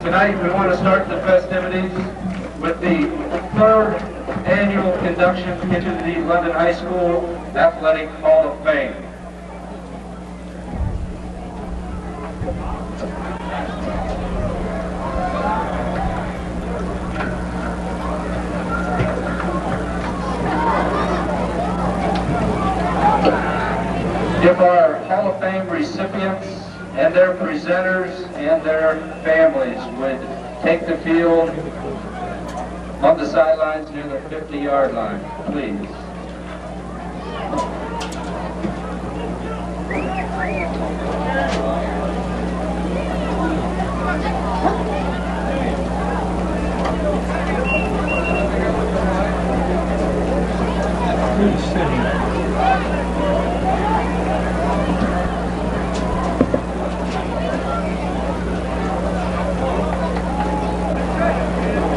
Tonight we want to start the festivities with the third annual induction into the London High School Athletic Hall of Fame. If our Hall of Fame recipients and their presenters and their families would take the field on the sidelines near the 50-yard line, please.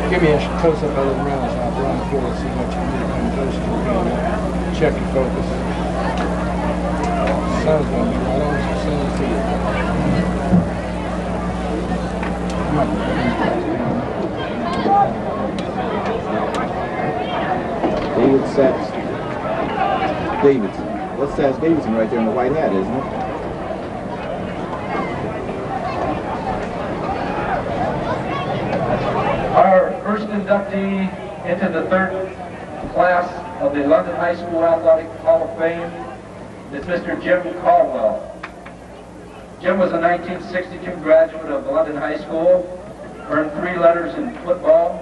Give me a close-up of the rounds. I'll run the floor and see what you need to close to and check and focus. Sun's going to be right on, so send it to you. David Sachs Davidson. That's Sachs Davidson right there in the white hat, isn't it? Our first inductee into the third class of the London High School Athletic Hall of Fame is Mr. Jim Caldwell. Jim was a 1962 graduate of London High School, earned 3 letters in football,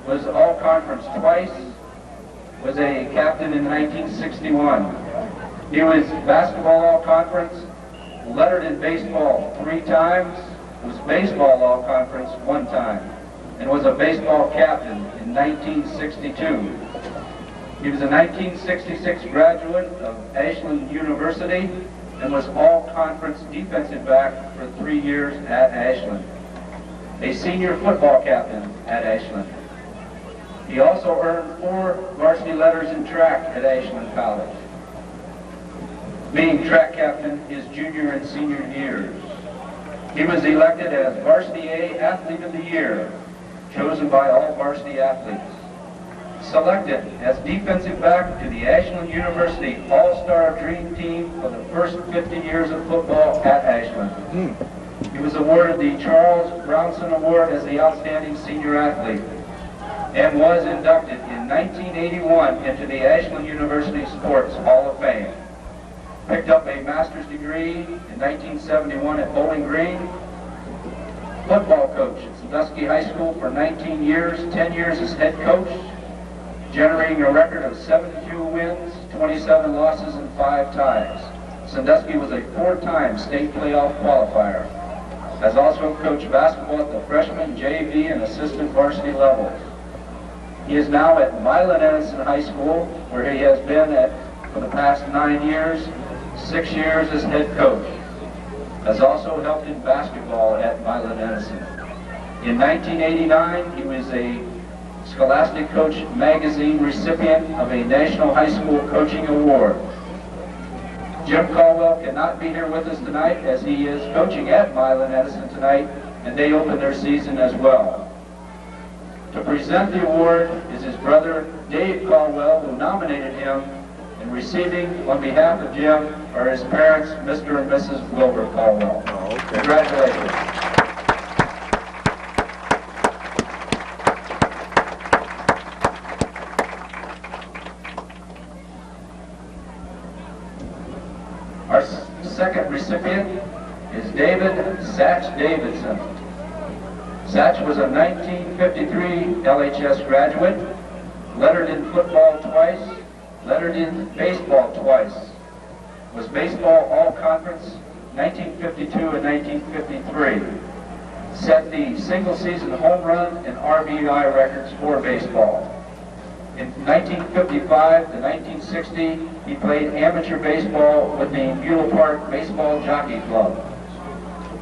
was all-conference twice, was a captain in 1961. He was basketball all-conference, lettered in baseball 3 times, was baseball all-conference 1 time, and was a baseball captain in 1962. He was a 1966 graduate of Ashland University and was all-conference defensive back for 3 years at Ashland. A senior football captain at Ashland. He also earned 4 varsity letters in track at Ashland College, being track captain his junior and senior years. He was elected as Varsity A Athlete of the Year, chosen by all varsity athletes. Selected as defensive back to the Ashland University All-Star Dream Team for the first 50 years of football at Ashland. He was awarded the Charles Brownson Award as the Outstanding Senior Athlete and was inducted in 1981 into the Ashland University Sports Hall of Fame. Picked up a master's degree in 1971 at Bowling Green. Football coach at Sandusky High School for 19 years, 10 years as head coach, generating a record of 72 wins, 27 losses, and 5 ties. Sandusky was a 4-time state playoff qualifier. Has also coached basketball at the freshman, JV, and assistant varsity levels. He is now at Milan Edison High School, where he has been for the past 9 years, 6 years as head coach. Has also helped in basketball at Milan Edison. In 1989, he was a Scholastic Coach magazine recipient of a National High School Coaching Award. Jim Caldwell cannot be here with us tonight as he is coaching at Milan Edison tonight, and they open their season as well. To present the award is his brother Dave Caldwell, who nominated him, and receiving on behalf of Jim are his parents, Mr. and Mrs. Wilbur Caldwell. Oh, okay. Congratulations. Our second recipient is David Sachs Davidson. Sachs was a 1953 LHS graduate, lettered in football twice, lettered in baseball twice, was baseball all-conference 1952 and 1953, set the single-season home run and RBI records for baseball. In 1955 to 1960, he played amateur baseball with the Beulah Park Baseball Jockey Club.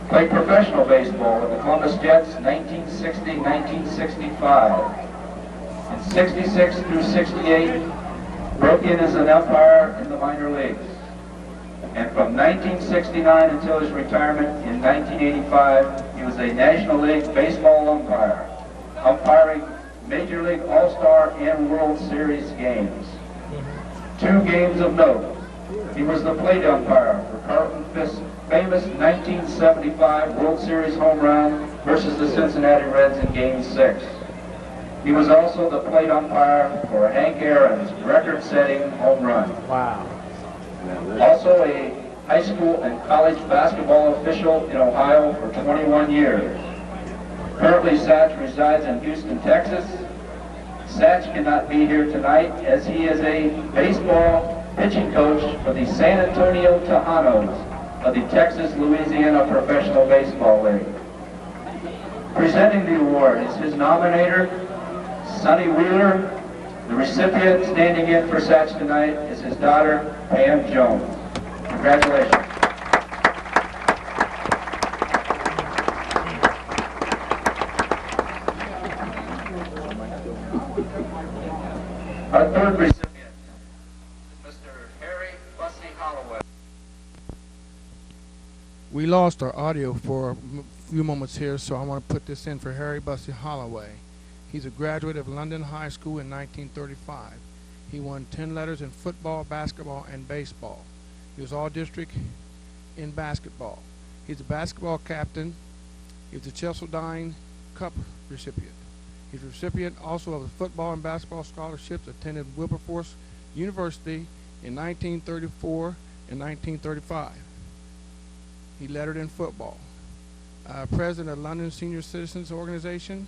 Played professional baseball with the Columbus Jets 1960-1965. In 66 through 68, broke in as an umpire in the minor leagues. And from 1969 until his retirement in 1985, he he was a National League Baseball umpire, umpiring Major League All-Star and World Series games. 2 games of note. He was the plate umpire for Carlton Fisk's famous 1975 World Series home run versus the Cincinnati Reds in Game 6. He was also the plate umpire for Hank Aaron's record-setting home run. Wow. Also a high school and college basketball official in Ohio for 21 years. Currently, Satch resides in Houston, Texas. Satch cannot be here tonight as he is a baseball pitching coach for the San Antonio Tejanos of the Texas-Louisiana Professional Baseball League. Presenting the award is his nominator, Sonny Wheeler. The recipient standing in for Satch tonight is his daughter, Pam Jones. Congratulations. Our third recipient is Mr. Harry Bussy Holloway. We lost our audio for a few moments here, so I want to put this in for Harry Bussy Holloway. He's a graduate of London High School in 1935. He won 10 letters in football, basketball, and baseball. He was all-district in basketball. He's a basketball captain. He was a Cheseldine Cup recipient. He's a recipient also of the football and basketball scholarships, attended Wilberforce University in 1934 and 1935. He lettered in football. President of London Senior Citizens Organization,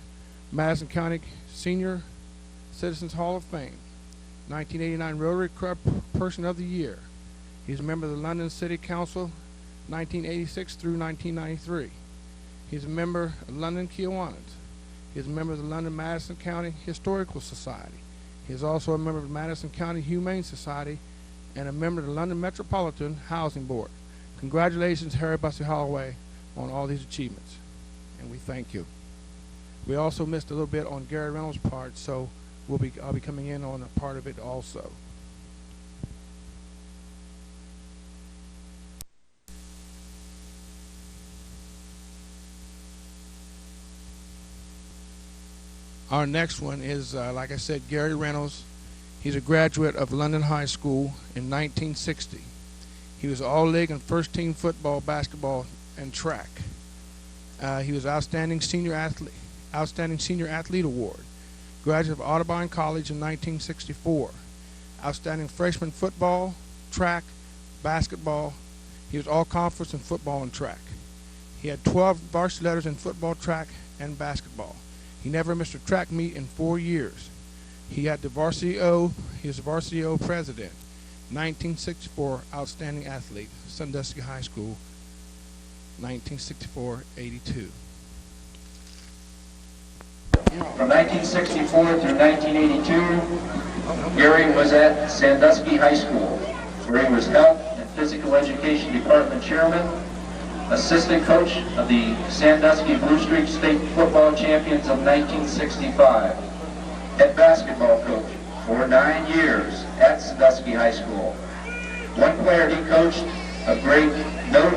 Madison County Senior Citizens Hall of Fame, 1989 Rotary Club Person of the Year. He's a member of the London City Council, 1986 through 1993. He's a member of London Kiwanis. He is a member of the London Madison County Historical Society. He is also a member of the Madison County Humane Society and a member of the London Metropolitan Housing Board. Congratulations, Harry Bussy Holloway, on all these achievements, and we thank you. We also missed a little bit on Gary Reynolds' part, so I'll be coming in on a part of it also. Our next one is, like I said, Gary Reynolds. He's a graduate of London High School in 1960. He was all-league and first-team football, basketball, and track. He was Outstanding Senior Athlete Award. Graduate of Audubon College in 1964. Outstanding freshman football, track, basketball. He was all-conference in football and track. He had 12 varsity letters in football, track, and basketball. He never missed a track meet in 4 years. He had the varsity O. He was the varsity O president. 1964 Outstanding Athlete, Sandusky High School, 1964-82. From 1964 through 1982, Gary was at Sandusky High School, where he was Health and Physical Education Department Chairman, assistant coach of the Sandusky Blue Streak State Football Champions of 1965, head basketball coach for 9 years at Sandusky High School. One player he coached of great note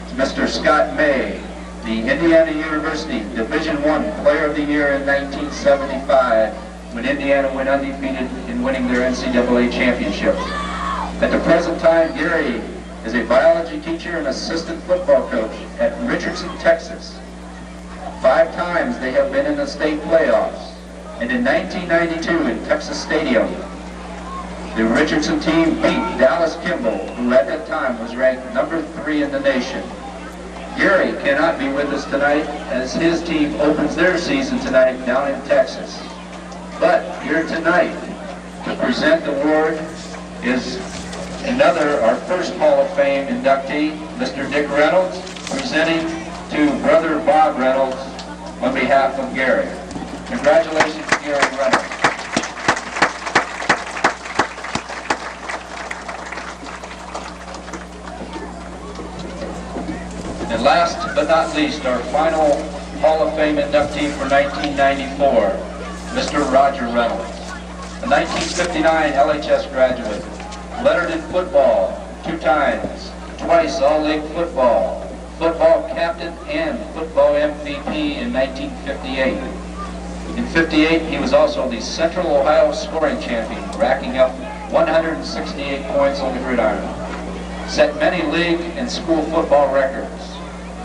is Mr. Scott May, the Indiana University Division I Player of the Year in 1975, when Indiana went undefeated in winning their NCAA championship. At the present time, Gary is a biology teacher and assistant football coach at Richardson, Texas. 5 times they have been in the state playoffs, and in 1992 in Texas Stadium, the Richardson team beat Dallas Kimball, who at that time was ranked number 3 in the nation. Gary cannot be with us tonight as his team opens their season tonight down in Texas. But here tonight to present the award is our first Hall of Fame inductee, Mr. Dick Reynolds, presenting to Brother Bob Reynolds on behalf of Gary. Congratulations to Gary Reynolds. And last but not least, our final Hall of Fame inductee for 1994, Mr. Roger Reynolds, a 1959 LHS graduate, lettered in football 2 times, twice all-league football, football captain and football MVP in 1958. In 58, he was also the Central Ohio scoring champion, racking up 168 points on the gridiron. Set many league and school football records.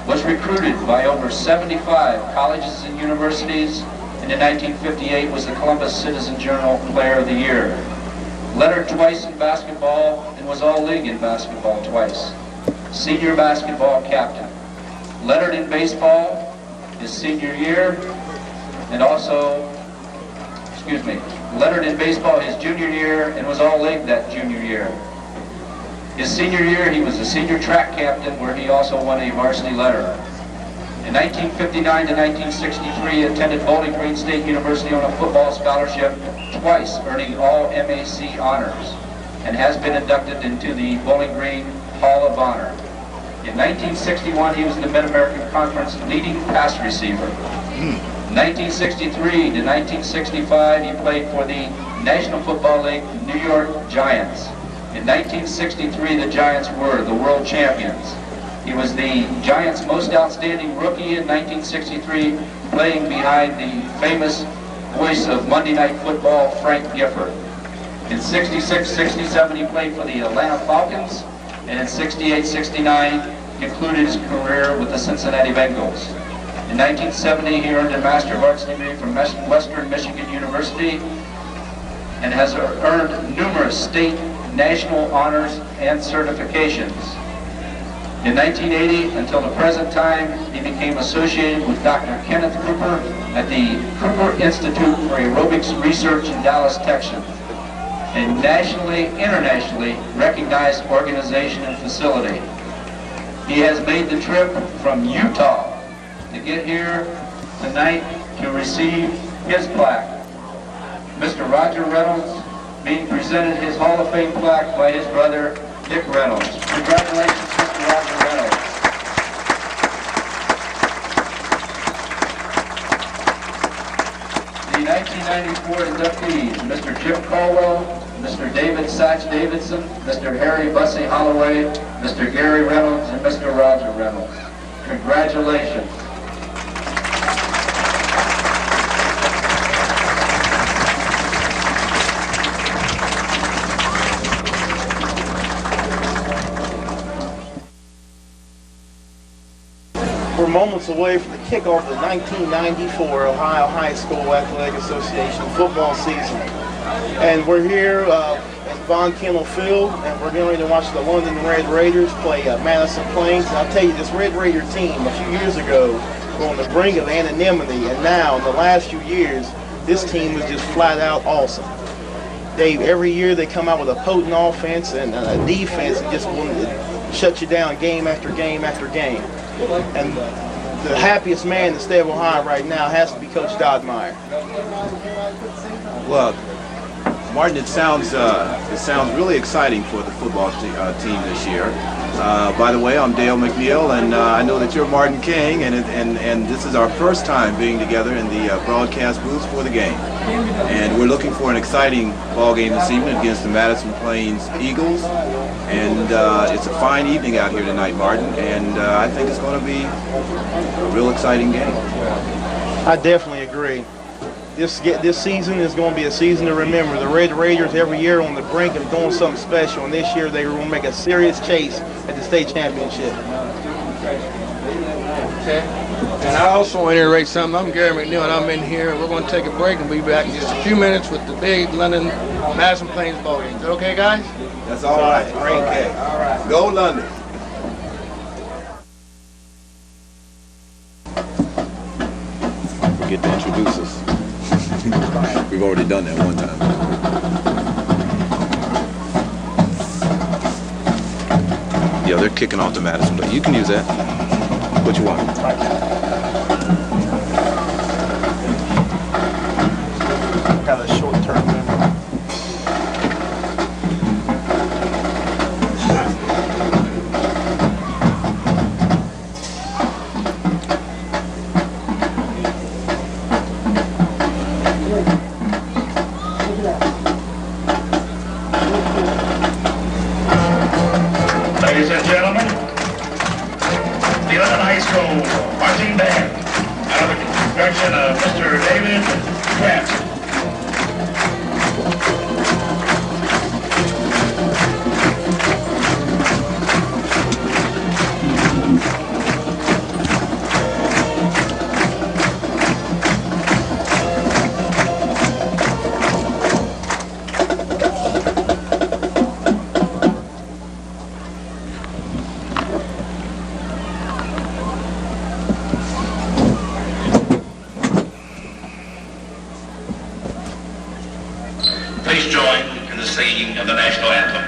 Was recruited by over 75 colleges and universities, and in 1958 was the Columbus Citizen Journal Player of the Year. Lettered twice in basketball and was all-league in basketball twice. Senior basketball captain. Lettered in baseball his senior year, and also, lettered in baseball his junior year and was all-league that junior year. His senior year, he was the senior track captain, where he also won a varsity letter. In 1959 to 1963, he attended Bowling Green State University on a football scholarship, twice earning all MAC honors, and has been inducted into the Bowling Green Hall of Honor. In 1961, he was the Mid-American Conference leading pass receiver. 1963 to 1965, he played for the National Football League New York Giants. In 1963, the Giants were the world champions. He was the Giants' most outstanding rookie in 1963, playing behind the famous voice of Monday Night Football, Frank Gifford. In 66-67, he played for the Atlanta Falcons, and in 68-69, concluded his career with the Cincinnati Bengals. In 1970, he earned a Master of Arts degree from Western Michigan University and has earned numerous state, national honors and certifications. In 1980, until the present time, he became associated with Dr. Kenneth Cooper at the Cooper Institute for Aerobics Research in Dallas, Texas, a nationally, internationally recognized organization and facility. He has made the trip from Utah to get here tonight to receive his plaque. Mr. Roger Reynolds being presented his Hall of Fame plaque by his brother, Dick Reynolds. Congratulations, Mr. Roger Reynolds. The 1994 inductees, Mr. Jim Caldwell, Mr. David Satch Davidson, Mr. Harry Bussey Holloway, Mr. Gary Reynolds, and Mr. Roger Reynolds. Congratulations. We're moments away from the kickoff of the 1994 Ohio High School Athletic Association football season. And we're here at Von Kennel Field, and we're getting ready to watch the London Red Raiders play Madison Plains. And I'll tell you, this Red Raider team a few years ago were on the brink of anonymity, and now in the last few years, this team is just flat out awesome. Every year they come out with a potent offense and a defense that just will shut you down game after game after game. And the happiest man in the state of Ohio right now has to be Coach Dodmeyer. Well, Martin, it sounds really exciting for the football team this year. By the way, I'm Dale McNeil, and I know that you're Martin King, and this is our first time being together in the broadcast booth for the game. And we're looking for an exciting ball game this evening against the Madison Plains Eagles. And it's a fine evening out here tonight, Martin, and I think it's going to be a real exciting game. I definitely agree. This season is going to be a season to remember. The Red Raiders every year on the brink of doing something special, and this year they were going to make a serious chase at the state championship. Okay. And I also want to iterate something. I'm Gary McNeil, and I'm in here. We're going to take a break and be back in just a few minutes with the big London Madison Plains ball game. Is that okay, guys? That's all right. Great. Okay. All right. Go London. Forget to introduce us. We've already done that one time. Yeah, they're kicking off the Madison play. You can use that. What you want? Got a short-term memory. Ladies and gentlemen, the Spencer David Kemp. Please join in the singing of the national anthem.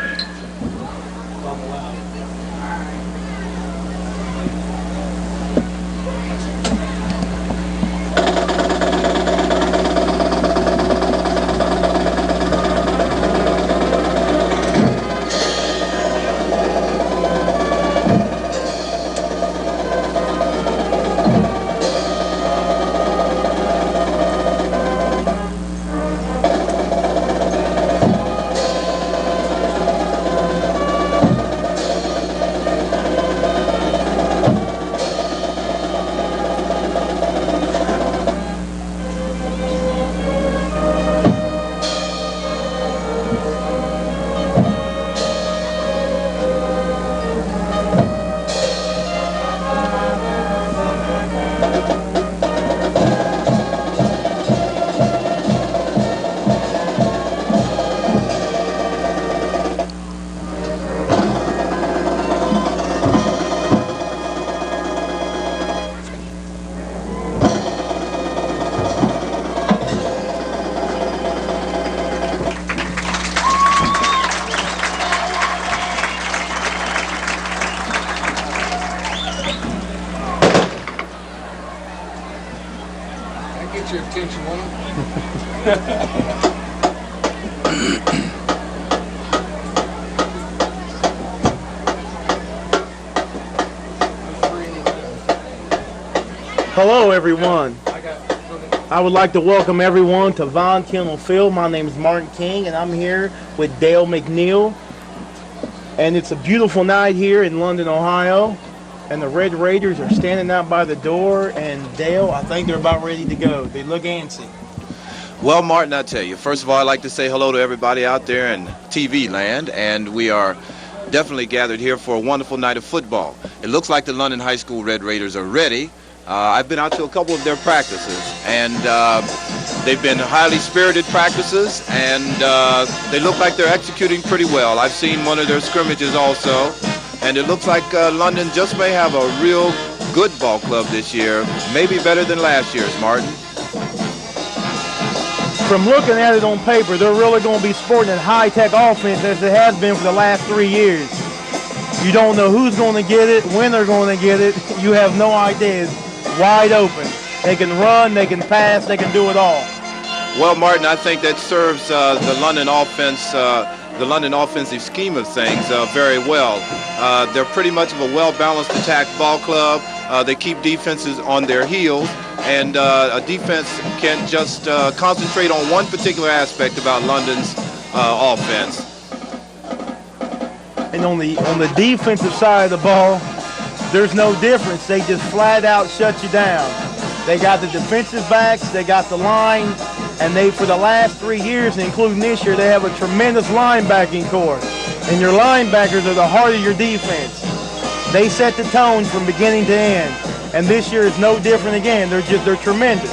Get your attention, woman. Hello, everyone. I would like to welcome everyone to Von Kennel Field. My name is Martin King, and I'm here with Dale McNeil. And it's a beautiful night here in London, Ohio. And the Red Raiders are standing out by the door. And Dale, I think they're about ready to go. They look antsy. Well, Martin, I tell you, first of all, I'd like to say hello to everybody out there in TV land, and we are definitely gathered here for a wonderful night of football. It looks like the London High School Red Raiders are ready. I've been out to a couple of their practices, and they've been highly spirited practices, and they look like they're executing pretty well. I've seen one of their scrimmages also, and it looks like London just may have a real good ball club this year, maybe better than last year's, Martin. From looking at it on paper, they're really going to be sporting a high-tech offense as it has been for the last 3 years. You don't know who's going to get it, when they're going to get it. You have no idea. It's wide open. They can run, they can pass, they can do it all. Well, Martin, I think that serves the London offense, the London offensive scheme of things very well. They're pretty much of a well-balanced attack ball club. They keep defenses on their heels. And a defense can just concentrate on one particular aspect about London's offense. And on the defensive side of the ball, there's no difference. They just flat out shut you down. They got the defensive backs, they got the line, and they, for the last 3 years, including this year, they have a tremendous linebacking core. And your linebackers are the heart of your defense. They set the tone from beginning to end. And this year is no different again. They're tremendous.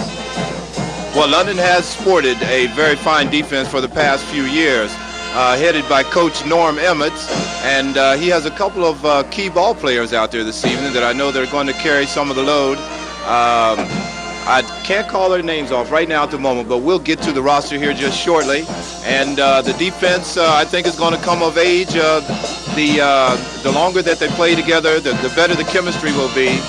Well, London has sported a very fine defense for the past few years, headed by Coach Norm Emmets, and he has a couple of key ball players out there this evening that I know they're going to carry some of the load. I can't call their names off right now at the moment, but we'll get to the roster here just shortly. And the defense, I think, is going to come of age. The longer that they play together, the better the chemistry will be.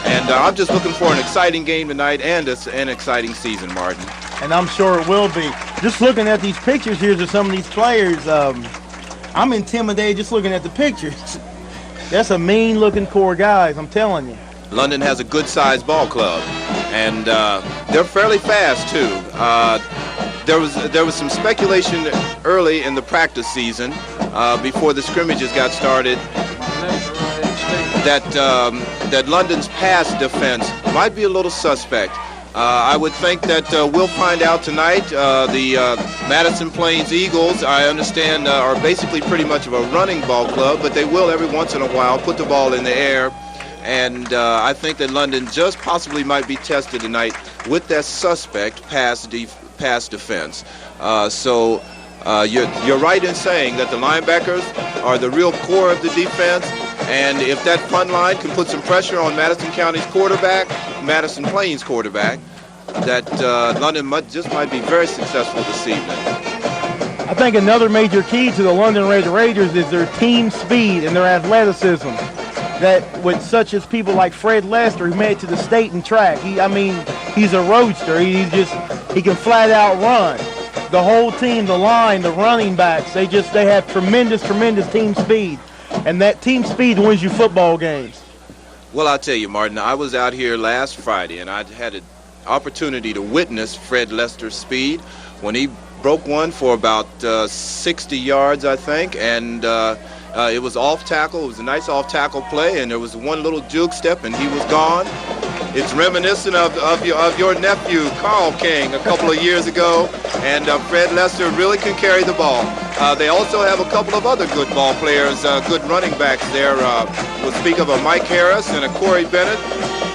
And I'm just looking for an exciting game tonight and an exciting season, Martin. And I'm sure it will be. Just looking at these pictures here of some of these players, I'm intimidated just looking at the pictures. That's a mean-looking core guys, I'm telling you. London has a good-sized ball club, and they're fairly fast, too. There was some speculation early in the practice season before the scrimmages got started that London's pass defense might be a little suspect. I would think that we'll find out tonight. The Madison Plains Eagles, I understand, are basically pretty much of a running ball club, but they will every once in a while put the ball in the air. And I think that London just possibly might be tested tonight with that suspect pass defense. So you're right in saying that the linebackers are the real core of the defense. And if that front line can put some pressure on Madison County's quarterback, Madison Plains quarterback, that London might be very successful this evening. I think another major key to the London Red Raiders is their team speed and their athleticism. That with such as people like Fred Lester, who made it to the state in track. He's a roadster. He can flat out run. The whole team, the line, the running backs, they have tremendous team speed. And that team speed wins you football games. Well, I'll tell you, Martin, I was out here last Friday, and I had an opportunity to witness Fred Lester's speed when he broke one for about 60 yards, I think, and it was off tackle. It was a nice off tackle play, and there was one little juke step, and he was gone. It's reminiscent of your nephew, Carl King, a couple of years ago, and Fred Lester really can carry the ball. They also have a couple of other good ball players, good running backs there. We'll speak of a Mike Harris and a Corey Bennett,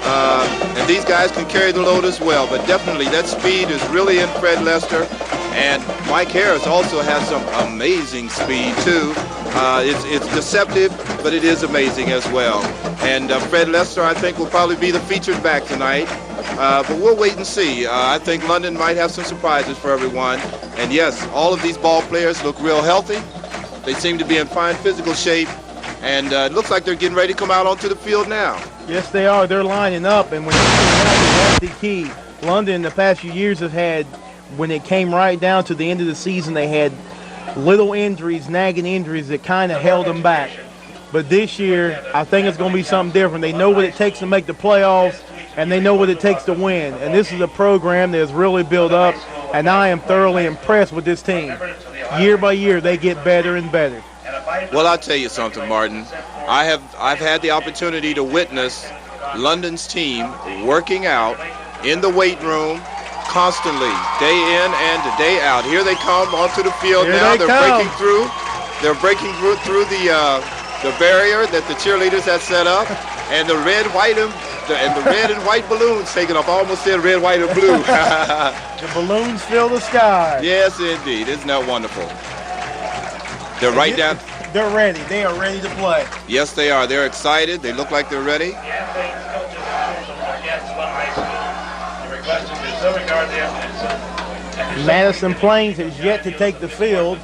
and these guys can carry the load as well, but definitely that speed is really in Fred Lester, and Mike Harris also has some amazing speed too. It's deceptive, but it is amazing as well. And Fred Lester, I think, will probably be the featured back tonight. But we'll wait and see. I think London might have some surprises for everyone. And yes, all of these ball players look real healthy. They seem to be in fine physical shape. And it looks like they're getting ready to come out onto the field now. Yes, they are. They're lining up. And when that's the key. London in the past few years have had, when it came right down to the end of the season, they had little injuries, nagging injuries that kind of held them back. But this year, I think it's going to be something different. They know what it takes to make the playoffs, and they know what it takes to win. And this is a program that is really built up, and I am thoroughly impressed with this team. Year by year, they get better and better. Well, I'll tell you something, Martin. I've had the opportunity to witness London's team working out in the weight room constantly, day in and day out. Here they come onto the field now. They're breaking through. They're breaking through the barrier that the cheerleaders had set up, and the red, white, and the red and white balloons taking off. I almost said red, white, and blue. The balloons fill the sky. Yes, indeed. Isn't that wonderful? They're right down. They're ready. They are ready to play. Yes, they are. They're excited. They look like they're ready. Madison Plains has yet to take the field.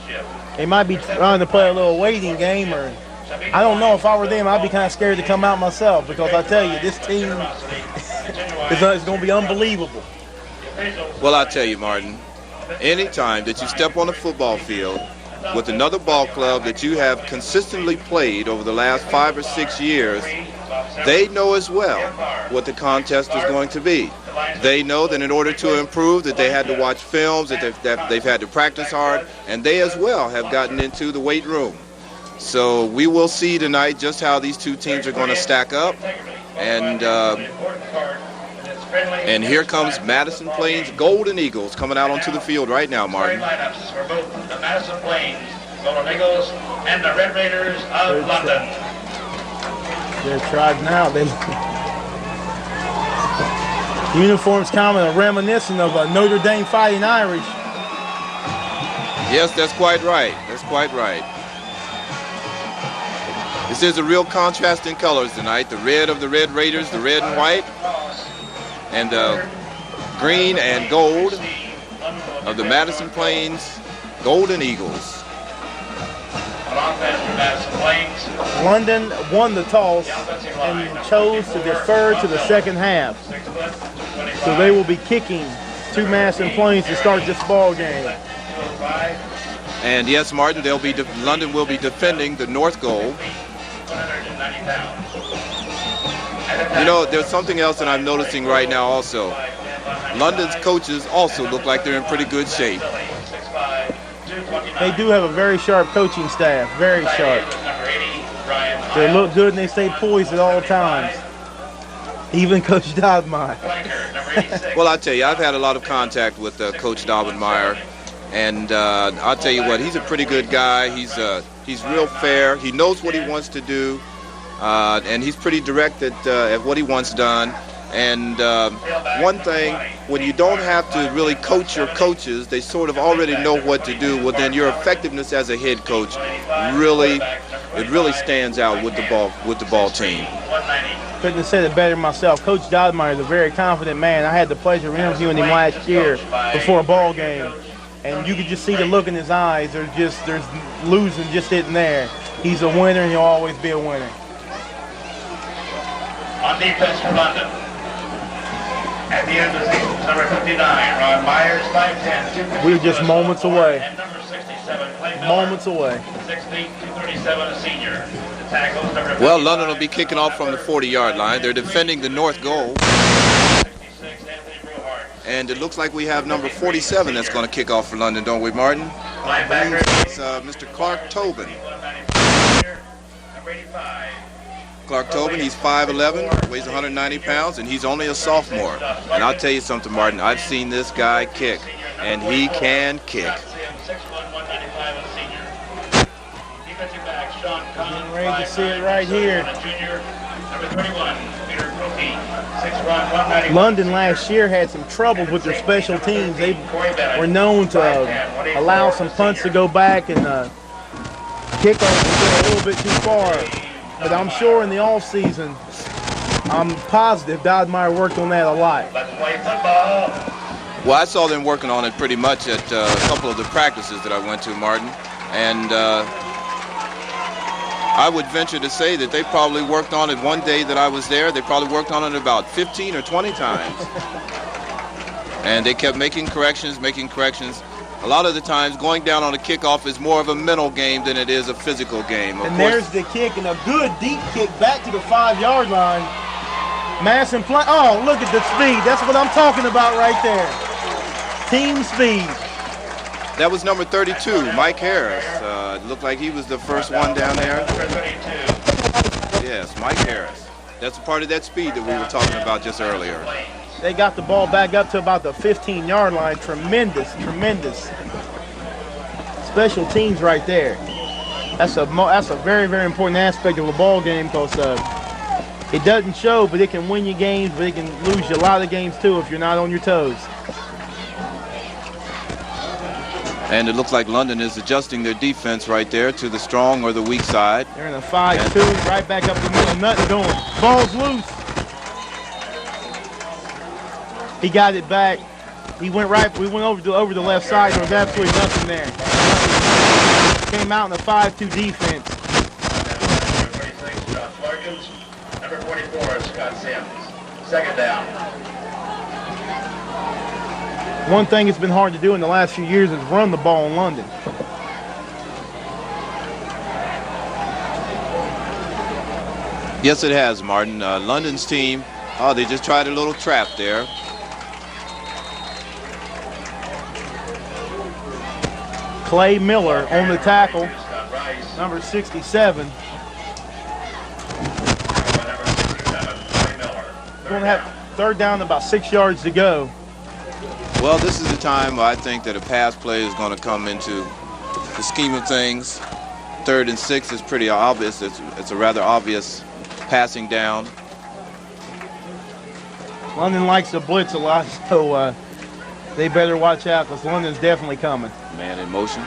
They might be trying to play a little waiting game, or I don't know. If I were them, I'd be kind of scared to come out myself, because I tell you, this team is going to be unbelievable. Well, I tell you, Martin, anytime that you step on a football field with another ball club that you have consistently played over the last 5 or 6 years, they know as well what the contest is going to be. They know that in order to improve, that they had to watch films, that they've had to practice hard, and they as well have gotten into the weight room. So we will see tonight just how these two teams are going to stack up. And here comes Madison Plains Golden Eagles coming out onto the field right now, Martin. Lineups for both the Madison Plains Golden Eagles and the Red Raiders of London. They're tried now. Uniforms kind of reminiscent of a Notre Dame Fighting Irish. Yes, that's quite right. That's quite right. This is a real contrast in colors tonight. The red of the Red Raiders, the red and white, and the green and gold of the Madison Plains Golden Eagles. London won the toss and chose to defer to the second half. So they will be kicking to Madison Plains to start this ball game. And yes, Martin, London will be defending the north goal. You know, there's something else that I'm noticing right now also. London's coaches also look like they're in pretty good shape. They do have a very sharp coaching staff, very sharp. They look good and they stay poised at all times. Even Coach Dodmine. Well, I'll tell you, I've had a lot of contact with Coach Daubenmire, and I'll tell you what, he's a pretty good guy. He's real fair. He knows what he wants to do, and he's pretty direct at what he wants done. And one thing, when you don't have to really coach your coaches, they sort of already know what to do. Well, then your effectiveness as a head coach really stands out with the ball team. Couldn't have said it better myself. Coach Daubenmire is a very confident man. I had the pleasure of interviewing him last year before a ball game, and you could just see the look in his eyes. There's losing just isn't there. He's a winner, and he'll always be a winner. On defense for London. At the end of the season, number 59, Ron Myers, 5'10", We're just moments away. And number 67, Clay Miller, Moments away. 6'8", 237, a senior. The tackles, number Well, London will be kicking off from the 40-yard line. They're defending the north goal. 66, Anthony Brewhart. And it looks like we have number 47 that's going to kick off for London, don't we, Martin? Linebacker, It's Mr. Clark Tobin. 194, number 85. Clark Tobin, he's 5'11", weighs 190 pounds, and he's only a sophomore. And I'll tell you something, Martin, I've seen this guy kick, and he can kick. 6'1", 195, a senior. Defensive back, Sean Conn, Ready to see it right here. a junior. Number 31, Peter Cookie, 6'1", 191. London last year had some troubles with their special teams. They were known to allow some punts to go back and kickoffs to go a little bit too far. But I'm sure in the off-season, I'm positive Daubenmire worked on that a lot. Let's play football. Well, I saw them working on it pretty much at a couple of the practices that I went to, Martin. And I would venture to say that they probably worked on it one day that I was there. They probably worked on it about 15 or 20 times. And they kept making corrections. A lot of the times, going down on a kickoff is more of a mental game than it is a physical game. And there's the kick, and a good deep kick back to the 5-yard line. Mass and play. Oh, look at the speed. That's what I'm talking about right there. Team speed. That was number 32, Mike Harris. It looked like he was the first one down there. Number 32. Yes, Mike Harris. That's a part of that speed that we were talking about just earlier. They got the ball back up to about the 15-yard line. Tremendous. Special teams right there. That's a very, very important aspect of a ball game because it doesn't show, but it can win you games, but it can lose you a lot of games too if you're not on your toes. And it looks like London is adjusting their defense right there to the strong or the weak side. They're in a 5-2, right back up the middle, nothing doing. Ball's loose. He got it back. We went over the left side. There was absolutely nothing there. Came out in a 5-2 defense. Number 36, Josh Larkins. Number 44, Scott Sims. Second down. One thing it's been hard to do in the last few years is run the ball in London. Yes, it has, Martin. London's team, they just tried a little trap there. Clay Miller on the tackle, number 67. Going to have third down, about 6 yards to go. Well, this is the time I think that a pass play is going to come into the scheme of things. 3rd and 6 is pretty obvious. It's a rather obvious passing down. London likes to blitz a lot, so they better watch out because London's definitely coming. Man in motion.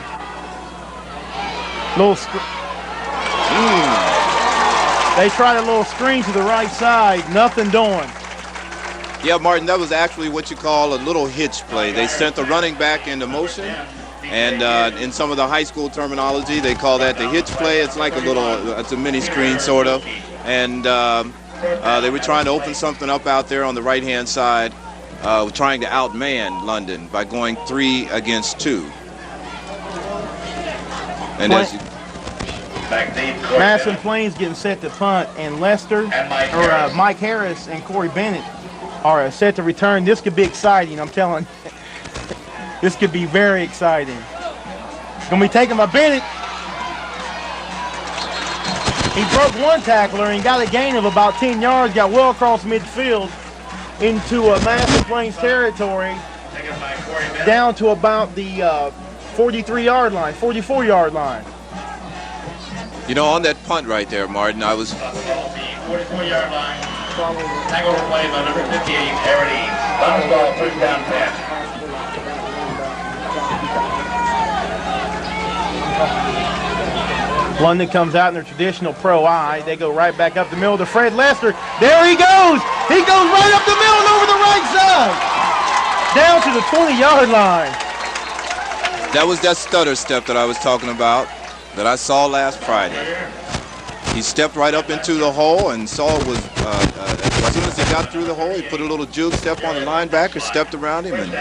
They tried a little screen to the right side, nothing doing. Yeah, Martin, that was actually what you call a little hitch play. They sent the running back into motion, and in some of the high school terminology, they call that the hitch play. It's like it's a mini screen sort of, and they were trying to open something up out there on the right-hand side, trying to outman London by going 3 against 2. And as you Mass and Plains getting set to punt, and Mike Harris and Corey Bennett are set to return. This could be exciting, I'm telling you. This could be very exciting. It's going to be taken by Bennett. He broke one tackler and got a gain of about 10 yards, got well across midfield. into Madison Plains territory, down to about the 43-yard line, 44-yard line. You know, on that punt right there, Martin, I was... 44-yard line. Tackle play by number 58, Aaron Eads. Bounce ball, first down pass. London comes out in their traditional pro I. They go right back up the middle to Fred Lester. There he goes. He goes right up the middle and over the right side. Down to the 20-yard line. That was that stutter step that I was talking about that I saw last Friday. He stepped right up into the hole and saw was as soon as he got through the hole, he put a little juke step on the linebacker, stepped around him, and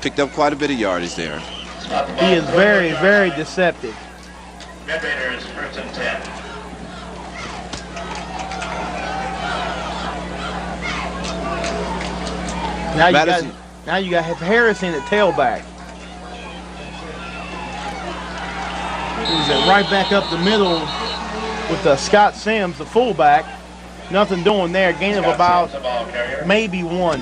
picked up quite a bit of yardage there. He is very, very deceptive. Red Raiders, first and 10. Now you got Harrison at tailback. He's right back up the middle with Scott Sims, the fullback. Nothing doing there. Gain of about maybe one.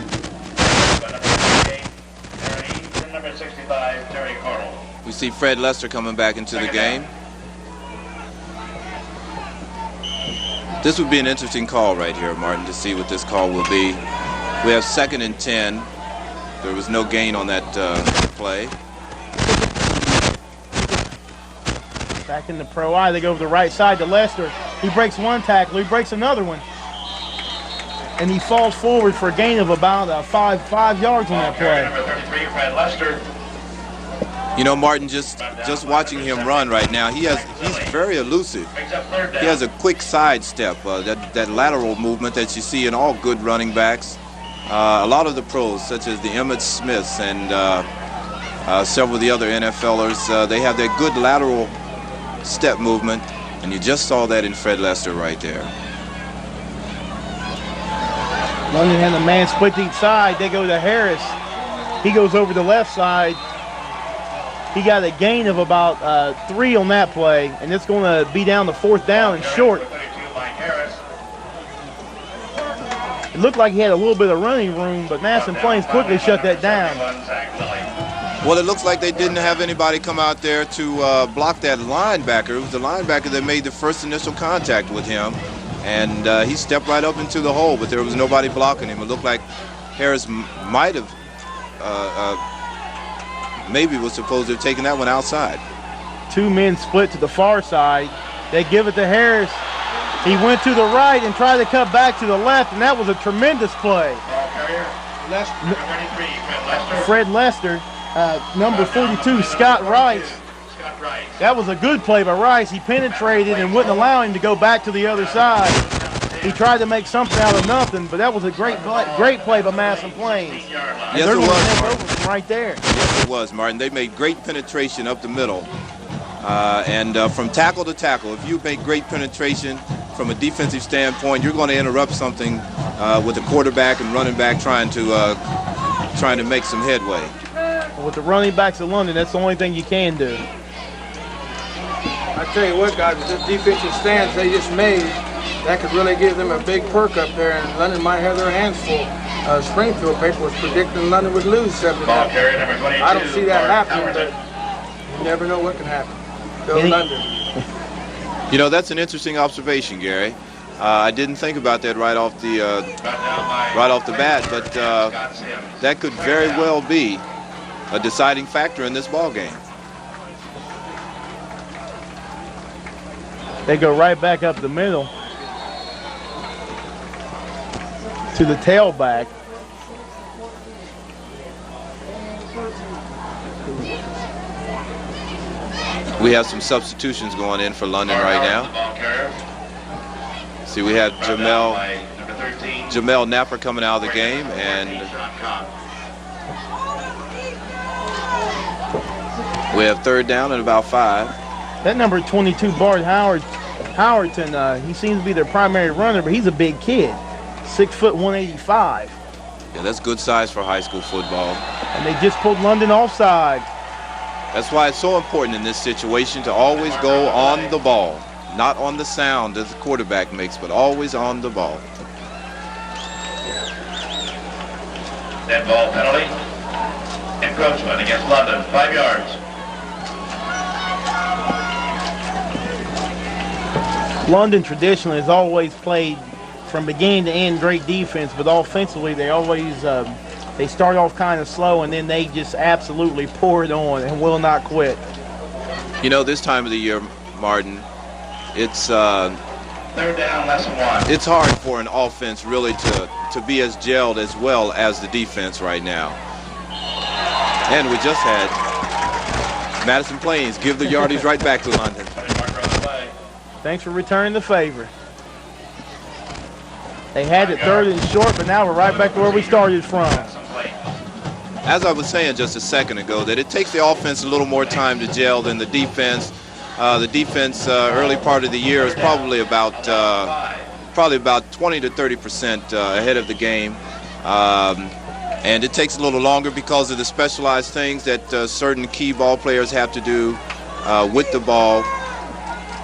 Number 65, Terry Cordell. We see Fred Lester coming back into the game. This would be an interesting call right here, Martin, to see what this call will be. We have 2nd and 10. There was no gain on that play. Back in the pro I, they go over the right side to Lester. He breaks one tackle, he breaks another one. And he falls forward for a gain of about five yards on that play. Number 33, Fred Lester. You know, Martin, just watching him run right now, he's very elusive. He has a quick sidestep, that lateral movement that you see in all good running backs. A lot of the pros, such as the Emmitt Smiths and several of the other NFLers, they have that good lateral step movement, and you just saw that in Fred Lester right there. London had a man split to each side. They go to Harris. He goes over the left side. He got a gain of about 3 on that play, and it's going to be down to 4th down and short. It looked like he had a little bit of running room, but Madison Plains quickly shut that down. Well, it looks like they didn't have anybody come out there to block that linebacker. It was the linebacker that made the first initial contact with him, and he stepped right up into the hole, but there was nobody blocking him. It looked like Harris might have maybe was supposed to have taken that one outside. 2 men split to the far side. They give it to Harris. He went to the right and tried to cut back to the left, and that was a tremendous play. Fred Lester, number 42, Scott Rice. That was a good play by Rice. He penetrated and wouldn't allow him to go back to the other side. He tried to make something out of nothing, but that was a great play by Madison Plains. Yes, it was. Right there. Yes, it was, Martin. They made great penetration up the middle. And from tackle to tackle, if you make great penetration from a defensive standpoint, you're going to interrupt something with the quarterback and running back trying to make some headway. With the running backs of London, that's the only thing you can do. I tell you what, guys, with this defensive stance they just made, that could really give them a big perk up there, and London might have their hands full. Springfield paper was predicting London would lose 7-0. I don't see that happening, but you never know what can happen. Go London. You know, that's an interesting observation, Gary. I didn't think about that right off the bat, but that could very well be a deciding factor in this ball game. They go right back up the middle to the tailback. We have some substitutions going in for London right now. See, we have Jamel Napper coming out of the game, and we have 3rd down and about 5. That number 22, Bart Howerton, he seems to be their primary runner, but he's a big kid, 6 foot 185. Yeah, that's good size for high school football. And they just pulled London offside. That's why it's so important in this situation to always go on the ball, not on the sound that the quarterback makes, but always on the ball. Dead ball penalty. Encroachment against London, 5 yards. London traditionally has always played from beginning to end great defense, but offensively they always they start off kind of slow and then they just absolutely pour it on and will not quit. You know, this time of the year, Martin, it's Third down, less than 1. it's hard for an offense really to be as gelled as well as the defense right now. And we just had Madison Plains give the yardage right back to London. Thanks for returning the favor. They had it third and short, but now we're right back to where we started from. As I was saying just a second ago, that it takes the offense a little more time to gel than the defense. The defense early part of the year is probably about 20 to 30% ahead of the game. And it takes a little longer because of the specialized things that certain key ball players have to do with the ball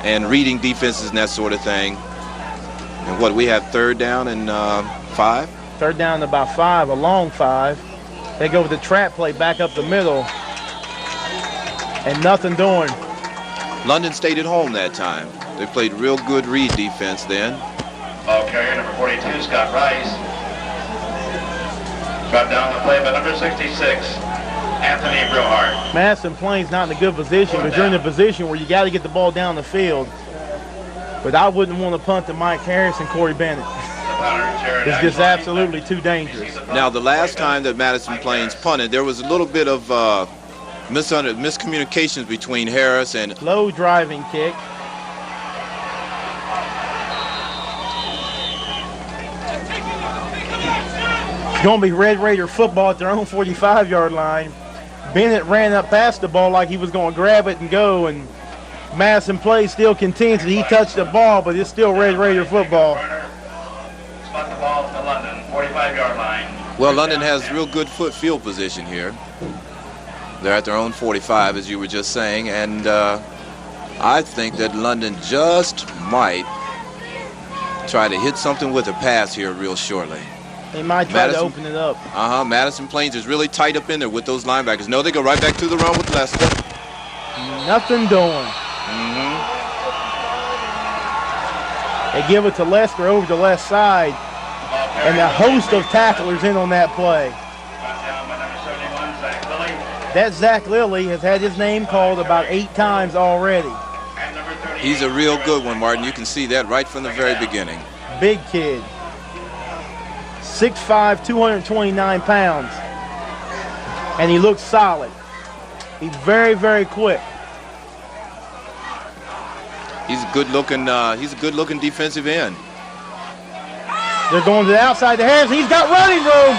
and reading defenses and that sort of thing. And what, we have third down and 5? Third down and about 5, a long 5. They go with the trap play back up the middle. And nothing doing. London stayed at home that time. They played real good read defense then. Ball carrier number 42, Scott Rice. Brought down the play by number 66. Anthony Brillhart. Madison Plains not in a good position, but you're in a position where you got to get the ball down the field. But I wouldn't want to punt to Mike Harris and Corey Bennett. It's just absolutely too dangerous. Now, the last time that Madison Plains punted, there was a little bit of miscommunications between Harris and... Low driving kick. It's going to be Red Raider football at their own 45-yard line. Bennett ran up past the ball like he was going to grab it and go, and Madison Plains still contends that he touched the ball, but it's still Red Raider football. Spot the ball to London, 45-yard line. Well, London has real good field position here. They're at their own 45, as you were just saying, and I think that London just might try to hit something with a pass here real shortly. They might try to open it up. Madison Plains is really tight up in there with those linebackers. No, they go right back to the run with Lester. Nothing doing. They give it to Lester over the left side, and a host of tacklers in on that play. That Zach Lilly has had his name called about 8 times already. He's a real good one, Martin. You can see that right from the very beginning. Big kid. 6'5", 229 pounds. And he looks solid. He's very, very quick. He's a good-looking defensive end. They're going to the outside to Harris. He's got running room.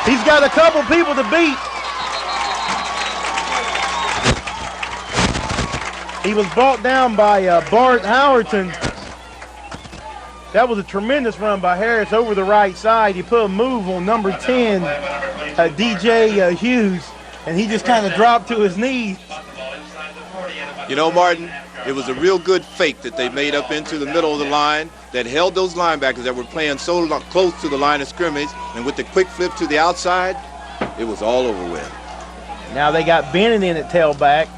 He's got a couple people to beat. He was brought down by Bart Howerton. That was a tremendous run by Harris over the right side. He put a move on number 10, DJ Hughes, and he just kind of dropped to his knees. You know, Martin, it was a real good fake that they made up into the middle of the line that held those linebackers that were playing so close to the line of scrimmage, and with the quick flip to the outside, it was all over with. Now they got Bennett in at tailback.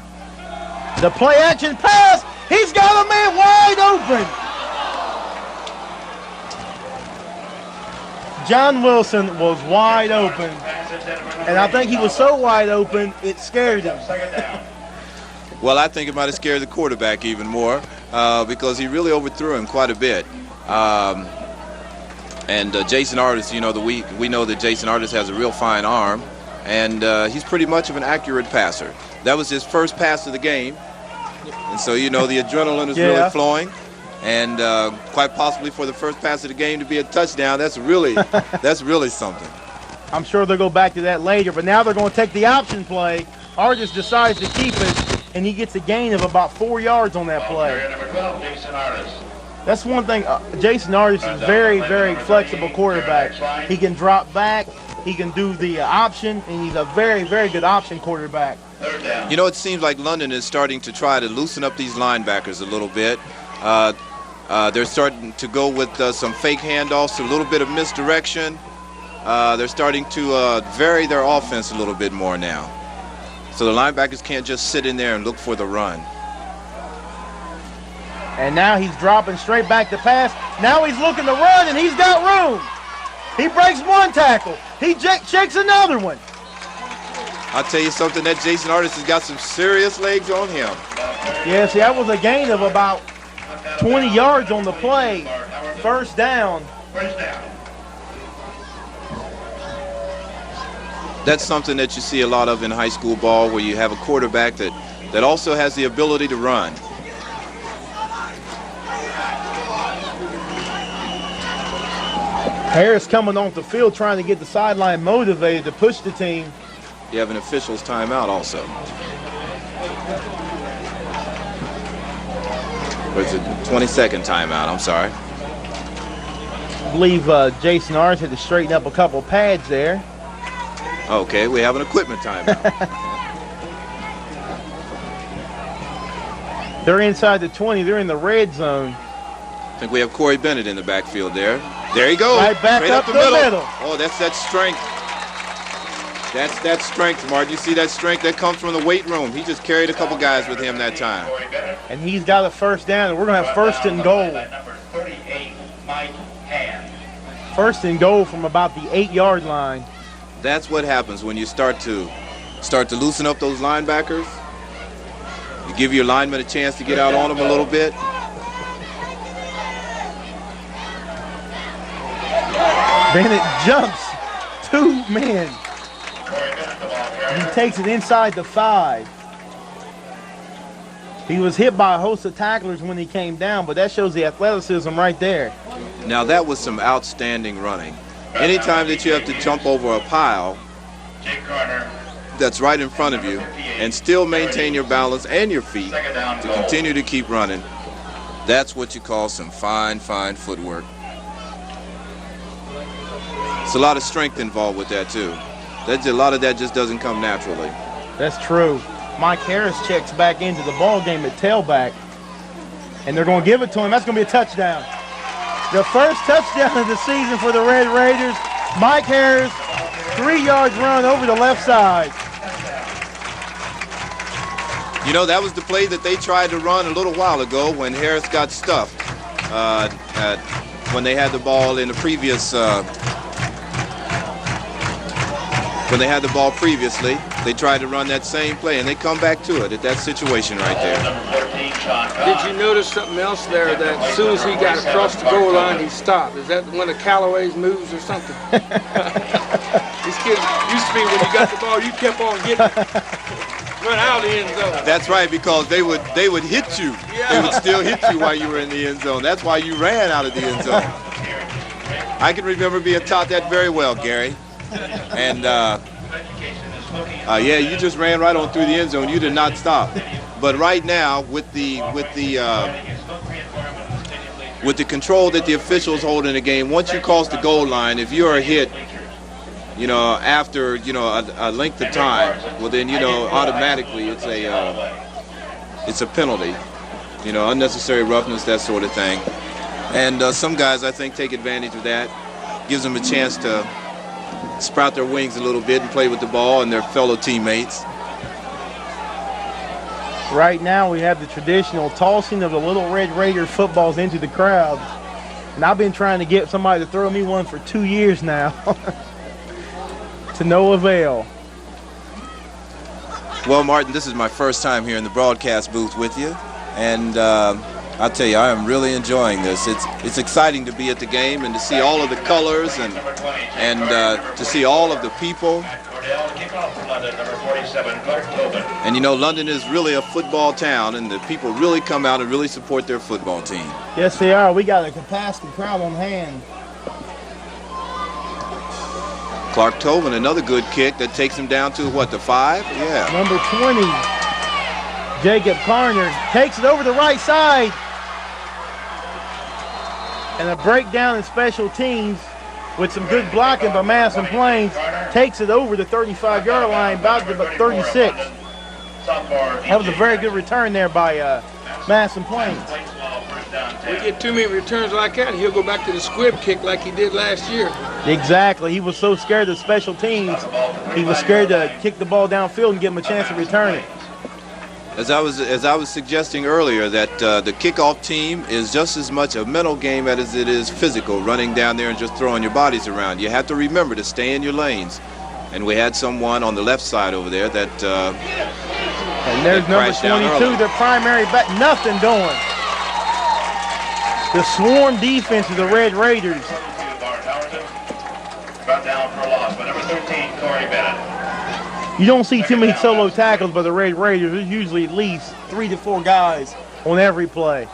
The play action pass, he's got a man wide open. John Wilson was wide open, and I think he was so wide open, it scared him. Well, I think it might have scared the quarterback even more because he really overthrew him quite a bit. And Jason Artis, you know, we know that Jason Artis has a real fine arm, and he's pretty much of an accurate passer. That was his first pass of the game, and so, you know, the adrenaline is really flowing. And quite possibly for the first pass of the game to be a touchdown, that's really something. I'm sure they'll go back to that later, but now they're going to take the option play. Artis decides to keep it, and he gets a gain of about 4 yards on that play. Number 12, Jason Artis. That's one thing. Jason Artis is very, very flexible quarterback. He can drop back, he can do the option, and he's a very, very good option quarterback. You know, it seems like London is starting to try to loosen up these linebackers a little bit. They're starting to go with some fake handoffs, a little bit of misdirection. they're starting to vary their offense a little bit more now. So the linebackers can't just sit in there and look for the run. And now he's dropping straight back to pass. Now he's looking to run, and he's got room. He breaks one tackle. He shakes another one. I'll tell you something, that Jason Artis has got some serious legs on him. Yeah, see, that was a gain of about 20 yards on the play. First down. That's something that you see a lot of in high school ball, where you have a quarterback that also has the ability to run. Harris coming off the field trying to get the sideline motivated to push the team. You have an official's timeout also. Or it's a 20-second timeout, I'm sorry. I believe Jason Arts had to straighten up a couple pads there. Okay, we have an equipment timeout. They're inside the 20. They're in the red zone. I think we have Corey Bennett in the backfield there. There he goes. Right back straight up the middle. Oh, that's that strength. That's that strength, Martin. You see that strength that comes from the weight room. He just carried a couple guys with him that time. And he's got a first down, and we're going to have first and goal. First and goal from about the 8-yard line. That's what happens when you start to loosen up those linebackers. You give your linemen a chance to get out on them a little bit. Bennett jumps 2 men. He takes it inside the 5. He was hit by a host of tacklers when he came down, but that shows the athleticism right there. Now that was some outstanding running. Anytime that you have to jump over a pile that's right in front of you and still maintain your balance and your feet to continue to keep running, that's what you call some fine, fine footwork. There's a lot of strength involved with that too. A lot of that just doesn't come naturally. That's true. Mike Harris checks back into the ball game at tailback, and they're going to give it to him. That's going to be a touchdown. The first touchdown of the season for the Red Raiders. Mike Harris, 3 yards run over the left side. You know, that was the play that they tried to run a little while ago when Harris got stuffed. When they had the ball in the previous when they had the ball previously, they tried to run that same play, and they come back to it at that situation right there. Did you notice something else there, that as soon as he got across the goal line, he stopped? Is that one of Callaway's moves or something? These kids used to be, when you got the ball, you kept on getting run out of the end zone. That's right, because they would hit you. Yeah. They would still hit you while you were in the end zone. That's why you ran out of the end zone. I can remember being taught that very well, Gary. And yeah, you just ran right on through the end zone. You did not stop. But right now, with the control that the officials hold in the game, once you cross the goal line, if you are hit, you know, after a length of time, well then automatically it's a penalty. You know, unnecessary roughness, that sort of thing. And some guys, I think, take advantage of that. Gives them a chance to sprout their wings a little bit and play with the ball and their fellow teammates. Right now we have the traditional tossing of the Little Red Raider footballs into the crowd. And I've been trying to get somebody to throw me one for 2 years now. To no avail. Well, Martin, this is my first time here in the broadcast booth with you. And I'll tell you, I am really enjoying this. It's exciting to be at the game and to see all of the colors and to see all of the people. And you know, London is really a football town, and the people really come out and really support their football team. Yes, they are. We got a capacity crowd on hand. Clark Tobin, another good kick that takes him down to, what, the 5? Yeah. Number 20, Jacob Carner, takes it over the right side. And a breakdown in special teams with some good blocking by Madison Plains, takes it over the 35-yard line, about to 36. That was a very good return there by Madison Plains. We get too many returns like that, he'll go back to the squib kick like he did last year. Exactly. He was so scared of special teams, he was scared to kick the ball downfield and give him a chance to return it. As I was suggesting earlier, that the kickoff team is just as much a mental game as it is physical, running down there and just throwing your bodies around. You have to remember to stay in your lanes. And we had someone on the left side over there that and there's number 22, their primary back, nothing doing. The swarm defense of the Red Raiders. Brought down for a loss by number 13, Corey Bennett. You don't see too many solo tackles by the Red Raiders. There's usually at least 3 to 4 guys on every play.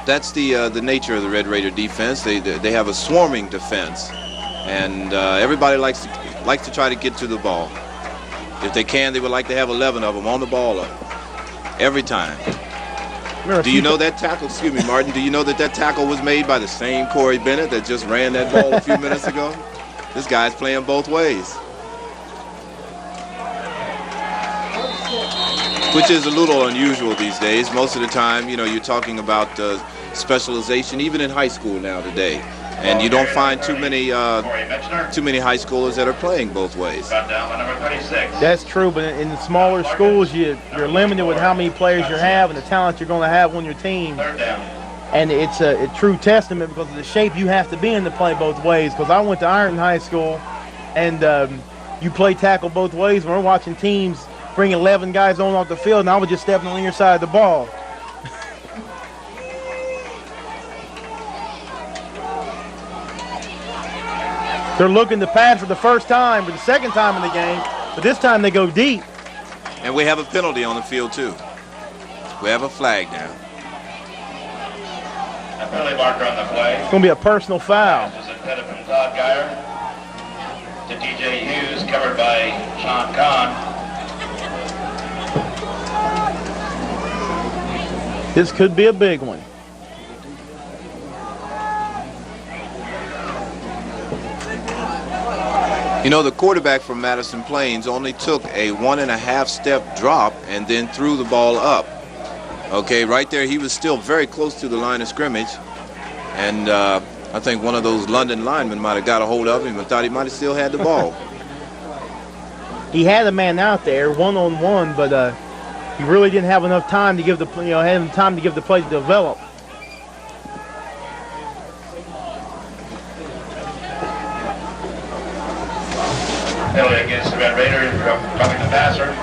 That's the nature of the Red Raider defense. They have a swarming defense, and everybody likes to try to get to the ball. If they can, they would like to have 11 of them on the ball every time. Do you know that tackle? Excuse me, Martin. Do you know that tackle was made by the same Corey Bennett that just ran that ball a few minutes ago? This guy's playing both ways, which is a little unusual these days. Most of the time, you know, you're talking about specialization, even in high school now today, and you don't find too many high schoolers that are playing both ways. That's true, but in the smaller schools, you're limited with how many players you have and the talent you're going to have on your team. And it's a true testament because of the shape you have to be in to play both ways. Because I went to Ironton High School, and you play tackle both ways. We're watching teams bring 11 guys on off the field, and I was just stepping on the side of the ball. They're looking to pad for the first time, for the second time in the game, but this time they go deep. And we have a penalty on the field, too. We have a flag now. A penalty marker on the play. It's going to be a personal foul. This is intended from Todd Geyer to TJ Hughes, covered by Sean Kahn. This could be a big one. You know, the quarterback from Madison Plains only took a 1.5 step drop and then threw the ball up. Okay, right there, he was still very close to the line of scrimmage. And I think one of those London linemen might have got a hold of him and thought he might have still had the ball. He had a man out there, one-on-one, but he really didn't have enough time to give the play to develop. Penalty against the Red Raiders, coming the passer.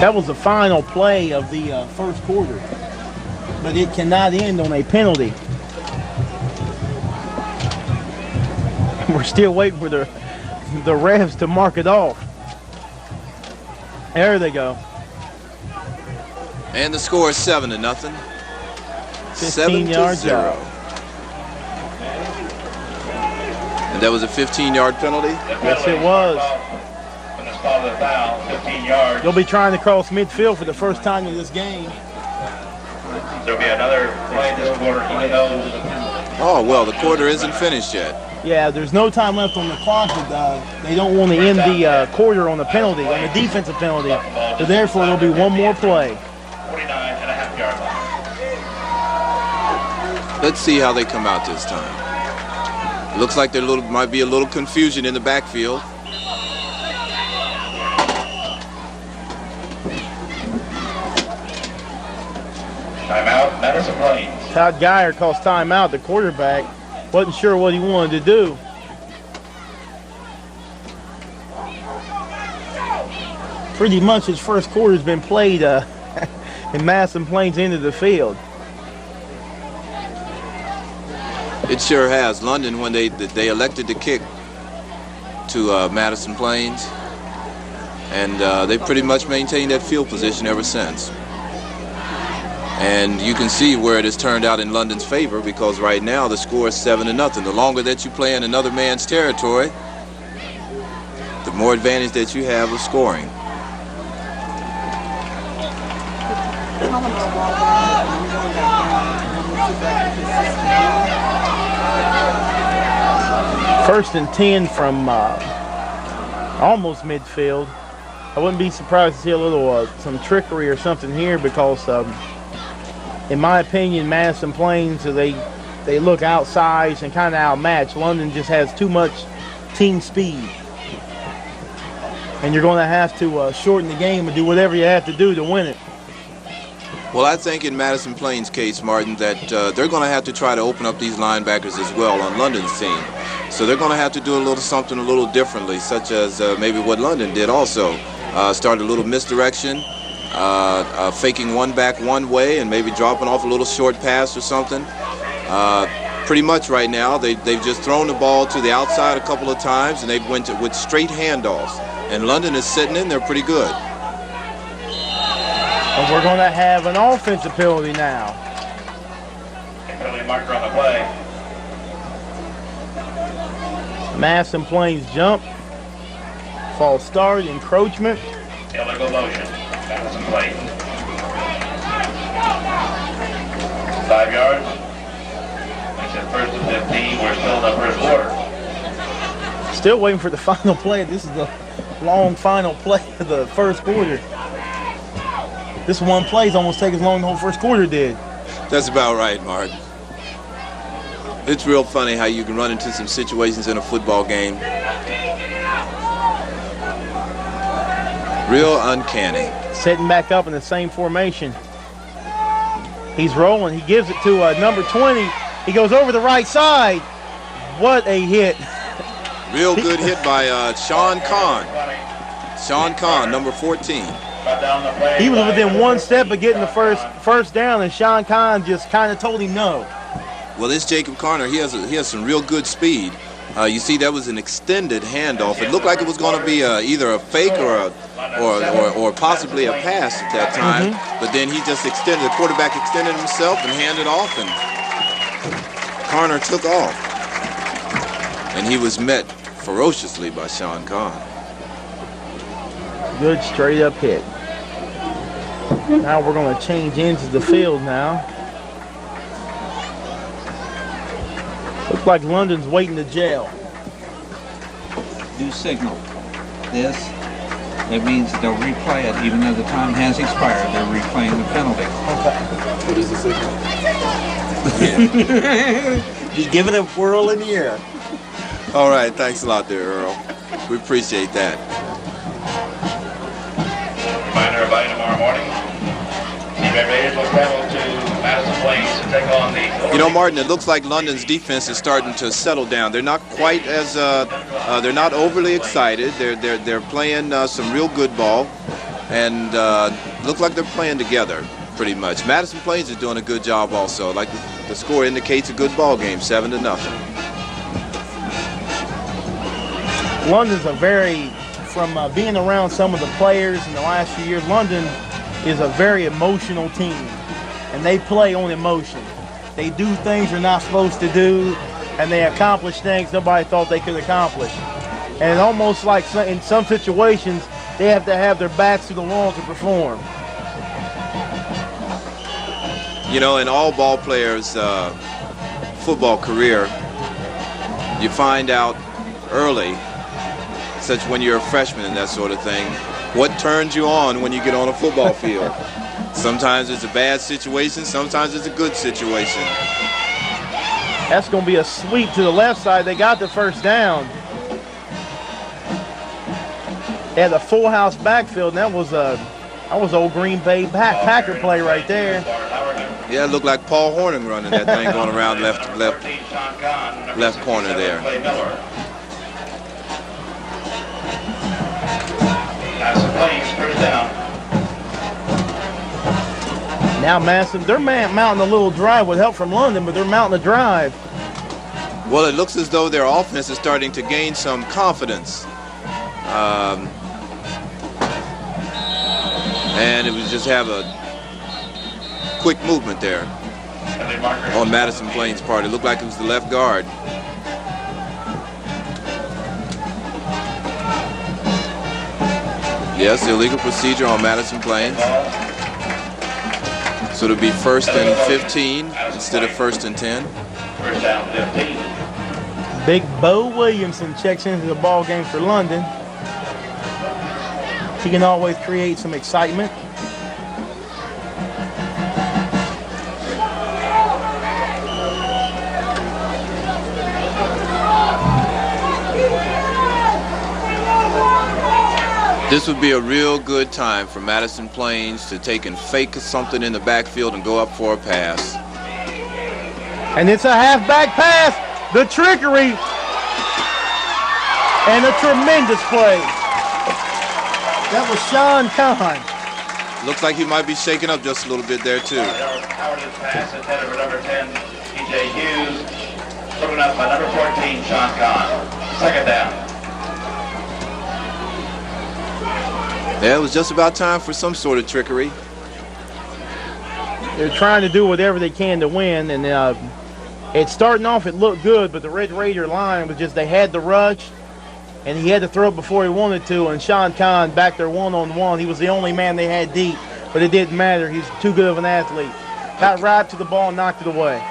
That was the final play of the first quarter, but it cannot end on a penalty. We're still waiting for the refs to mark it off. There they go. And the score is 7-0. 15 yards 7-0. out. And that was a 15-yard penalty? Yes, it was. From the spot of the foul, 15 yards. They'll be trying to cross midfield for the first time in this game. There'll be another play this quarter, even though. Oh, well, the quarter isn't finished yet. Yeah, there's no time left on the clock, but they don't want to end the quarter on a penalty, on a defensive penalty. So therefore, there'll be one more play. 49.5 yard line. Let's see how they come out this time. It looks like there might be a little confusion in the backfield. Timeout, Madison Plains. Todd Geyer calls timeout. The quarterback wasn't sure what he wanted to do. Pretty much his first quarter's been played in Madison Plains end of the field. It sure has. London, when they elected to kick to Madison Plains, and they've pretty much maintained that field position ever since. And you can see where it has turned out in London's favor, because right now the score is 7-0. The longer that you play in another man's territory, the more advantage that you have of scoring. First and 10 from almost midfield. I wouldn't be surprised to see a little some trickery or something here because, in my opinion, Madison Plains, they look outsized and kind of outmatched. London just has too much team speed. And you're going to have to shorten the game and do whatever you have to do to win it. Well, I think in Madison Plains' case, Martin, that they're going to have to try to open up these linebackers as well on London's team. So they're going to have to do a little something a little differently, such as maybe what London did also. Start a little misdirection, faking one back one way and maybe dropping off a little short pass or something. Pretty much right now, they've just thrown the ball to the outside a couple of times and they went with straight handoffs. And London is sitting in there pretty good. And we're going to have an offensive penalty now. Penalty marker on the play. Madison Plains jump, false start, encroachment. Illegal motion. Madison Plains. 5 yards. Makes it first and 15. We're still in the first quarter. Still waiting for the final play. This is the long final play of the first quarter. This one play is almost taking as long as the whole first quarter did. That's about right, Mark. It's real funny how you can run into some situations in a football game. Real uncanny. Setting back up in the same formation. He's rolling. He gives it to number 20. He goes over the right side. What a hit. Real good hit by Sean Kahn. Sean Kahn, number 14. He was within one step of getting the first down, and Sean Kahn just kind of told him no. Well, this Jacob Carner, he has some real good speed. You see, that was an extended handoff. It looked like it was going to be either a fake or possibly a pass at that time. But then he just extended. The quarterback extended himself and handed off, and Carner took off. And he was met ferociously by Sean Kahn. Good straight up hit. Now we're going to change into the field now. Looks like London's waiting to jail. Do signal this. That means they'll replay it even though the time has expired. They're replaying the penalty. Okay. What is the signal? Just give it a whirl in the air. All right, thanks a lot there, Earl. We appreciate that. Reminder everybody tomorrow morning. Team Raiders will travel to Madison Plains to take on the... You know, Martin, it looks like London's defense is starting to settle down. They're not quite as, they're not overly excited. They're playing some real good ball, and looks like they're playing together pretty much. Madison Plains is doing a good job also. Like the score indicates, a good ball game, 7-0. London's from being around some of the players in the last few years, London is a very emotional team, and they play on emotion. They do things they're not supposed to do, and they accomplish things nobody thought they could accomplish. And almost like in some situations, they have to have their backs to the wall to perform. You know, in all ball players' football career, you find out early, such when you're a freshman and that sort of thing, what turns you on when you get on a football field. Sometimes it's a bad situation, sometimes it's a good situation. That's going to be a sweep to the left side. They got the first down. They had a full house backfield, and that was old Green Bay Packer play right there. Yeah, it looked like Paul Hornung running that thing going around left corner there. Now Madison, they're mounting a little drive with help from London, but they're mounting a drive. Well, it looks as though their offense is starting to gain some confidence. And it was just have a quick movement there on Madison Plains' part. It looked like it was the left guard. Yes, illegal procedure on Madison Plains. So it'll be 1st and 15 instead of 1st and 10. First down 15. Big Bo Williamson checks into the ball game for London. He can always create some excitement. This would be a real good time for Madison Plains to take and fake something in the backfield and go up for a pass. And it's a halfback pass. The trickery. And a tremendous play. That was Sean Kahn. Looks like he might be shaking up just a little bit there, too. Howard's pass intended for number 10, T.J. Hughes. Put up by number 14, Sean Kahn. Second down. Yeah, it was just about time for some sort of trickery. They're trying to do whatever they can to win, and it's starting off, it looked good, but the Red Raider line was just, they had the rush, and he had to throw it before he wanted to, and Sean Kahn back there one-on-one. He was the only man they had deep, but it didn't matter. He's too good of an athlete. Got right to the ball and knocked it away.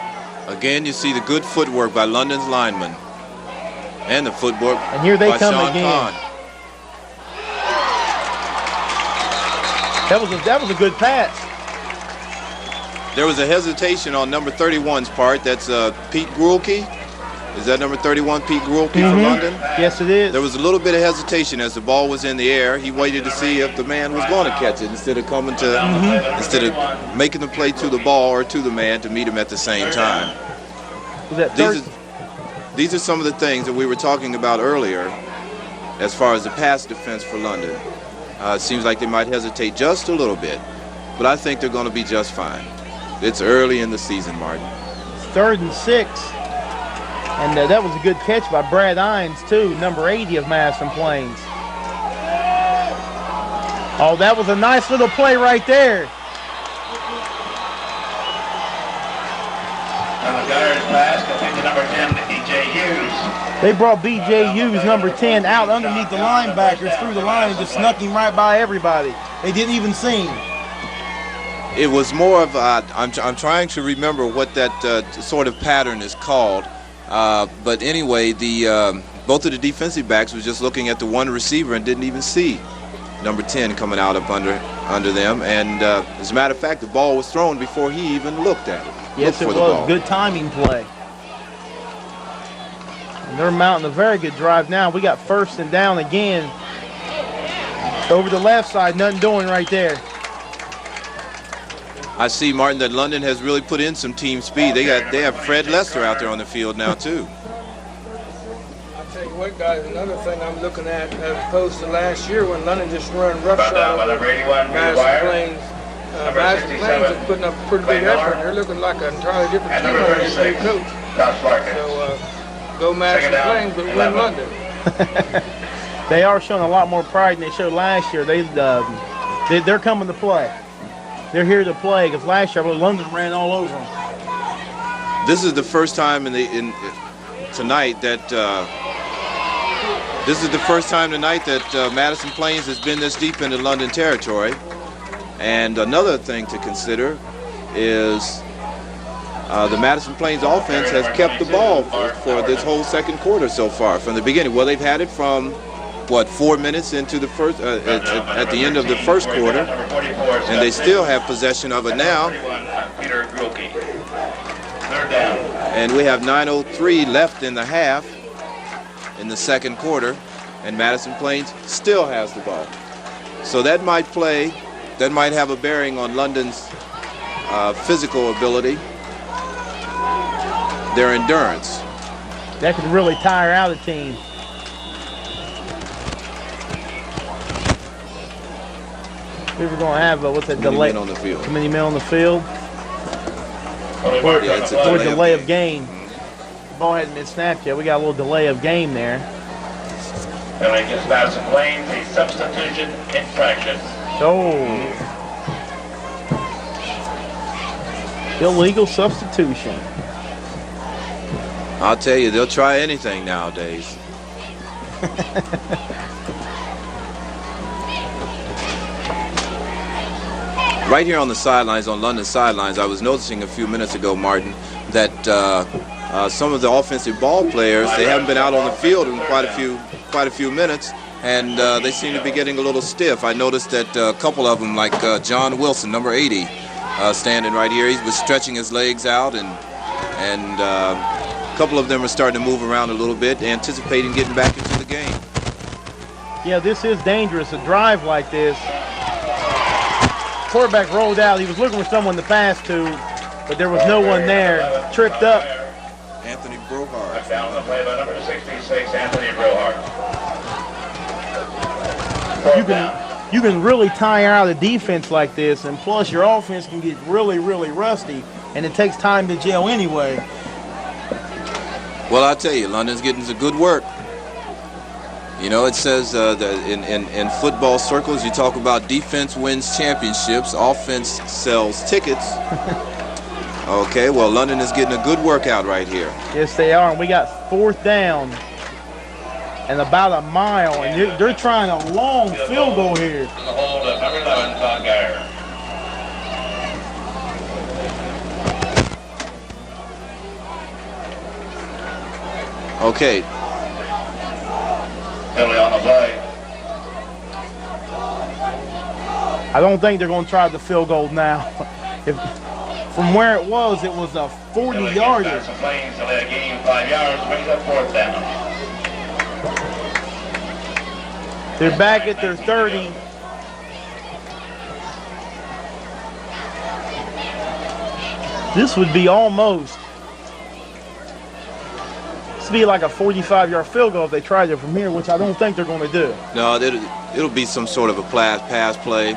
Again, you see the good footwork by London's linemen, and the footwork and here they by come Sean again. Kahn. That was a good pass. There was a hesitation on number 31's part. That's Pete Gruelke. Is that number 31, Pete Gruelke from London? Yes, it is. There was a little bit of hesitation as the ball was in the air. He waited to see if the man was going to catch it instead of coming to, instead of making the play to the ball or to the man to meet him at the same time. Was that These are some of the things that we were talking about earlier as far as the pass defense for London. It seems like they might hesitate just a little bit, but I think they're going to be just fine. It's early in the season, Martin. It's 3rd and 6. And that was a good catch by Brad Ines, too, number 80 of Madison Plains. Oh, that was a nice little play right there. On the Gunner's pass, going to number 10, T.J. Hughes. They brought B.J. Hughes, number 10, out underneath the linebackers through the line and just snuck him right by everybody. They didn't even see him. It was more of I'm trying to remember what that sort of pattern is called. But anyway, both of the defensive backs was just looking at the one receiver and didn't even see number 10 coming out up under them. And as a matter of fact, the ball was thrown before he even looked at it. Yes, it was. Good timing play. And they're mounting a very good drive now. We got 1st and down again. Over the left side, nothing doing right there. I see, Martin, that London has really put in some team speed. They have Fred Lester out there on the field now too. I'll tell you what, guys, another thing I'm looking at as opposed to last year when London just run roughshod over Madison Plains. Madison Plains is putting up a pretty big effort. They're looking like an entirely different team under this new coach. So go Madison Plains, but win London. They are showing a lot more pride than they showed last year. They're coming to play. They're here to play because last year London ran all over them. This is the first time tonight that Madison Plains has been this deep into London territory. And another thing to consider is the Madison Plains offense has kept the ball for this whole second quarter so far from the beginning. Well, they've had it from 4 minutes into the first at the end of the first quarter, and they still have possession of it now. And we have 9:03 left in the half in the second quarter, and Madison Plains still has the ball. So that might have a bearing on London's physical ability, their endurance. That could really tire out a team. We were going to have what's that delay? On the field. Too many men on the field. Yeah, it's a delay of game. The ball hadn't been snapped yet. We got a little delay of game there. And against Madison Plains, a substitution infraction. Oh. Illegal substitution. I'll tell you, they'll try anything nowadays. Right here on the sidelines, on London sidelines, I was noticing a few minutes ago, Martin, that some of the offensive ball players, they haven't been out on the field in quite a few minutes, and they seem to be getting a little stiff. I noticed that a couple of them, like John Wilson, number 80, standing right here, he was stretching his legs out, and a couple of them are starting to move around a little bit, anticipating getting back into the game. Yeah, this is dangerous, a drive like this. Quarterback rolled out. He was looking for someone to pass to, but there was no one there. Tripped up. Anthony Brohart. Down the play by number 66, Anthony Brohart. You can really tire out a defense like this, and plus your offense can get really, really rusty, and it takes time to gel anyway. Well, I tell you, London's getting some good work. You know, it says that in football circles, you talk about defense wins championships, offense sells tickets. Okay, well, London is getting a good workout right here. Yes, they are. And we got 4th down and about a mile, and they're trying a long field goal here. The hold of number 11, Todd Geyer. Okay. Penalty on the play. I don't think they're going to try the field goal now. From where it was a 40-yarder. Pass the Flames to let a gain 5 yards, brings up 4th down. They're back at their 30. This would be almost. This would be like a 45-yard field goal if they tried it from here, which I don't think they're going to do. No, it'll be some sort of a pass play.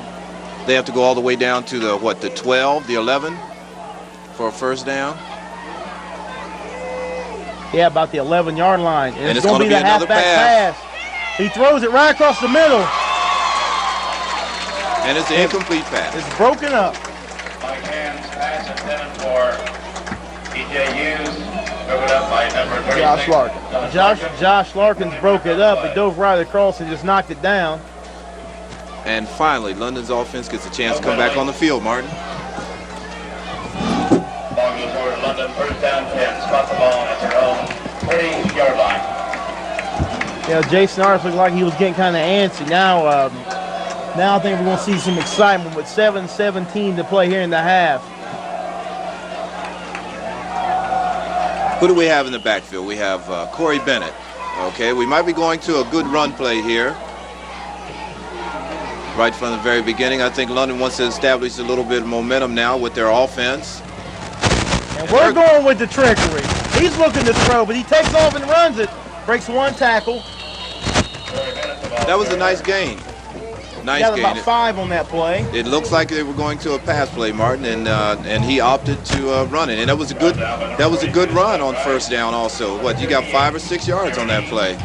They have to go all the way down to the 12, the 11 for a first down. Yeah, about the 11-yard line. And it's going to be the halfback pass. He throws it right across the middle. And it's an incomplete pass. It's broken up. Mike Hand's pass intended for T.J. Hughes. Broken up by number 36. Josh Larkin. Josh Larkins broke it up. He dove right across and just knocked it down. And finally, London's offense gets a chance to come back on the field, Martin. Ball goes over to London, 1st down 10. Spot the ball at their own 30-yard line. Yeah, Jason Arts looked like he was getting kind of antsy. Now I think we're going to see some excitement with 7:17 to play here in the half. Who do we have in the backfield? We have Corey Bennett. Okay, we might be going to a good run play here. Right from the very beginning, I think London wants to establish a little bit of momentum now with their offense. And we're going with the trickery. He's looking to throw, but he takes off and runs it. Breaks one tackle. That was a nice gain. Nice got gain. About 5 on that play. It looks like they were going to a pass play, Martin, and he opted to run it. And that was a good run on 1st down also. What, you got 5 or 6 yards on that play?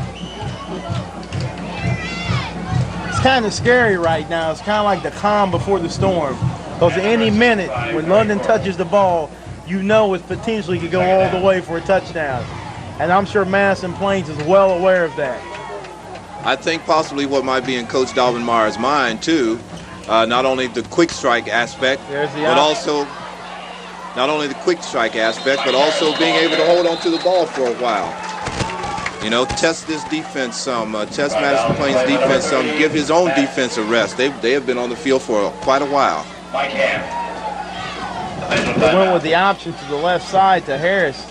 It's kind of scary right now. It's kind of like the calm before the storm. Because any minute when London touches the ball, you know it potentially could go all the way for a touchdown. And I'm sure Madison Plains is well aware of that. I think possibly what might be in Coach Daubenmayer's mind too, not only the quick strike aspect, but also being able to hold on to the ball for a while. You know, test this defense some, test Madison Plains defense some, give his own defense a rest. They have been on the field for quite a while. Mike Hand. They went with the option to the left side to Harris.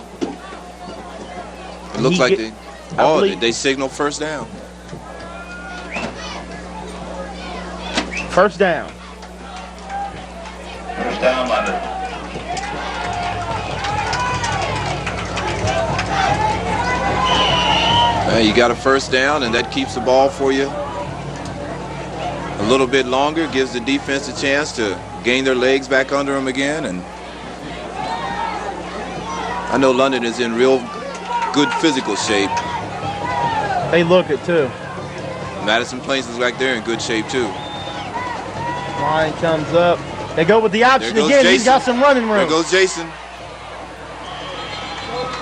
It looks like they signal 1st down. 1st down. 1st down, London. You got a 1st down, and that keeps the ball for you a little bit longer, gives the defense a chance to gain their legs back under them again. And I know London is in real good physical shape. They look it too. Madison Plains looks like they're in good shape too. Line comes up. They go with the option again. Jason. He's got some running room. There goes Jason.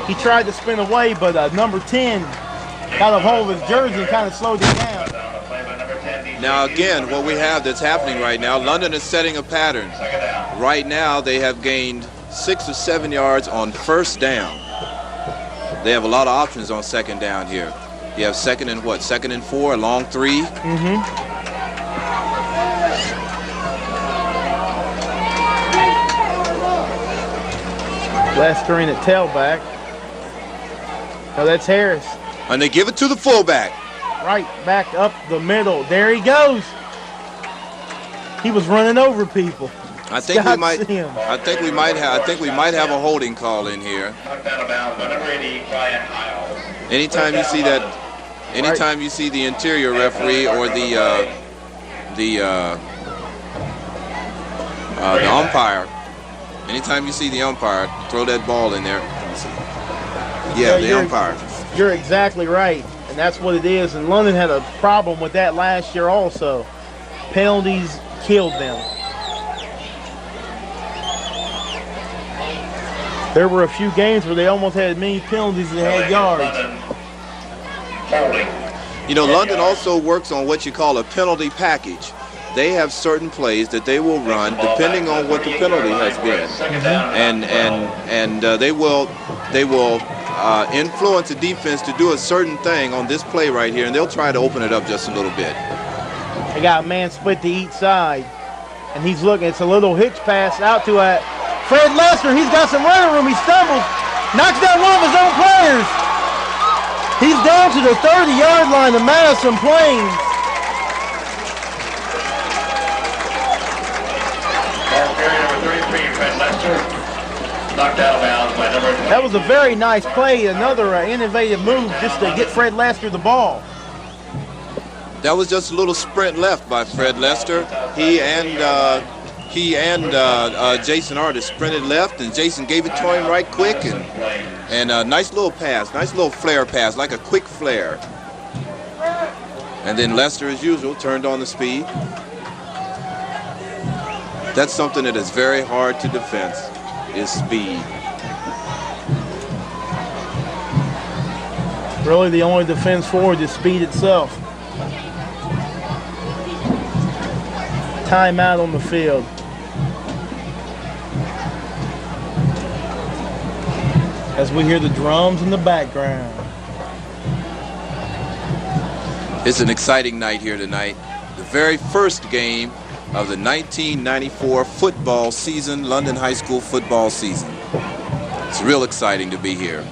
He tried to spin away, but number 10 got a hold of his jersey and kind of slowed him down. Now again, what we have that's happening right now, London is setting a pattern. Right now they have gained 6 or 7 yards on 1st down. They have a lot of options on second down here. You have second and what? Second and 4, a long 3. Lester in at tailback. No, that's Harris. And they give it to the fullback. Right back up the middle. There he goes. He was running over people. I think we might have a holding call in here. Anytime you see that, anytime you see the interior referee or the umpire, anytime you see the umpire, throw that ball in there. Yeah, the umpire. You're exactly right, and that's what it is. And London had a problem with that last year also. Penalties killed them. There were a few games where they almost had as many penalties as they had yards. You know, London also works on what you call a penalty package. They have certain plays that they will run depending on what the penalty has been, and they will influence the defense to do a certain thing on this play right here, and they'll try to open it up just a little bit. They got a man split to each side, and he's looking. It's a little hitch pass out to Fred Lester. He's got some running room. He stumbles, knocks down one of his own players. He's down to the 30-yard line of Madison Plains. Knocked out of bounds by number 20. That was a very nice play, another innovative move just to get Fred Lester the ball. That was just a little sprint left by Fred Lester. He and Jason Artist sprinted left, and Jason gave it to him right quick, and a nice little pass, nice little flare pass, like a quick flare. And then Lester, as usual, turned on the speed. That's something that is very hard to defend, is speed. Really, the only defense forward is speed itself. Timeout on the field. As we hear the drums in the background. It's an exciting night here tonight. The very first game of the 1994 football season, London High School football season. It's real exciting to be here.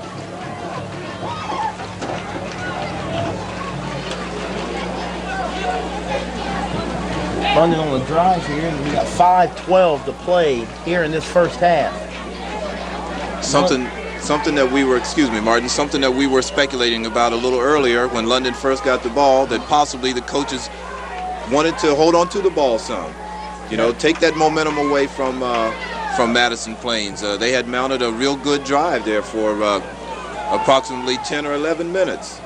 London on the drive here, and we got 5:12 to play here in this first half. Something that we were, excuse me, Martin, something that we were speculating about a little earlier when London first got the ball, that possibly the coaches wanted to hold on to the ball some. You know, take that momentum away from Madison Plains. They had mounted a real good drive there for approximately 10 or 11 minutes.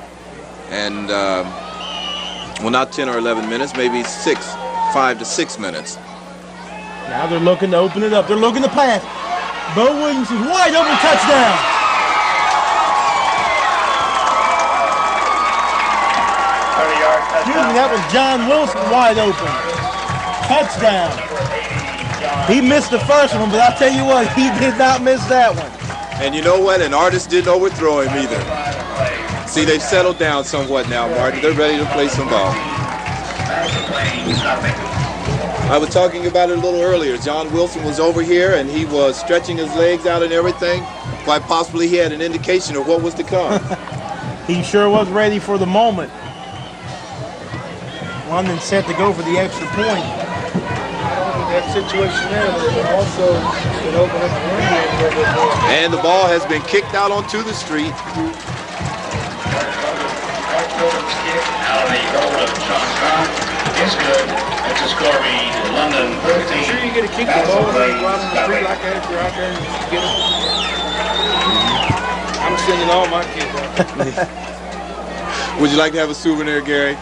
And, well, not 10 or 11 minutes, maybe 5 to 6 minutes. Now they're looking to open it up. They're looking to pass. Bo Williams is wide open, touchdown. Excuse me, that was John Wilson wide open. Touchdown. He missed the first one, but I'll tell you what, he did not miss that one. And you know what? An artist didn't overthrow him either. See, they've settled down somewhat now, Martin. They're ready to play some ball. I was talking about it a little earlier. John Wilson was over here, and he was stretching his legs out and everything. Quite possibly he had an indication of what was to come. He sure was ready for the moment. London set to go for the extra point. That situation there, but also it opened up the run game a little bit more. And the ball has been kicked out onto the street. Out of the goal of Sean Scott is good. It's a score read. London 13. I'm sure you get a kick the ball right on the street like that if you're out there and you get it. I'm sending all my kids out. Would you like to have a souvenir, Gary?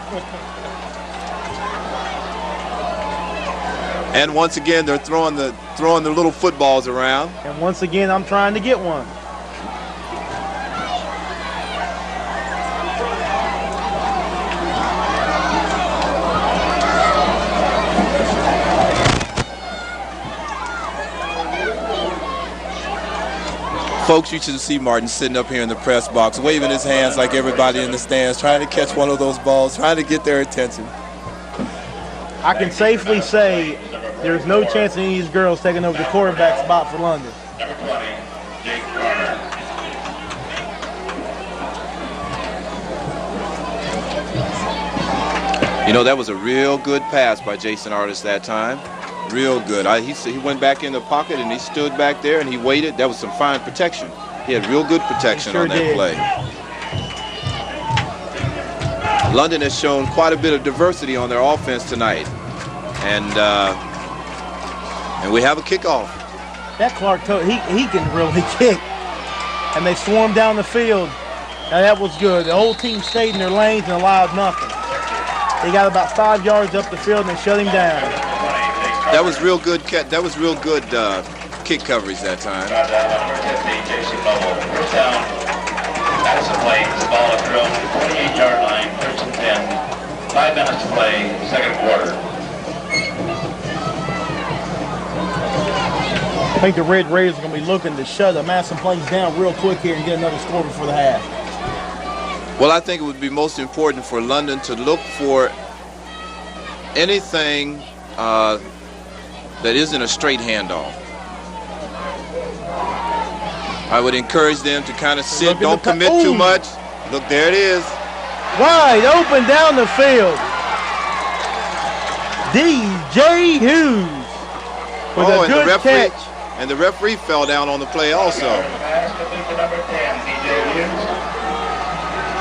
And once again, they're throwing the little footballs around. And once again, I'm trying to get one. Folks, you should see Martin sitting up here in the press box, waving his hands like everybody in the stands, trying to catch one of those balls, trying to get their attention. I can safely say there's no chance of any of these girls taking over the quarterback spot for London. Number 20, Jake Garner. You know, that was a real good pass by Jason Artis that time. Real good. He went back in the pocket and he stood back there and he waited. That was some fine protection. He had real good protection on that play. London has shown quite a bit of diversity on their offense tonight. And we have a kickoff. That Clark, he can really kick. And they swarmed down the field. Now that was good. The whole team stayed in their lanes and allowed nothing. They got about 5 yards up the field and they shut him down. That was real good. That was real good kick coverage that time. First down. Madison Plains, ball at their own 28-yard line, first and 10. 5 minutes to play, second quarter. I think the Red Raiders are going to be looking to shut the Madison Plains down real quick here and get another score before the half. Well, I think it would be most important for London to look for anything that isn't a straight handoff. I would encourage them to kind of sit, don't commit too much. Look, there it is. Wide open down the field. DJ Hughes with a good catch. And the referee fell down on the play also. Number 10, DJ Hughes.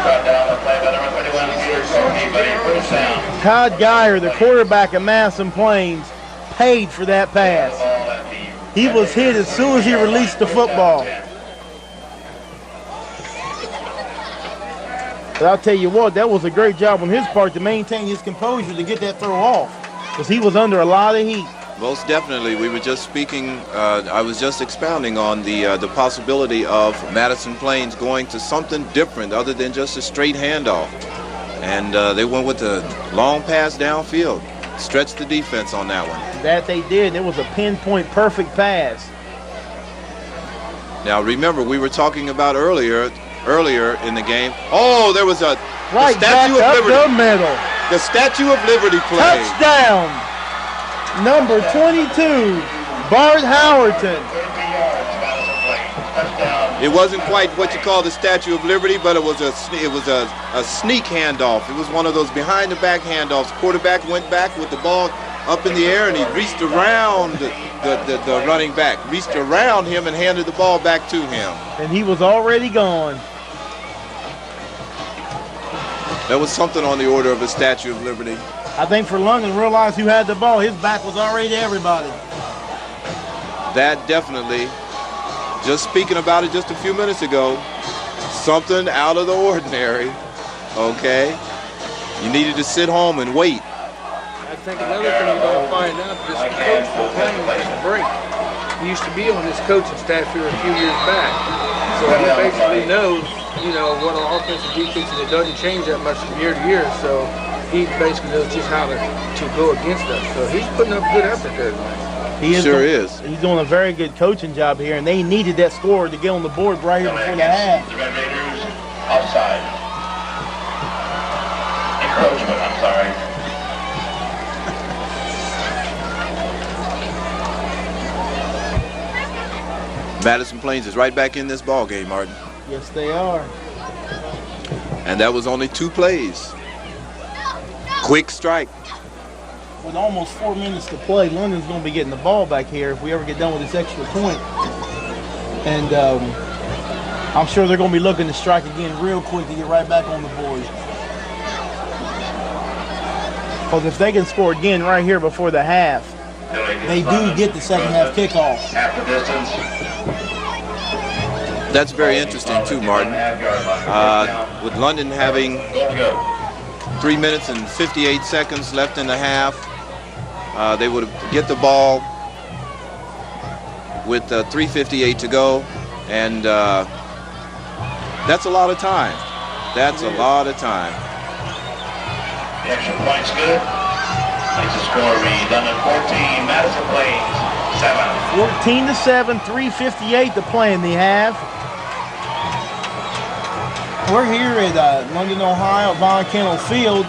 Brought down the play by number 31, Peter Corky, but he pushed down. Todd Geyer, the quarterback of Madison Plains, paid for that pass. He was hit as soon as he released the football. But I'll tell you what, that was a great job on his part to maintain his composure to get that throw off, because he was under a lot of heat. Most definitely. We were just speaking, I was just expounding on the possibility of Madison Plains going to something different other than just a straight handoff. And they went with a long pass downfield. Stretched the defense on that one. That they did. It was a pinpoint perfect pass. Now remember, we were talking about earlier in the game. Oh, there was a right Statue of Liberty. The middle. The Statue of Liberty play. Touchdown. Number 22, Bart Howerton. It wasn't quite what you call the Statue of Liberty, but it was a sneak handoff. It was one of those behind the back handoffs. Quarterback went back with the ball up in the air, and he reached around the running back, reached around him and handed the ball back to him. And he was already gone. That was something on the order of a Statue of Liberty. I think for London realized who had the ball. His back was already to everybody. That definitely, just speaking about it just a few minutes ago, something out of the ordinary, okay? You needed to sit home and wait. I think another thing you're going to find out, this coach was playing this break. He used to be on this coaching staff here a few years back. So he basically knows, you know, what an offensive defense, and it doesn't change that much from year to year. So he basically knows just how to go against us. So he's putting up good effort there tonight. He sure is. He's doing a very good coaching job here, and they needed that score to get on the board right here before the half. The Red Raiders offside. Encroachment, I'm sorry. Madison Plains is right back in this ball game, Martin. Yes, they are. And that was only 2 plays. Quick strike. With almost 4 minutes to play, London's going to be getting the ball back here if we ever get done with this extra point. And I'm sure they're going to be looking to strike again real quick to get right back on the board. Because if they can score again right here before the half, they do get the second half kickoff. Half the distance. That's very interesting too, Martin. With London having 3 minutes and 58 seconds left in the half, they would get the ball with 3:58 to go, and that's a lot of time. That's a lot of time. The extra point's good. Makes the score read London 14, Madison Plains 7. 14-7, 3:58 to play in the half. We're here at London, Ohio, Von Kennel Field.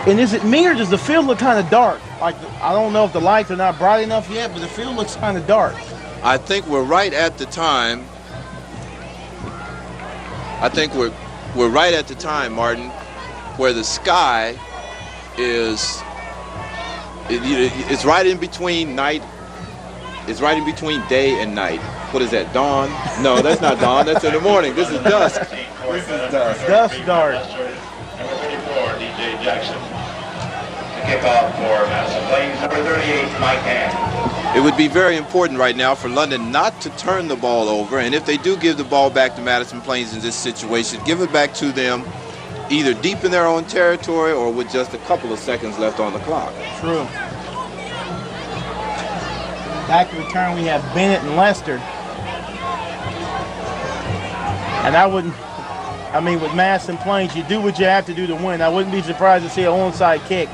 And is it me or does the field look kind of dark? Like, I don't know if the lights are not bright enough yet, but the field looks kind of dark. I think we're right at the time. I think we're right at the time, Martin, where the sky is, it's right in between night. It's right in between day and night. What is that, dawn? No, that's not dawn. That's in the morning. This is dusk. This is dusk. Dusk dark. Number 34, DJ Jackson. The kickoff for Madison Plains, number 38, Mike Hand. It would be very important right now for London not to turn the ball over, and if they do give the ball back to Madison Plains in this situation, give it back to them either deep in their own territory or with just a couple of seconds left on the clock. True. Back to return, we have Bennett and Lester. And I mean, with Madison Plains, you do what you have to do to win. I wouldn't be surprised to see an onside kick.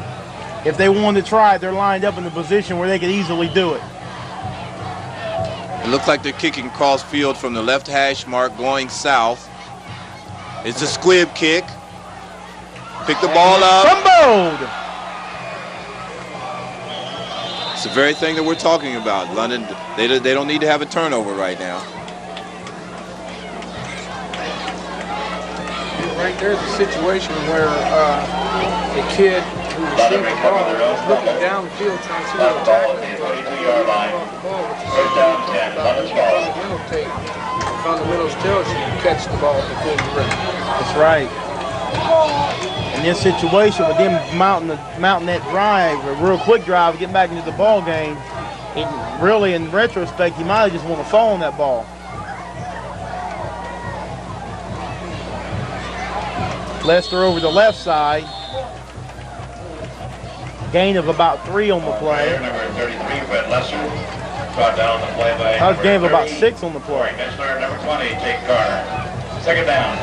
If they wanted to try it, they're lined up in a position where they could easily do it. It looks like they're kicking cross field from the left hash mark going south. It's a squib kick. Pick the ball up. Fumbled! It's the very thing that we're talking about. London, they don't need to have a turnover right now. Right there's a situation where the kid who received the ball is looking down the field trying to see what tackle is. 22-yard line. First down, 10. London's ball. Fundamentals tells you catch the ball before you run. That's right. In this situation, with them mounting that drive, a real quick drive, getting back into the ball game, really, in retrospect, you might just want to fall on that ball. Lester over the left side. Gain of about 3 on the play. Number 33, Fred Lester. Brought down on the play by That was a gain of about 6 on the play. Messler, number 20, Jake Carter. Second down.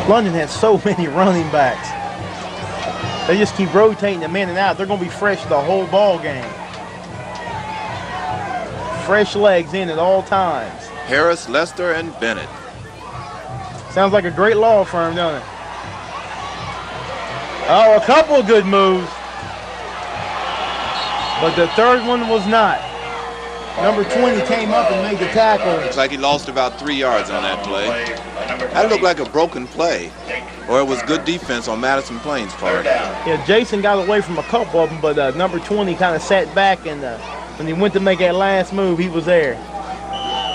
London has so many running backs. They just keep rotating them in and out. They're going to be fresh the whole ball game. Fresh legs in at all times. Harris, Lester, and Bennett. Sounds like a great law firm, doesn't it? Oh, a couple of good moves. But the third one was not. Number 20 came up and made the tackle. Looks like he lost about 3 yards on that play. That looked like a broken play, or it was good defense on Madison Plains' part. Yeah, Jason got away from a couple of them, but number 20 kind of sat back, and when he went to make that last move, he was there.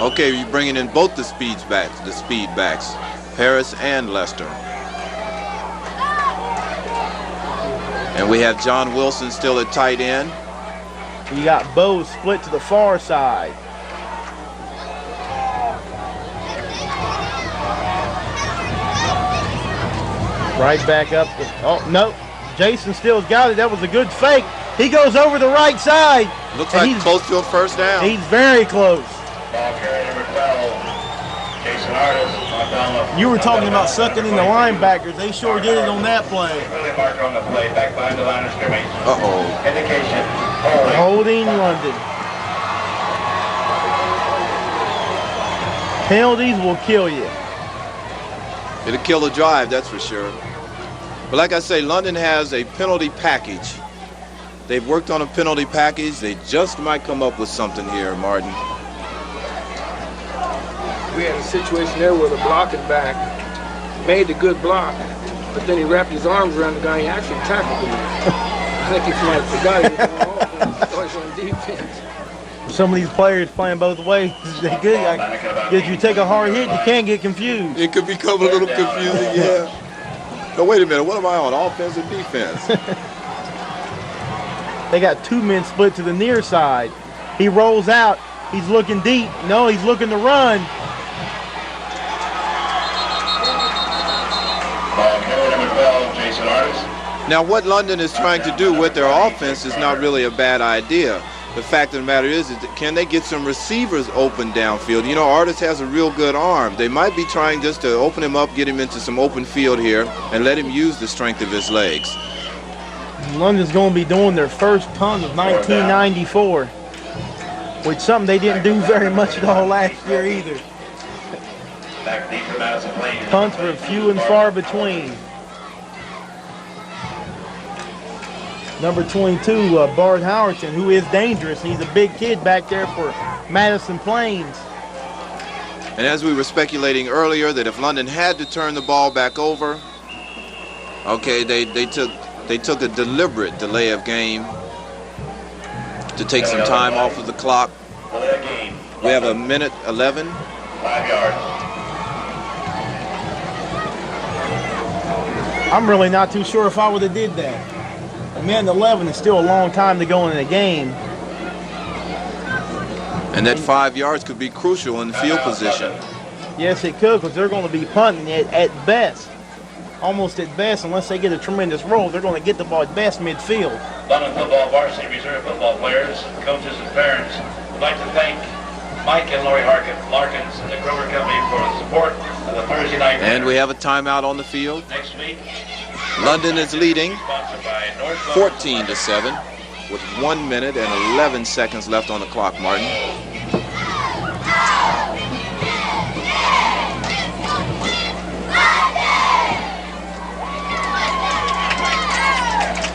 Okay, you're bringing in both the speed backs, Harris and Lester. And we have John Wilson still at tight end. You got Bo split to the far side. Right back up. Oh, no. Jason still's got it. That was a good fake. He goes over the right side. Looks like close to a first down. He's very close. Ball carrier number 12, Jason Artis. You were talking about sucking in the linebackers. They sure did it on that play. Early marker on the play, back behind the line of scrimmage. Uh-oh. Indication. Holding London. Penalties will kill you. It'll kill the drive, that's for sure. But like I say, London has a penalty package. They've worked on a penalty package. They just might come up with something here, Martin. We had a situation there where the blocking back made a good block, but then he wrapped his arms around the guy. He actually tackled him. I think he might have forgot he was on offense. He was on defense. Some of these players playing both ways, they good. If you take a hard hit, you can't get confused. It could become a little confusing, yeah. No, wait a minute. What am I on, offense or defense? They got 2 men split to the near side. He rolls out. He's looking deep. No, he's looking to run. Now, what London is trying to do with their offense is not really a bad idea. The fact of the matter is that can they get some receivers open downfield? You know, Artis has a real good arm. They might be trying just to open him up, get him into some open field here, and let him use the strength of his legs. London's going to be doing their first punt of 1994. which something they didn't do very much at all last year either. Back deep for Madison Plains. Punts were few and far between. Number 22, Bart Howerton, who is dangerous. He's a big kid back there for Madison Plains. And as we were speculating earlier, that if London had to turn the ball back over, okay, they took a deliberate delay of game to take some time off of the clock. We have a minute 11. 5 yards. I'm really not too sure if I would have did that. A minute 11 is still a long time to go in a game. And that 5 yards could be crucial in field position. Yes, it could, because they're going to be punting it at best. Almost at best, unless they get a tremendous roll, they're going to get the ball at best midfield. London football varsity reserve football players, coaches, and parents would like to thank Mike and Lori Larkins and the Kroger Company for the support of the Thursday night. And we have a timeout on the field. Next week, London is leading sponsored by North 14-7 with 1 minute and 11 seconds left on the clock, Martin.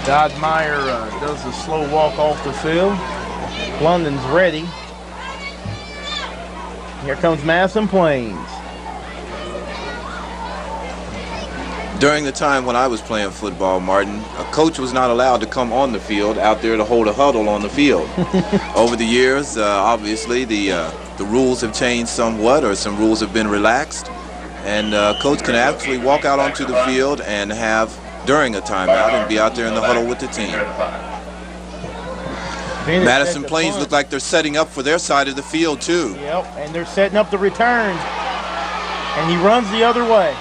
Dodd Meyer does the slow walk off the field. London's ready. Here comes Madison Plains. During the time when I was playing football, Martin, a coach was not allowed to come on the field out there to hold a huddle on the field. Over the years, obviously, the rules have changed somewhat, or some rules have been relaxed, and coach can actually walk out onto the field and have during a timeout and be out there in the huddle with the team. Madison Plains look like they're setting up for their side of the field too. Yep, and they're setting up the return, and he runs the other way.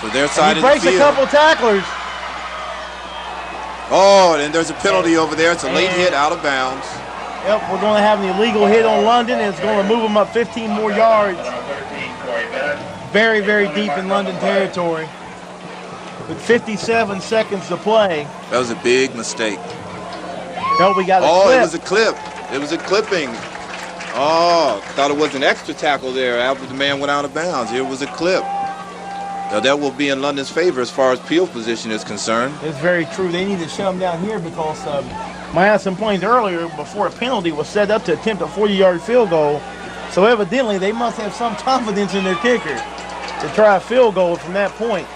For their side of the field. He breaks a couple tacklers. Oh, and there's a penalty over there. It's a late hit out of bounds. Yep, we're going to have an illegal hit on London, and it's going to move them up 15 more yards. Very, very deep in London territory. With 57 seconds to play. That was a big mistake. No, we got a clip. It was a clip. It was a clipping. Oh, thought it was an extra tackle there after the man went out of bounds. It was a clip. Now that will be in London's favor as far as field position is concerned. It's very true. They need to shut them down here because Madison Plains earlier, before a penalty, was set up to attempt a 40-yard field goal. So evidently they must have some confidence in their kicker to try a field goal from that point.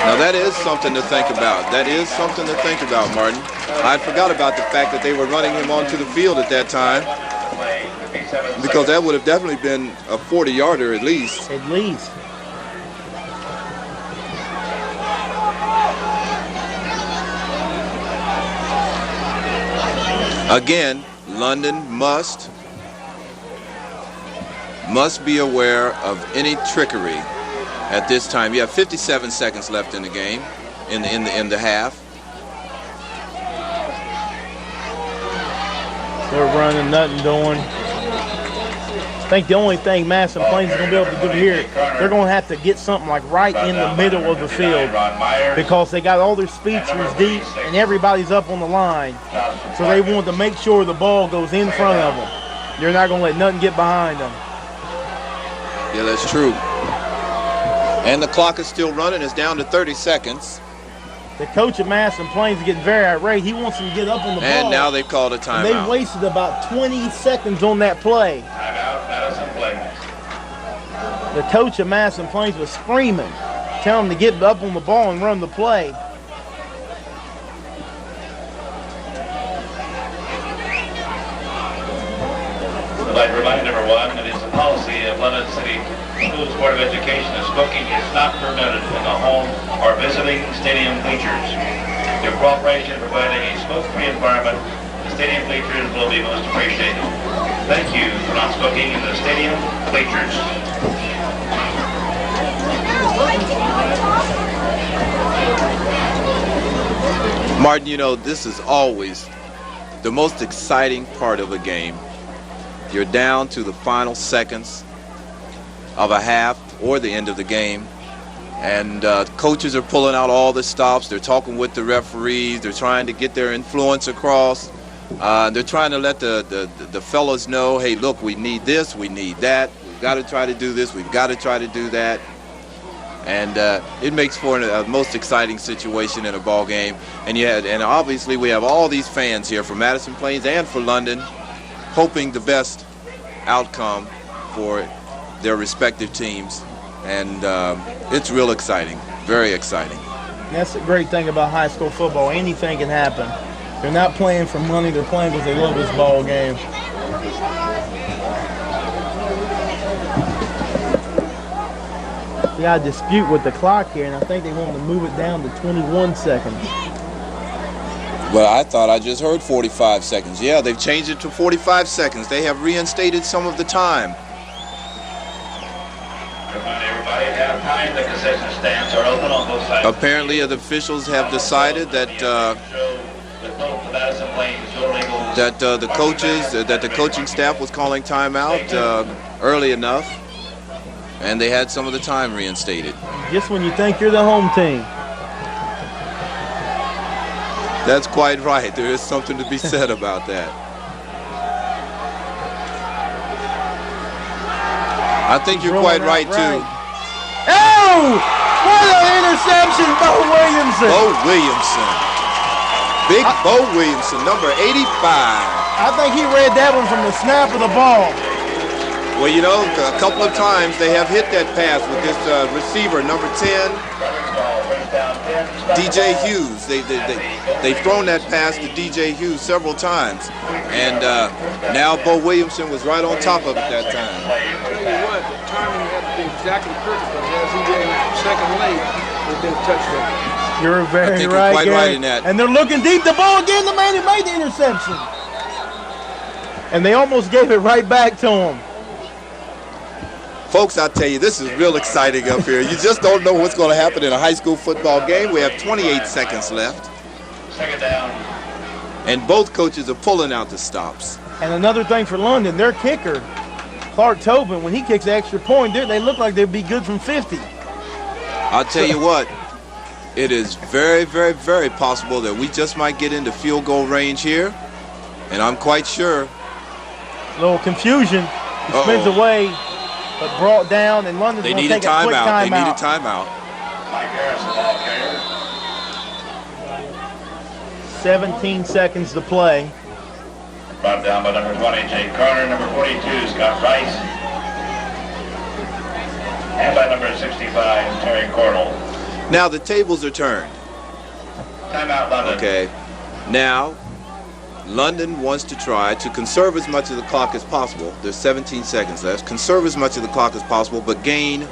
Now that is something to think about. That is something to think about, Martin. I forgot about the fact that they were running him onto the field at that time, because that would have definitely been a 40-yarder at least. At least. Again, London must be aware of any trickery at this time. You have 57 seconds left in the game, in the half. They're running, nothing doing. I think the only thing Madison Plains is going to be able to do here, they're going to have to get something like right in the middle of the field, because they got all their speedsters deep and everybody's up on the line. So they want to make sure the ball goes in front of them. They're not going to let nothing get behind them. Yeah, that's true. And the clock is still running. It's down to 30 seconds. The coach of Madison Plains is getting very irate. He wants them to get up on the ball. And now they've called a timeout. They wasted about 20 seconds on that play. Timeout, Madison Plains. The coach of Madison Plains was screaming, telling them to get up on the ball and run the play. I'd like to remind everyone that it's the policy of London City Schools Board of Education that smoking is not permitted in the home or visiting stadium bleachers. Your cooperation in providing a smoke-free environment in the stadium bleachers will be most appreciated. Thank you for not smoking in the stadium bleachers. Martin, you know, this is always the most exciting part of a game. You're down to the final seconds of a half or the end of the game, and coaches are pulling out all the stops. They're talking with the referees. They're trying to get their influence across. They're trying to let the fellows know, hey, look, we need this, we need that. We've got to try to do this, we've got to try to do that. And it makes for a most exciting situation in a ball game. And obviously we have all these fans here for Madison Plains and for London, hoping the best outcome for their respective teams. And it's real exciting, very exciting. That's the great thing about high school football. Anything can happen. They're not playing for money, they're playing because they love this ball game. We got a dispute with the clock here, and I think they want to move it down to 21 seconds. Well, I thought I just heard 45 seconds. Yeah, they've changed it to 45 seconds. They have reinstated some of the time. Remind everybody, half time, the concession stands are open on both sides. Apparently, the officials have decided that the coaching staff was calling timeout early enough, and they had some of the time reinstated. Just when you think you're the home team. That's quite right. There is something to be said about that. I think you're quite right, too. Oh! What an interception, Bo Williamson! Bo Williamson. Big Bo Williamson, number 85. I think he read that one from the snap of the ball. Well, you know, a couple of times they have hit that pass with this receiver, number 10, DJ Hughes. They've thrown that pass to DJ Hughes several times. And now Bo Williamson was right on top of it that time. I'll tell you what, the timing had to be exactly perfect, because as he did second late, it been a touchdown. You're very I think right, you're quite Gary. right in that. And they're looking deep. The ball again, the man who made the interception. And they almost gave it right back to him. Folks, I tell you, this is real exciting up here. You just don't know what's going to happen in a high school football game. We have 28 seconds left. Second down. And both coaches are pulling out the stops. And another thing for London, their kicker, Clark Tobin, when he kicks the extra point, they look like they'd be good from 50. I'll tell you what, it is very, very, very possible that we just might get into field goal range here. And I'm quite sure. A little confusion. He spins away, but brought down, and London's going to take a quick timeout. They need a timeout. Mike Harris, the ball carrier. 17 seconds to play. Brought down by number 20, Jake Carter, number 42, Scott Rice, and by number 65, Terry Cordell. Now the tables are turned. Timeout, London. Okay. Now, London wants to try to conserve as much of the clock as possible. There's 17 seconds left. Conserve as much of the clock as possible, but gain,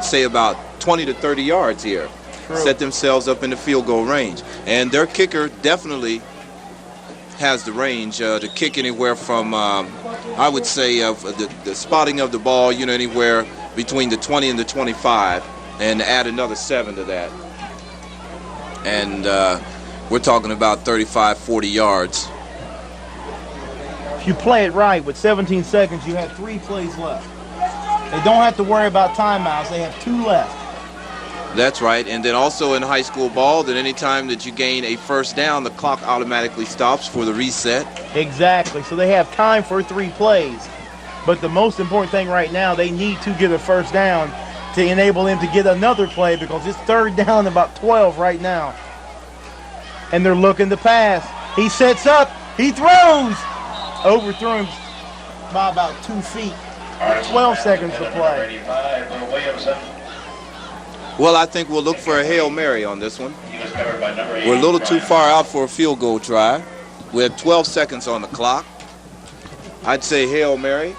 say about 20 to 30 yards here. True. Set themselves up in the field goal range. And their kicker definitely has the range to kick anywhere from, I would say, the spotting of the ball, anywhere between the 20 and the 25, and add another 7 to that. And we're talking about 35, 40 yards. If you play it right, with 17 seconds, you have 3 plays left. They don't have to worry about timeouts. They have 2 left. That's right. And then also in high school ball, that any time that you gain a first down, the clock automatically stops for the reset. Exactly. So they have time for 3 plays. But the most important thing right now, they need to get a first down to enable them to get another play, because it's 3rd down about 12 right now. And they're looking to pass. He sets up. He throws. Overthrew him by about 2 feet. 12 seconds to play. Well, I think we'll look for a Hail Mary on this one. We're a little too far out for a field goal try. We have 12 seconds on the clock. I'd say Hail Mary.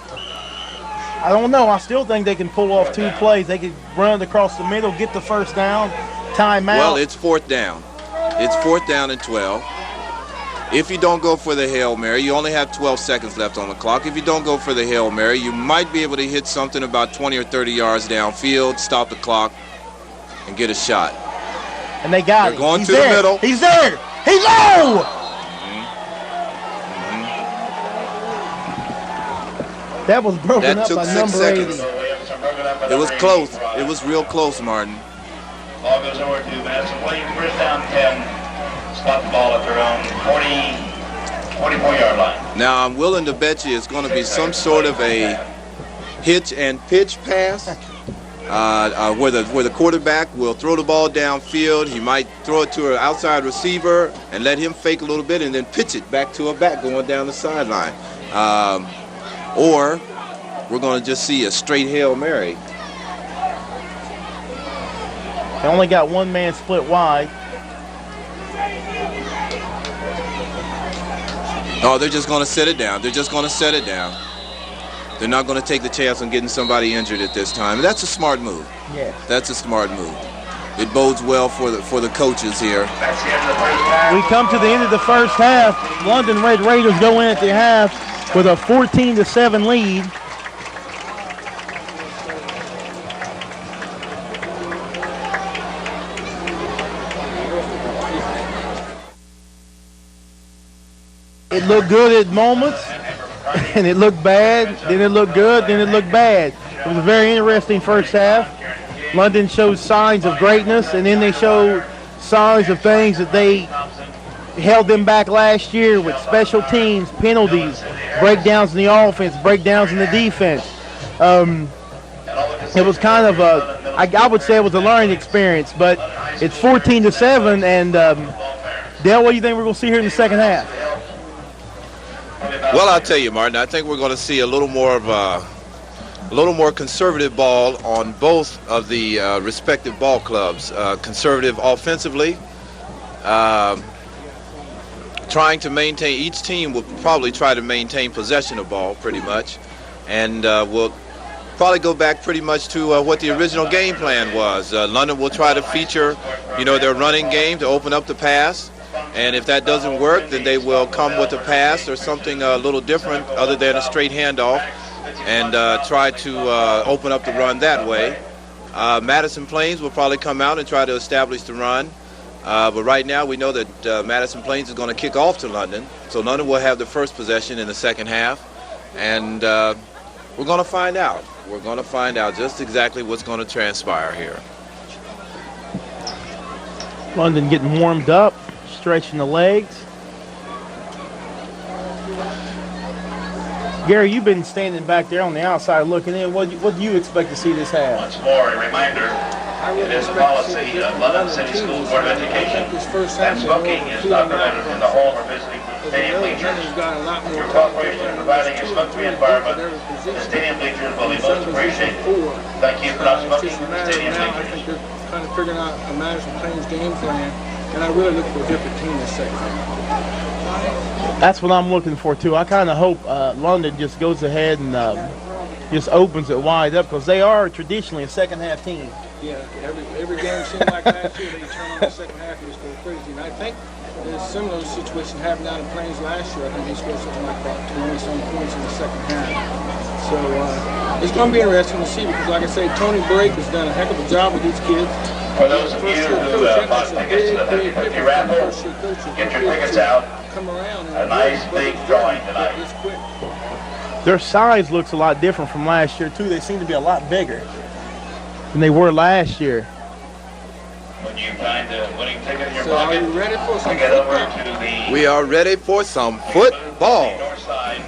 I don't know. I still think they can pull off 2 plays. They could run it across the middle, get the first down, timeout. Well, it's 4th down. It's 4th down and 12. If you don't go for the Hail Mary, you only have 12 seconds left on the clock. If you don't go for the Hail Mary, you might be able to hit something about 20 or 30 yards downfield, stop the clock, and get a shot. And they got They're going He's to there. the middle. He's there. He's low. That was broken up took by 6 number seconds. 80. It was close. It was real close, Martin. Ball goes over to Madison Plains, first down 10. Spot the ball at their own 40. 24-yard line. Now, I'm willing to bet you it's going to be some sort of a hitch and pitch pass where the quarterback will throw the ball downfield. He might throw it to an outside receiver and let him fake a little bit and then pitch it back to a back going down the sideline. Or we're going to just see a straight Hail Mary. They only got one man split wide. Oh, they're just going to set it down. They're just going to set it down. They're not going to take the chance on getting somebody injured at this time. That's a smart move. Yes. That's a smart move. It bodes well for the coaches here. That's the end of the first half. We come to the end of the first half. London Red Raiders go in at the half with a 14-7 lead. It looked good at moments, and it looked bad, then it looked good, then it looked bad. It was a very interesting first half. London showed signs of greatness, and then they showed signs of things that they held them back last year with special teams, penalties, breakdowns in the offense, breakdowns in the defense. It was kind of I would say it was a learning experience, but it's 14-7, and Dale, what do you think we're going to see here in the second half? Well, I'll tell you, Martin, I think we're going to see a little more conservative ball on both of the respective ball clubs. Conservative offensively, trying to maintain. Each team will probably try to maintain possession of ball pretty much, and will probably go back pretty much to what the original game plan was. London will try to feature, their running game to open up the pass. And if that doesn't work, then they will come with a pass or something a little different other than a straight handoff and try to open up the run that way. Madison Plains will probably come out and try to establish the run. But right now we know that Madison Plains is going to kick off to London. So London will have the first possession in the second half. And we're going to find out. We're going to find out just exactly what's going to transpire here. London getting warmed up, stretching the legs. Gary, you've been standing back there on the outside looking in. What do you expect to see this half? Once more, a reminder, it is policy of London City School Board of Education that smoking is not permitted in the home or visiting stadium bleachers. Your cooperation in providing a smoke-free environment in the stadium bleachers will be most appreciated. Thank you for not smoking in the stadium I bleachers. think they're kind of figuring out a Madison Plains game plan, and I really look for a different team this second half. That's what I'm looking for, too. I kind of hope London just goes ahead and just opens it wide up, because they are traditionally a second-half team. Yeah, every game seemed like last year, they turn on the second half and just go crazy. And I think there's a similar situation happened down in Plains last year. I think they scored something like about 20-some points in the second half. So it's going to be interesting to see, because like I say, Tony Brake has done a heck of a job with these kids. For those of you who bought tickets to the 50-50 raffle, get your tickets out. A nice big drawing tonight. Their size looks a lot different from last year, too. They seem to be a lot bigger than they were last year. When you find the winning ticket in your So pocket, are you ready for some get over football? to the We are ready for some football. north side.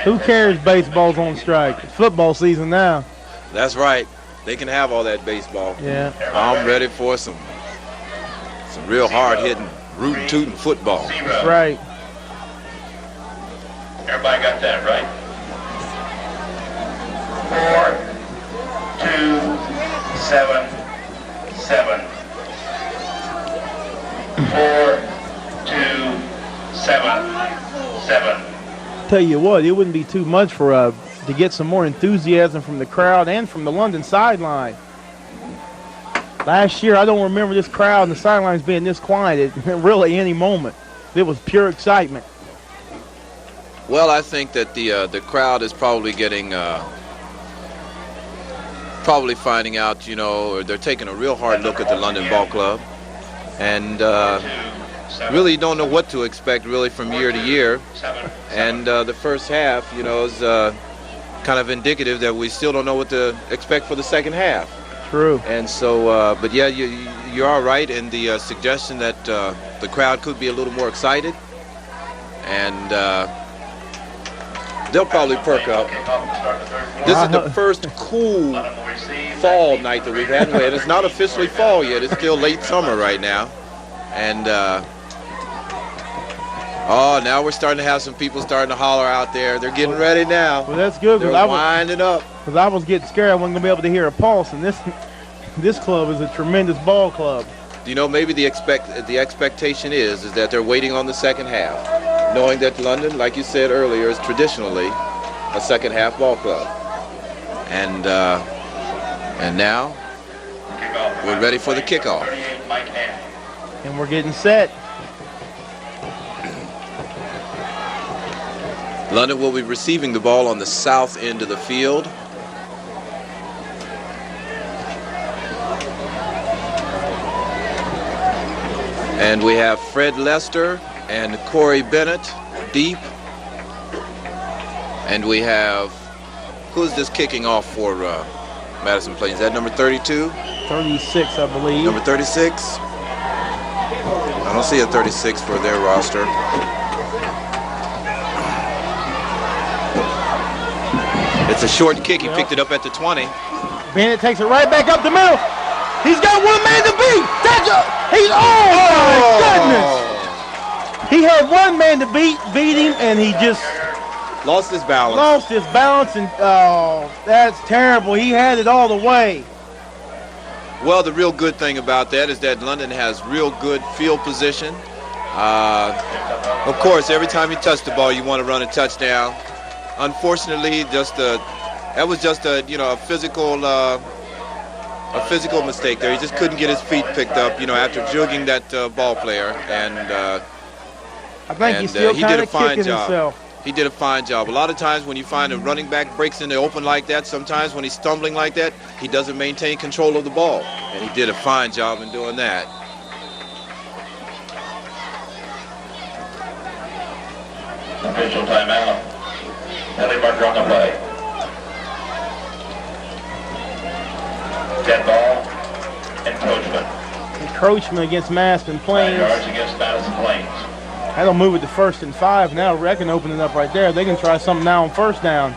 Who cares baseball's on strike? It's football season now. That's right. They can have all that baseball. Yeah. I'm ready for some real hard-hitting, rootin' tootin' football. Zero. Right. Everybody got that, right? 4, 2, 7, 7. 4, 2, 7, 7. Tell you what, it wouldn't be too much for to get some more enthusiasm from the crowd and from the London sideline. Last year, I don't remember this crowd and the sidelines being this quiet at really any moment. It was pure excitement. Well, I think that the crowd is probably getting, probably finding out, or they're taking a real hard look at the London Ball Club, and really don't know what to expect really from year to year. And the first half, is kind of indicative that we still don't know what to expect for the second half. True. And so, but yeah, you are right in the suggestion that the crowd could be a little more excited. and they'll probably perk up. This is the first cool fall night that we've had. And it's not officially fall yet. It's still late summer right now. And oh, now we're starting to have some people starting to holler out there. They're getting ready now. Well, that's good. They're winding up. Because I was getting scared I wasn't going to be able to hear a pulse, and this club is a tremendous ball club. You know, maybe the expectation is that they're waiting on the second half, knowing that London, like you said earlier, is traditionally a second half ball club. And now we're ready for the kickoff. And we're getting set. London will be receiving the ball on the south end of the field. And we have Fred Lester and Corey Bennett deep. And we have, who's this kicking off for Madison Plains? Is that number 32? 36, I believe. Number 36? I don't see a 36 for their roster. It's a short kick. He picked it up at the 20. Bennett takes it right back up the middle. He's got one man to beat. He's my goodness. He had one man to beat him, and he just lost his balance. And oh, that's terrible. He had it all the way. Well, the real good thing about that is that London has real good field position. Of course, every time you touch the ball, you want to run a touchdown. Unfortunately, that was just a physical mistake there. He just couldn't get his feet picked up, after jugging that ball player, and I think he's still he did a fine kicking job. himself. He did a fine job. A lot of times when you find a running back breaks in the open like that, sometimes when he's stumbling like that, he doesn't maintain control of the ball, and he did a fine job in doing that. Official timeout. Penalty marker on the play. Dead ball. Encroachment. Encroachment against Madison Plains. 9 yards against Madison Plains. That'll move it to 1st and 5. Now Rec can open it up right there. They can try something now on 1st down.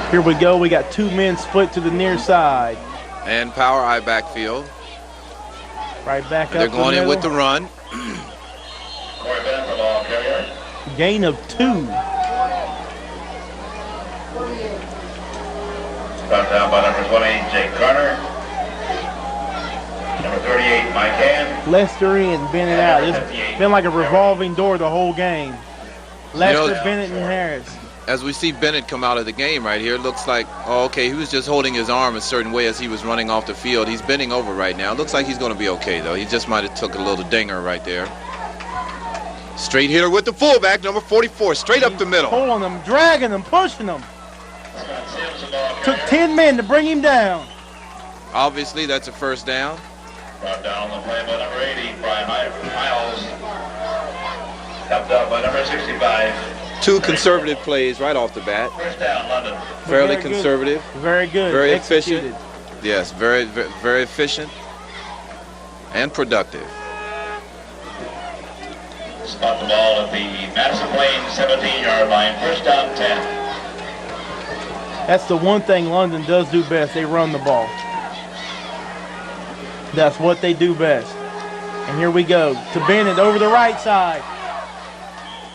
Here we go. We got 2 men split to the near side. And power I backfield. Right back up. They're going in with the run. Corey Bennett, the ball carrier. Gain of 2. Brought down by number 20, Jake Garner. Number 38, Mike Hand. Lester in, Bennett out. It's been like a revolving door the whole game. Lester, Bennett, and Harris. As we see Bennett come out of the game right here, it looks like, oh, okay, he was just holding his arm a certain way as he was running off the field. He's bending over right now. It looks like he's going to be okay, though. He just might have took a little dinger right there. Straight hitter with the fullback, number 44, straight up the middle. Pulling him, dragging him, pushing him. Took 10 men to bring him down. Obviously, that's a first down. Brought down on the play by number 80, Brian Miles. Helped out by number 65. 2 conservative plays right off the bat. First down, London. Fairly conservative. Very good. Very Executed. efficient. Yes, very, very, very efficient and productive. Spot the ball at the Madison Plains 17-yard line. First down, 10. That's the one thing London does do best. They run the ball. That's what they do best. And here we go to Bennett over the right side.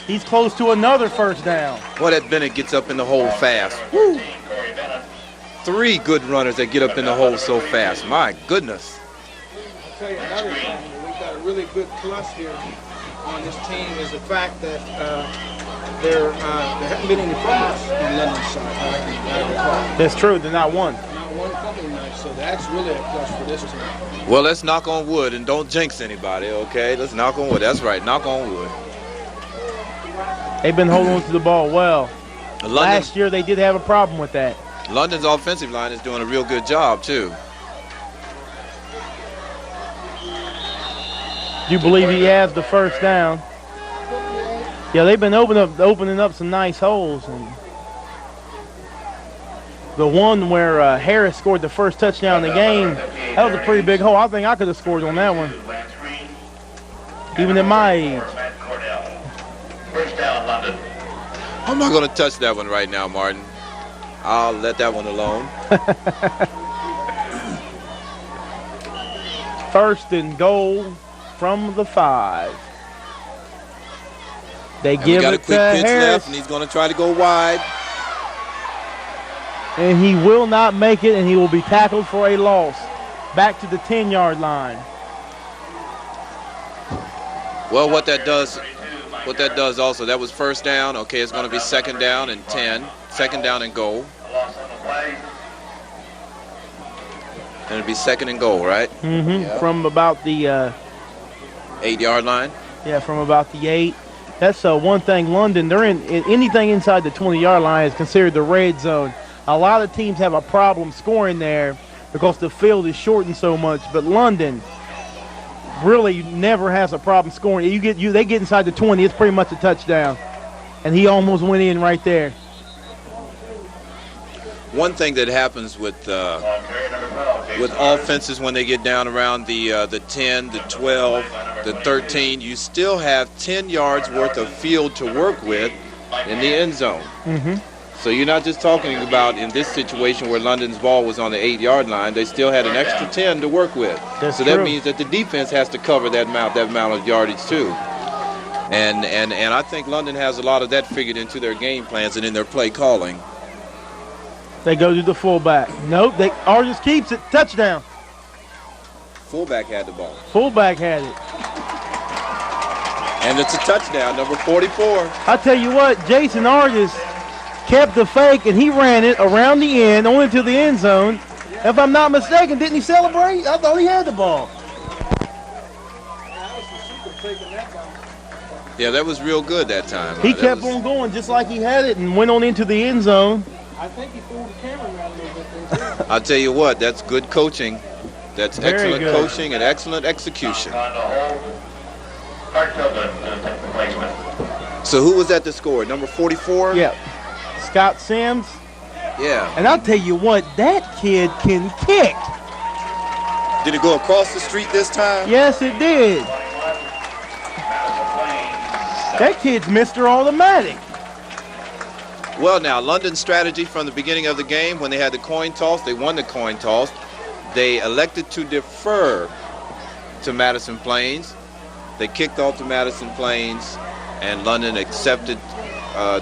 He's close to another first down. Boy, that Bennett gets up in the hole fast. Woo. 3 good runners that get up in the hole so fast. My goodness. I'll tell you another thing. We've got a really good plus here on this team is the fact that there haven't been any fumbles on London's side. That's true. They're not one. Not one fumble tonight, so that's really a plus for this team. Well, let's knock on wood and don't jinx anybody, okay? Let's knock on wood. That's right. Knock on wood. They've been holding on to the ball well. Last year they did have a problem with that. London's offensive line is doing a real good job, too. Do you believe he has the first down? Yeah, they've been opening up some nice holes. And The one where Harris scored the first touchdown in the game, that was a pretty big hole. I think I could have scored on that one, even at my age. First down, London. I'm not going to touch that one right now, Martin. I'll let that one alone. First and goal from the 5. They And give we got a it to quick pitch Harris, left, and he's going to try to go wide. and he will not make it, and he will be tackled for a loss. Back to the 10-yard line. Well, what that does also, that was first down. Okay, it's going to be second down and 10. Second down and goal. And it'll be second and goal, right? Mm-hmm. Yep. From about the 8-yard line. Yeah, from about the 8. That's one thing. London, they're in anything inside the 20-yard line is considered the red zone. A lot of teams have a problem scoring there because the field is shortened so much. But London really never has a problem scoring. They get inside the 20, it's pretty much a touchdown. And he almost went in right there. One thing that happens with offenses when they get down around the 10, the 12, the 13, you still have 10 yards worth of field to work with in the end zone. Mm-hmm. So you're not just talking about in this situation where London's ball was on the 8-yard line, they still had an extra 10 to work with. That's so that true. means that the defense has to cover that amount of yardage too. And I think London has a lot of that figured into their game plans and in their play calling. They go to the fullback. Nope, Argus keeps it. Touchdown. Fullback had the ball. Fullback had it. And it's a touchdown, number 44. I tell you what, Jason Argus kept the fake, and he ran it around the end, only to the end zone. If I'm not mistaken, didn't he celebrate? I thought he had the ball. Yeah, that was real good that time. He kept on going just like he had it and went on into the end zone. I think he fooled the camera around a little bit there. I'll tell you what, that's good coaching. That's Very excellent good. coaching and excellent execution. So who was at the score? Number 44? Yeah. Scott Sims. Yeah. And I'll tell you what, that kid can kick. Did it go across the street this time? Yes, it did. That kid's Mr. Automatic. Well, now, London's strategy from the beginning of the game, when they had the coin toss, they won the coin toss. They elected to defer to Madison Plains. They kicked off to Madison Plains, and London accepted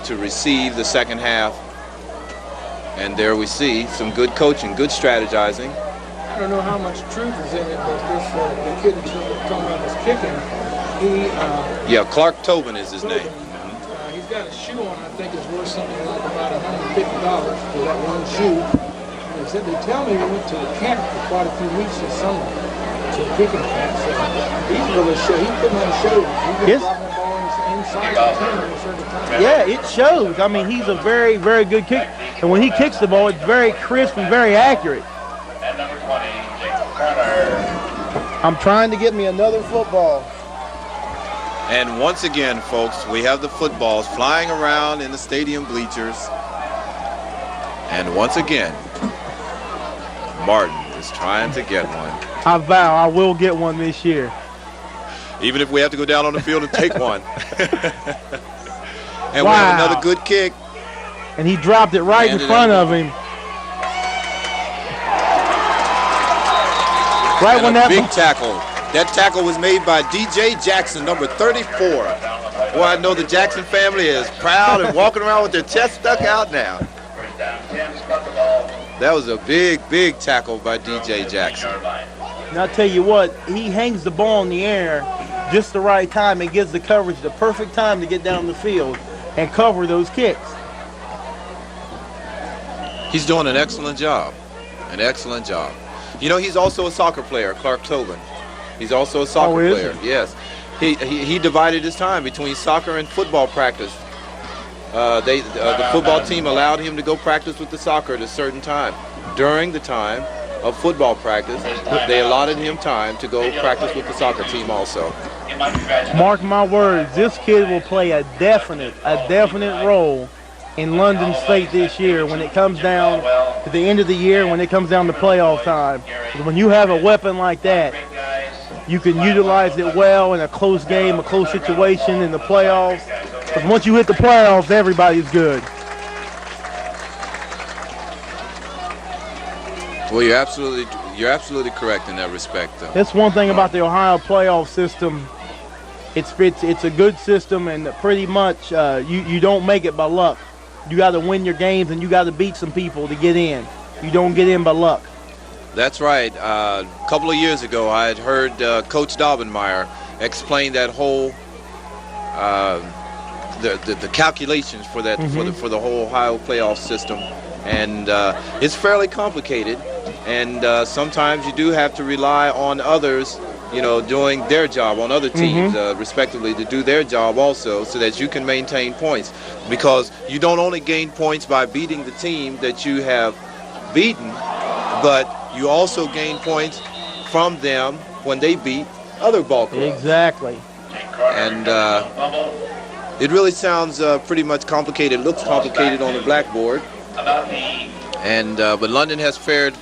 to receive the second half. And there we see some good coaching, good strategizing. I don't know how much truth is in it, but the kid that you're talking about was kicking. Yeah, Clark Tobin is his name. He's got a shoe on, I think it's worth something like about $150 for that one shoe. And they tell me he went to a camp for quite a few weeks this summer, to a kicking camp. So he's really he's putting on a show. He's been dropping the ball inside the 10 at a certain time. Yeah, it shows. I mean, he's a very, very good kick. And when he kicks the ball, it's very crisp and very accurate. And number 20, Jacob Carter. I'm trying to get me another football. And once again, folks, we have the footballs flying around in the stadium bleachers. And once again, Martin is trying to get one. I vow I will get one this year. Even if we have to go down on the field and take one. And Wow. we have another good kick. And he dropped it right in front of him. Right And when a that big tackle. That tackle was made by DJ Jackson, number 34. Boy, I know the Jackson family is proud and walking around with their chest stuck out now. That was a big, big tackle by DJ Jackson. And I'll tell you what, he hangs the ball in the air just the right time and gives the coverage the perfect time to get down the field and cover those kicks. He's doing an excellent job. An excellent job. You know, he's also a soccer player, Clark Tobin. He's also a soccer is player. he? Yes. He divided his time between soccer and football practice. The football team allowed him to go practice with the soccer at a certain time. During the time of football practice, they allotted him time to go practice with the soccer team also. Mark my words, this kid will play a definite role in London State this year when it comes down at the end of the year when it comes down to playoff time. When you have a weapon like that, you can utilize it well in a close game, a close situation in the playoffs. Because once you hit the playoffs, everybody's good. Well, you're absolutely correct in that respect, though. That's one thing about the Ohio playoff system. It's a good system, and pretty much you don't make it by luck. You got to win your games, and you got to beat some people to get in. You don't get in by luck. That's right. A couple of years ago, I had heard Coach Daubenmeier explain that whole the calculations for that for the whole Ohio playoff system, and it's fairly complicated. And sometimes you do have to rely on others, doing their job, on other teams, respectively, to do their job also, so that you can maintain points. Because you don't only gain points by beating the team that you have beaten, but you also gain points from them when they beat other ball clubs. Exactly. And it really sounds pretty much complicated. It looks complicated on the blackboard. And but London has fared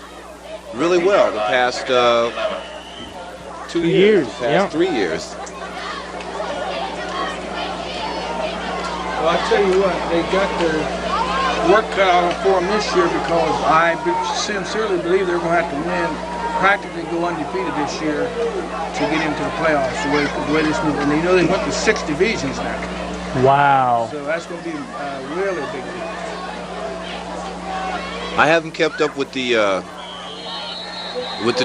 really well the past 2 years, the past 3 years. Well, I tell you what, they got their work cut out for them this year, because I sincerely believe they're going to have to win, practically go undefeated this year to get into the playoffs. The way this move, and they know they went to 6 divisions now. Wow. So that's going to be a really big deal. I haven't kept up with the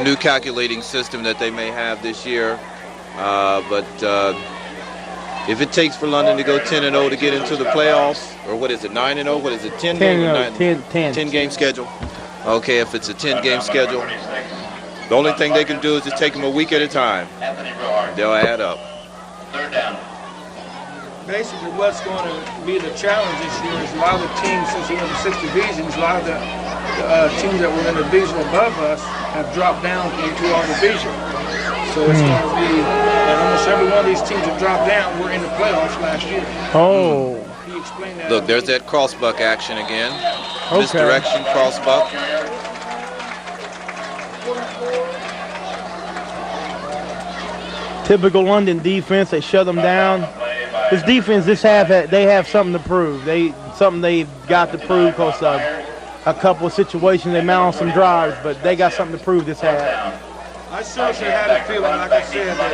new calculating system that they may have this year, but if it takes for London to go 10-0 to get into the playoffs, or what is it, 9-0? What is it, 10 game schedule? Okay, if it's a 10-game schedule, the only thing they can do is just take them a week at a time. They'll add up. Third down. Basically, what's going to be the challenge this year is a lot of the teams, since we went to 6 divisions, a lot of the teams that were in the division above us have dropped down into our division. So it's going to be, and almost every one of these teams that dropped down were in the playoffs last year. Oh. He explained that. Look, there's that crossbuck action again. Misdirection crossbuck. Typical London defense. They shut them down. This defense, they have something to prove. Something they've got to prove, because a couple of situations they mount some drives, but they got something to prove this half. I seriously had a feeling, like I said, that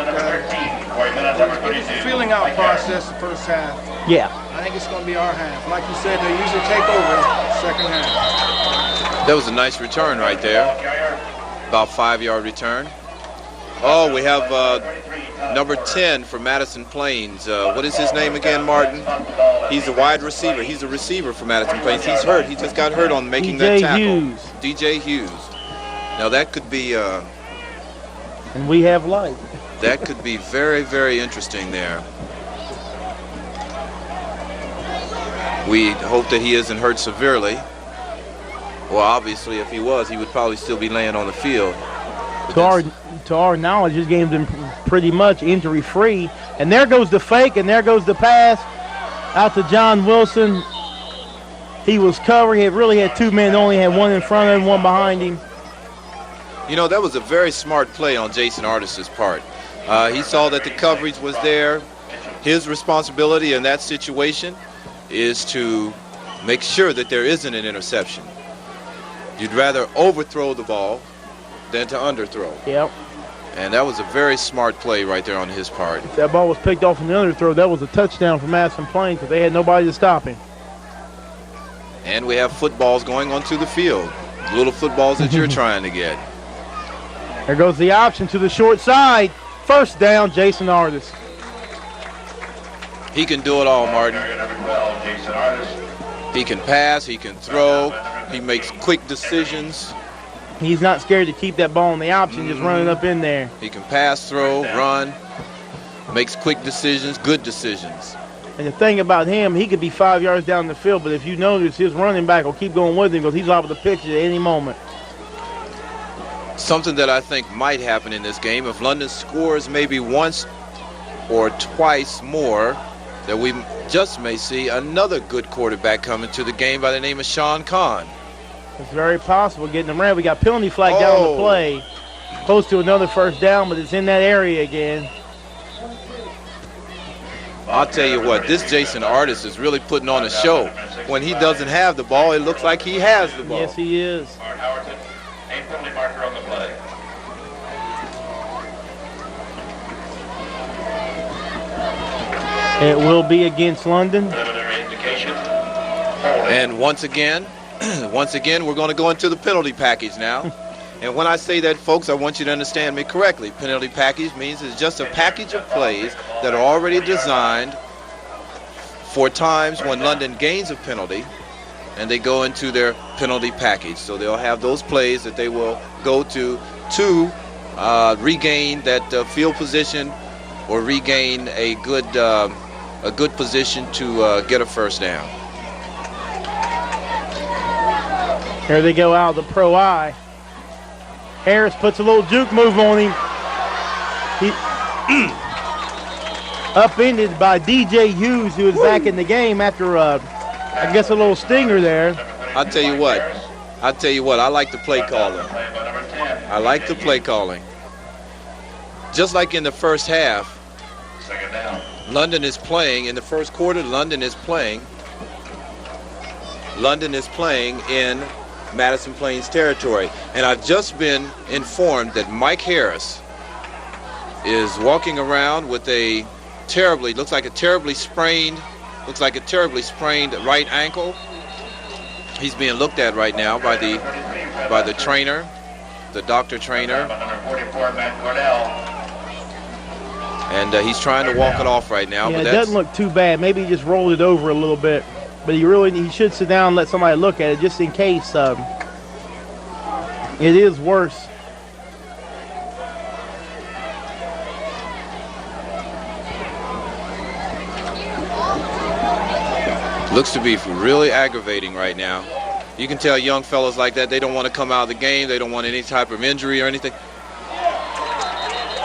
it's a feeling out process the first half. Yeah. I think it's going to be our half. Like you said, they usually take over second half. That was a nice return right there. About 5-yard return. Oh, we have number 10 for Madison Plains. What is his name again, Martin? He's a wide receiver. He's a receiver for Madison Plains. He's hurt. He just got hurt on making that tackle. DJ Hughes. Now that could be... and we have light. That could be very, very interesting there. We hope that he isn't hurt severely. Well, obviously, if he was, he would probably still be laying on the field. To our knowledge, this game's been pretty much injury-free. And there goes the fake, and there goes the pass out to John Wilson. He was covered. He really had 2 men, only had one in front of him, one behind him. That was a very smart play on Jason Artis' part. He saw that the coverage was there. His responsibility in that situation is to make sure that there isn't an interception. You'd rather overthrow the ball than to underthrow. Yep. And that was a very smart play right there on his part. If that ball was picked off in the underthrow, that was a touchdown for Madison Plains, because they had nobody to stop him. And we have footballs going onto the field. Little footballs that you're trying to get. There goes the option to the short side. First down, Jason Artis. He can do it all, Martin. He can pass, he can throw, he makes quick decisions. He's not scared to keep that ball on the option, just running up in there. He can pass, throw, run, makes quick decisions, good decisions. And the thing about him, he could be 5 yards down the field, but if you notice, his running back will keep going with him because he's liable to pitch it at any moment. Something that I think might happen in this game, if London scores maybe once or twice more, that we just may see another good quarterback come into the game by the name of Sean Kahn. It's very possible getting them around. We got penalty flag down on the play. Close to another first down, but it's in that area again. I'll tell you what, this Jason Artis is really putting on a show. When he doesn't have the ball, it looks like he has the ball. Yes, he is. Art Howerton, a penalty marker on the play. It will be against London. Preliminary indication. And once again, we're going to go into the penalty package now. And when I say that, folks, I want you to understand me correctly. Penalty package means it's just a package of plays that are already designed for times when London gains a penalty, and they go into their penalty package. So they'll have those plays that they will go to regain that field position or regain a good position to get a first down. Here they go out of the pro eye. Harris puts a little juke move on him. He upended by DJ Hughes, who was back in the game after, I guess, a little stinger there. I'll tell you what, I like the play calling. I like the play calling. Just like in the first half, London is playing, in the first quarter, London is playing in Madison Plains territory. And I've just been informed that Mike Harris is walking around with looks like a terribly sprained right ankle. He's being looked at right now by the trainer, the doctor trainer. And he's trying to walk it off right now. Yeah, but it doesn't look too bad. Maybe he just rolled it over a little bit. But he should sit down and let somebody look at it just in case it is worse. Looks to be really aggravating right now. You can tell young fellows like that, they don't want to come out of the game. They don't want any type of injury or anything.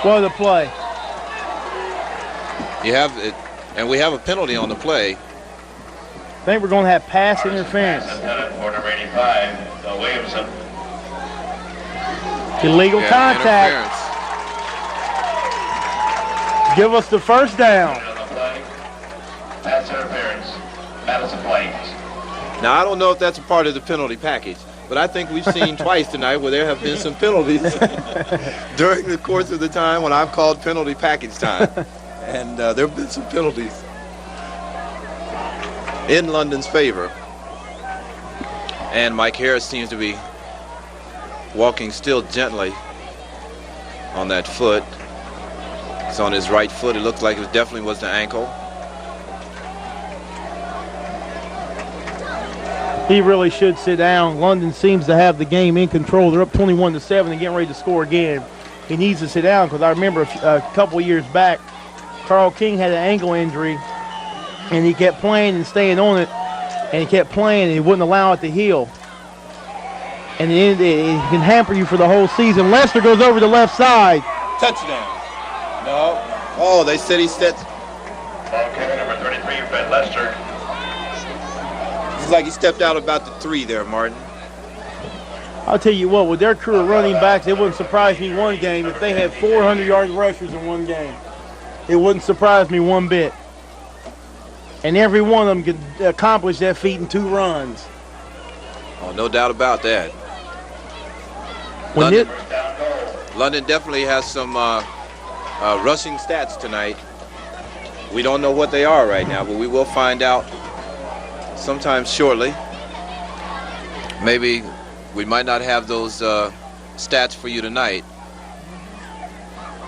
What a play. You have it, and we have a penalty on the play. I think we're going to have pass interference. Order 85, Bill Williamson. Illegal contact. Give us the first down. Pass interference. Madison Plains. Now, I don't know if that's a part of the penalty package, but I think we've seen twice tonight where there have been some penalties during the course of the time when I've called penalty package time. And there have been some penalties in London's favor. And Mike Harris seems to be walking still gently on that foot. It's on his right foot. It looks like it definitely was the ankle. He really should sit down. London seems to have the game in control. They're up 21-7 and getting ready to score again. He needs to sit down because I remember a couple years back, Carl King had an ankle injury, and he kept playing and staying on it, and he kept playing, and he wouldn't allow it to heal. And it can hamper you for the whole season. Lester goes over the left side. Touchdown. No. Oh, they said he stepped. Okay, number 33, Fred Lester. It's like he stepped out about the 3 there, Martin. I'll tell you what, with their crew of running backs, it wouldn't surprise me one game if they had 400-yard rushers in one game. It wouldn't surprise me one bit. And every one of them could accomplish that feat in 2 runs. Oh, no doubt about that. London definitely has some rushing stats tonight. We don't know what they are right now, but we will find out sometime shortly. Maybe we might not have those stats for you tonight,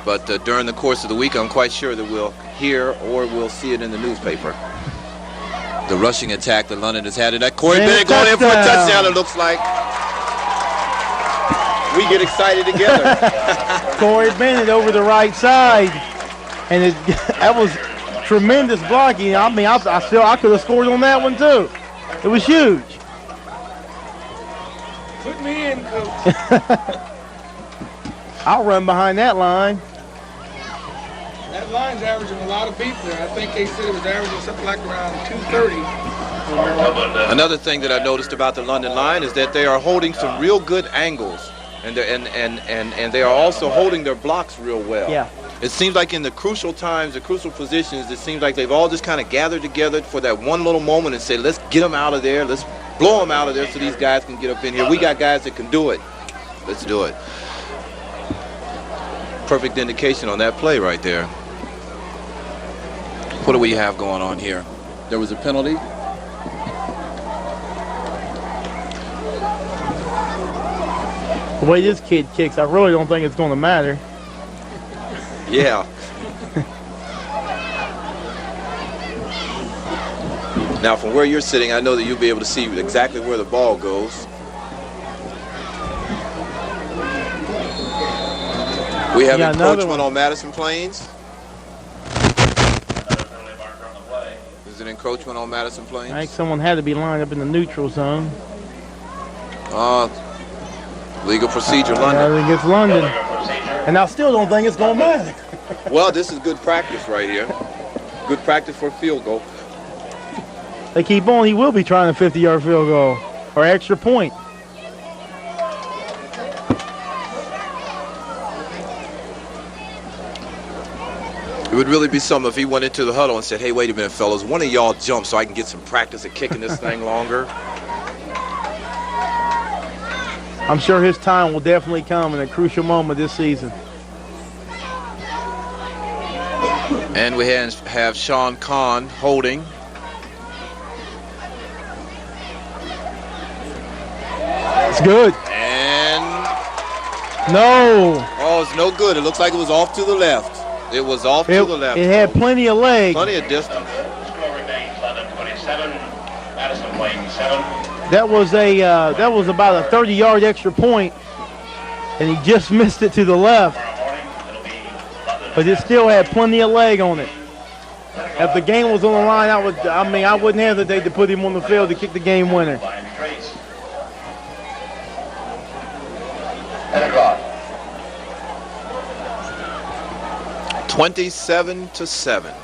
but during the course of the week, I'm quite sure that we'll hear or we'll see it in the newspaper. The rushing attack that London has had, and that Corey Bennett going in for a touchdown, it looks like. We get excited together. Corey Bennett over the right side, and that was tremendous blocking. I mean, I could have scored on that one too. It was huge. Put me in, coach. I'll run behind that line. That line's averaging a lot of beat there. I think they said it was averaging something like around 230. Another thing that I noticed about the London line is that they are holding some real good angles, and they are also holding their blocks real well. Yeah. It seems like in the crucial times, the crucial positions, it seems like they've all just kind of gathered together for that one little moment and say, let's get them out of there, let's blow them out of there so these guys can get up in here. We got guys that can do it. Let's do it. Perfect indication on that play right there. What do we have going on here? There was a penalty. The way this kid kicks, I really don't think it's going to matter. Yeah. Now, from where you're sitting, I know that you'll be able to see exactly where the ball goes. We have encroachment on Madison Plains. Is it encroachment on Madison Plains? I think someone had to be lined up in the neutral zone. Legal procedure, London. I think it's London. And I still don't think it's going to matter. Well, this is good practice right here. Good practice for a field goal. They keep on, he will be trying a 50-yard field goal or extra point. It would really be something if he went into the huddle and said, hey, wait a minute, fellas, one of y'all jump so I can get some practice at kicking this thing longer. I'm sure his time will definitely come in a crucial moment this season. And we have Sean Kahn holding. It's good. And no. Oh, it's no good. It looks like it was off to the left. It was off to the left. It had plenty of legs. Plenty of distance. Score remains London 27, Madison Plains 7. That was about a 30-yard extra point, and he just missed it to the left. But it still had plenty of leg on it. If the game was on the line, I wouldn't hesitate to put him on the field to kick the game winner. 27-7.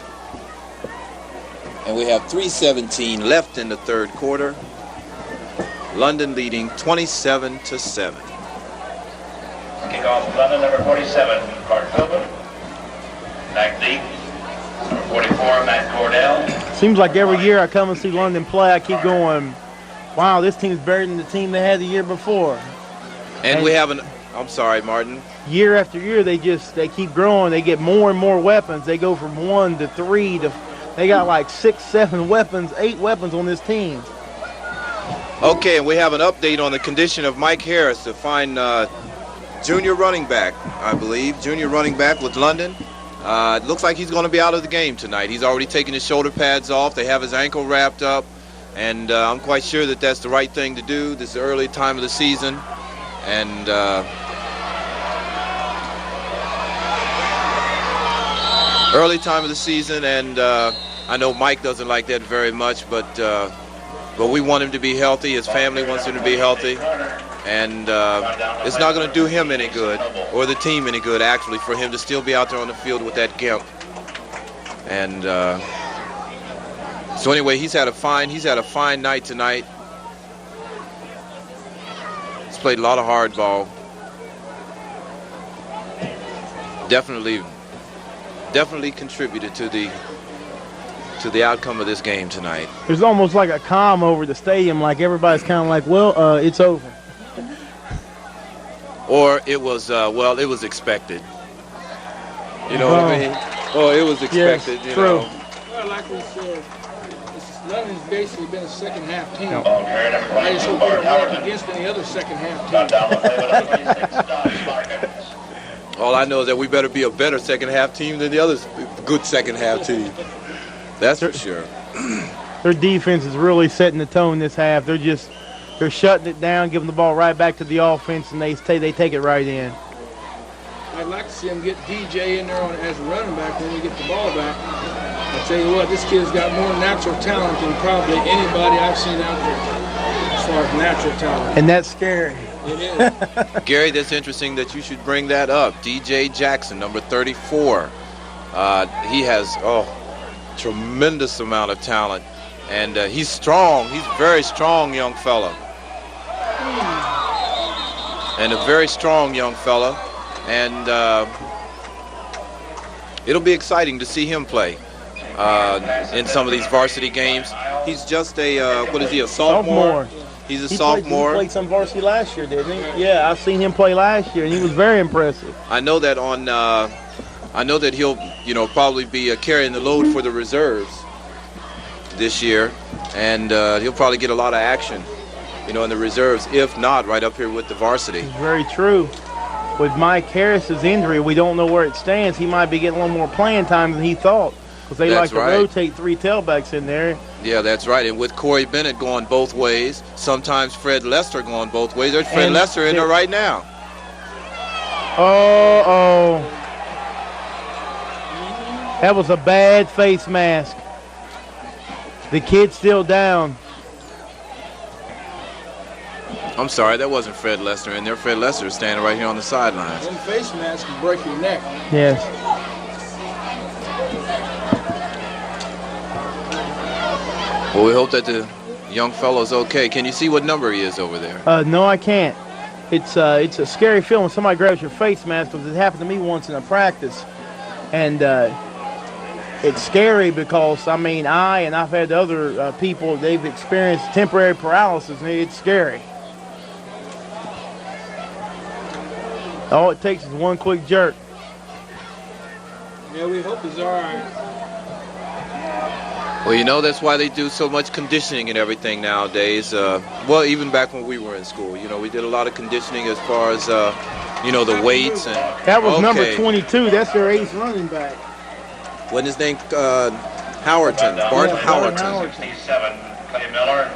And we have 3:17 left in the third quarter. London leading 27-7. Kickoff London, number 47, Clark Philbin. Back deep, number 44, Matt Cordell. Seems like every year I come and see London play, I keep going, wow, this team's better than the team they had the year before. And we have I'm sorry, Martin. Year after year, they keep growing. They get more and more weapons. They go from 1 to 3 to, they got like 6, 7 weapons, 8 weapons on this team. Okay, and we have an update on the condition of Mike Harris, the fine junior running back, I believe. Junior running back with London. It looks like he's going to be out of the game tonight. He's already taken his shoulder pads off. They have his ankle wrapped up. And I'm quite sure that that's the right thing to do. This is the early time of the season. And early time of the season, and I know Mike doesn't like that very much, but we want him to be healthy. His family wants him to be healthy, and it's not going to do him any good, or the team any good, actually, for him to still be out there on the field with that gimp. And so anyway, he's had a fine night tonight. He's played a lot of hardball. Definitely contributed to the outcome of this game tonight. There's almost like a calm over the stadium, like everybody's kind of like, well, it's over. Or it was, well, it was expected. You know what I mean? Oh, it was expected. Yes, you true. know. Well, like we said, London's basically been a second-half team. Yep. I just hope they don't work against any other second-half team. All I know is that we better be a better second-half team than the other good second-half team. That's for sure. Their defense is really setting the tone this half. They're shutting it down, giving the ball right back to the offense, and they take it right in. I'd like to see them get DJ in there as a running back when we get the ball back. I tell you what, this kid's got more natural talent than probably anybody I've seen out there as far as natural talent. And that's scary. It is. Gary, that's interesting that you should bring that up. DJ Jackson, number 34. He has tremendous amount of talent. And he's strong. He's a very strong young fella. And a very strong young fella. And it'll be exciting to see him play in some of these varsity games. He's just a, what is he, a sophomore? He's a sophomore. He played some varsity last year, didn't he? Yeah, I've seen him play last year, and he was very impressive. I know that he'll, probably be carrying the load for the reserves this year, and he'll probably get a lot of action, in the reserves, if not right up here with the varsity. It's very true. With Mike Harris's injury, we don't know where it stands. He might be getting a little more playing time than he thought, because they like to rotate 3 tailbacks in there. Yeah, that's right. And with Corey Bennett going both ways, sometimes Fred Lester going both ways. There's Fred Lester in there right now. Uh-oh. That was a bad face mask. The kid's still down. I'm sorry, that wasn't Fred Lester in there. Fred Lester is standing right here on the sidelines. One face mask can break your neck. Yes. Well, we hope that the young fellow's okay. Can you see what number he is over there? No, I can't. It's a scary feeling when somebody grabs your face mask, because it happened to me once in a practice. And it's scary because, I've had other people, they've experienced temporary paralysis, and it's scary. All it takes is one quick jerk. Yeah, we hope he's all right. Well, that's why they do so much conditioning and everything nowadays. Well, even back when we were in school, we did a lot of conditioning as far as, the weights. And that was number 22. That's their ace running back. What's his name? Howerton. Barton Howerton. 67, Clay Miller.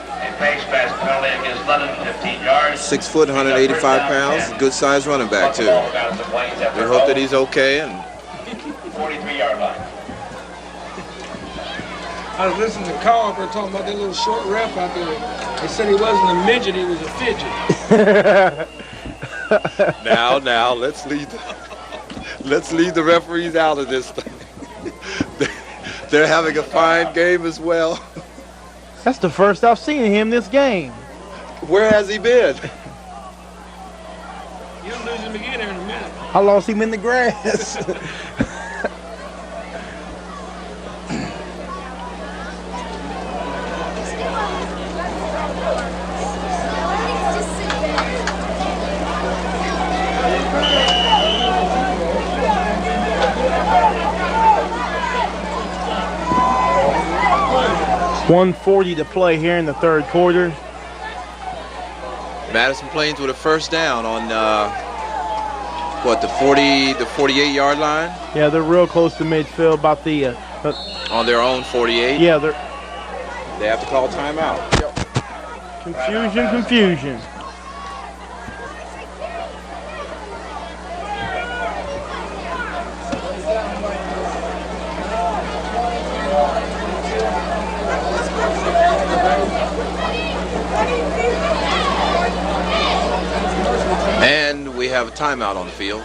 A face mask penalty against London, 15 yards. 6 foot, 185 pounds. Good sized running back, too. We hope that he's okay. And 43-yard line. I was listening to Carl talking about that little short ref out there. They said he wasn't a midget, he was a fidget. Now, let's leave the referees out of this thing. They're having a fine game as well. That's the first I've seen him this game. Where has he been? You'll lose him again here in a minute. I lost him in the grass. .140 to play here in the third quarter. Madison Plains with a first down on the 48-yard line? Yeah, they're real close to midfield, about the on their own 48? Yeah, they have to call timeout. Yep. Confusion. And we have a timeout on the field.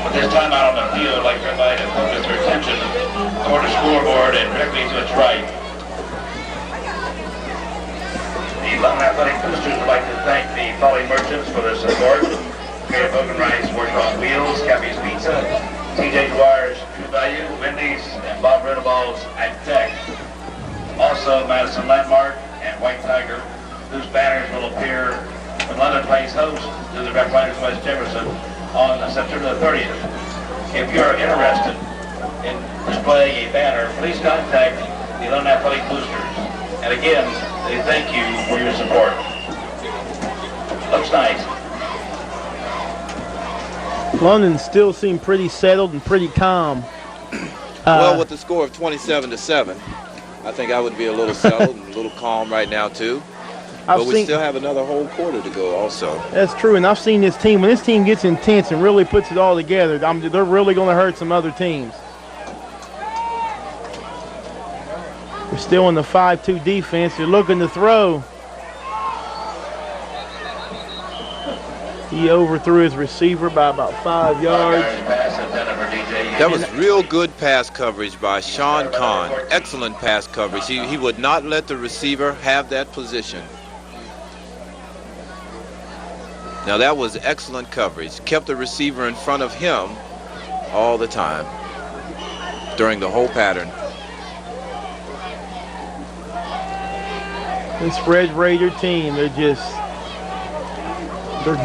With this timeout on the field, I'd like everybody to focus their attention toward the scoreboard and directly to its right. The London Athletic Boosters would like to thank the Folly Merchants for their support. Creative Open Rice, Work on Wheels, Cappy's Pizza, TJ Dwyer's True Value, Wendy's, and Bob Rinaball's Ag Tech. Also, Madison Landmark and White Tiger, whose banners will appear when London plays host to the Red Riders West Jefferson on September the 30th. If you're interested in displaying a banner, please contact the London Athletic Boosters. And again, they thank you for your support. Looks nice. London still seemed pretty settled and pretty calm. Well, with the score of 27-7. I think I would be a little settled and a little calm right now, too. But we still have another whole quarter to go also. That's true, and I've seen this team. When this team gets intense and really puts it all together, they're really going to hurt some other teams. We're still in the 5-2 defense. They're looking to throw. He overthrew his receiver by about 5 yards. Pass intended for That was real good pass coverage by Sean Kahn. Excellent pass coverage. He would not let the receiver have that position. Now that was excellent coverage. Kept the receiver in front of him all the time during the whole pattern. This Red Raider team, they're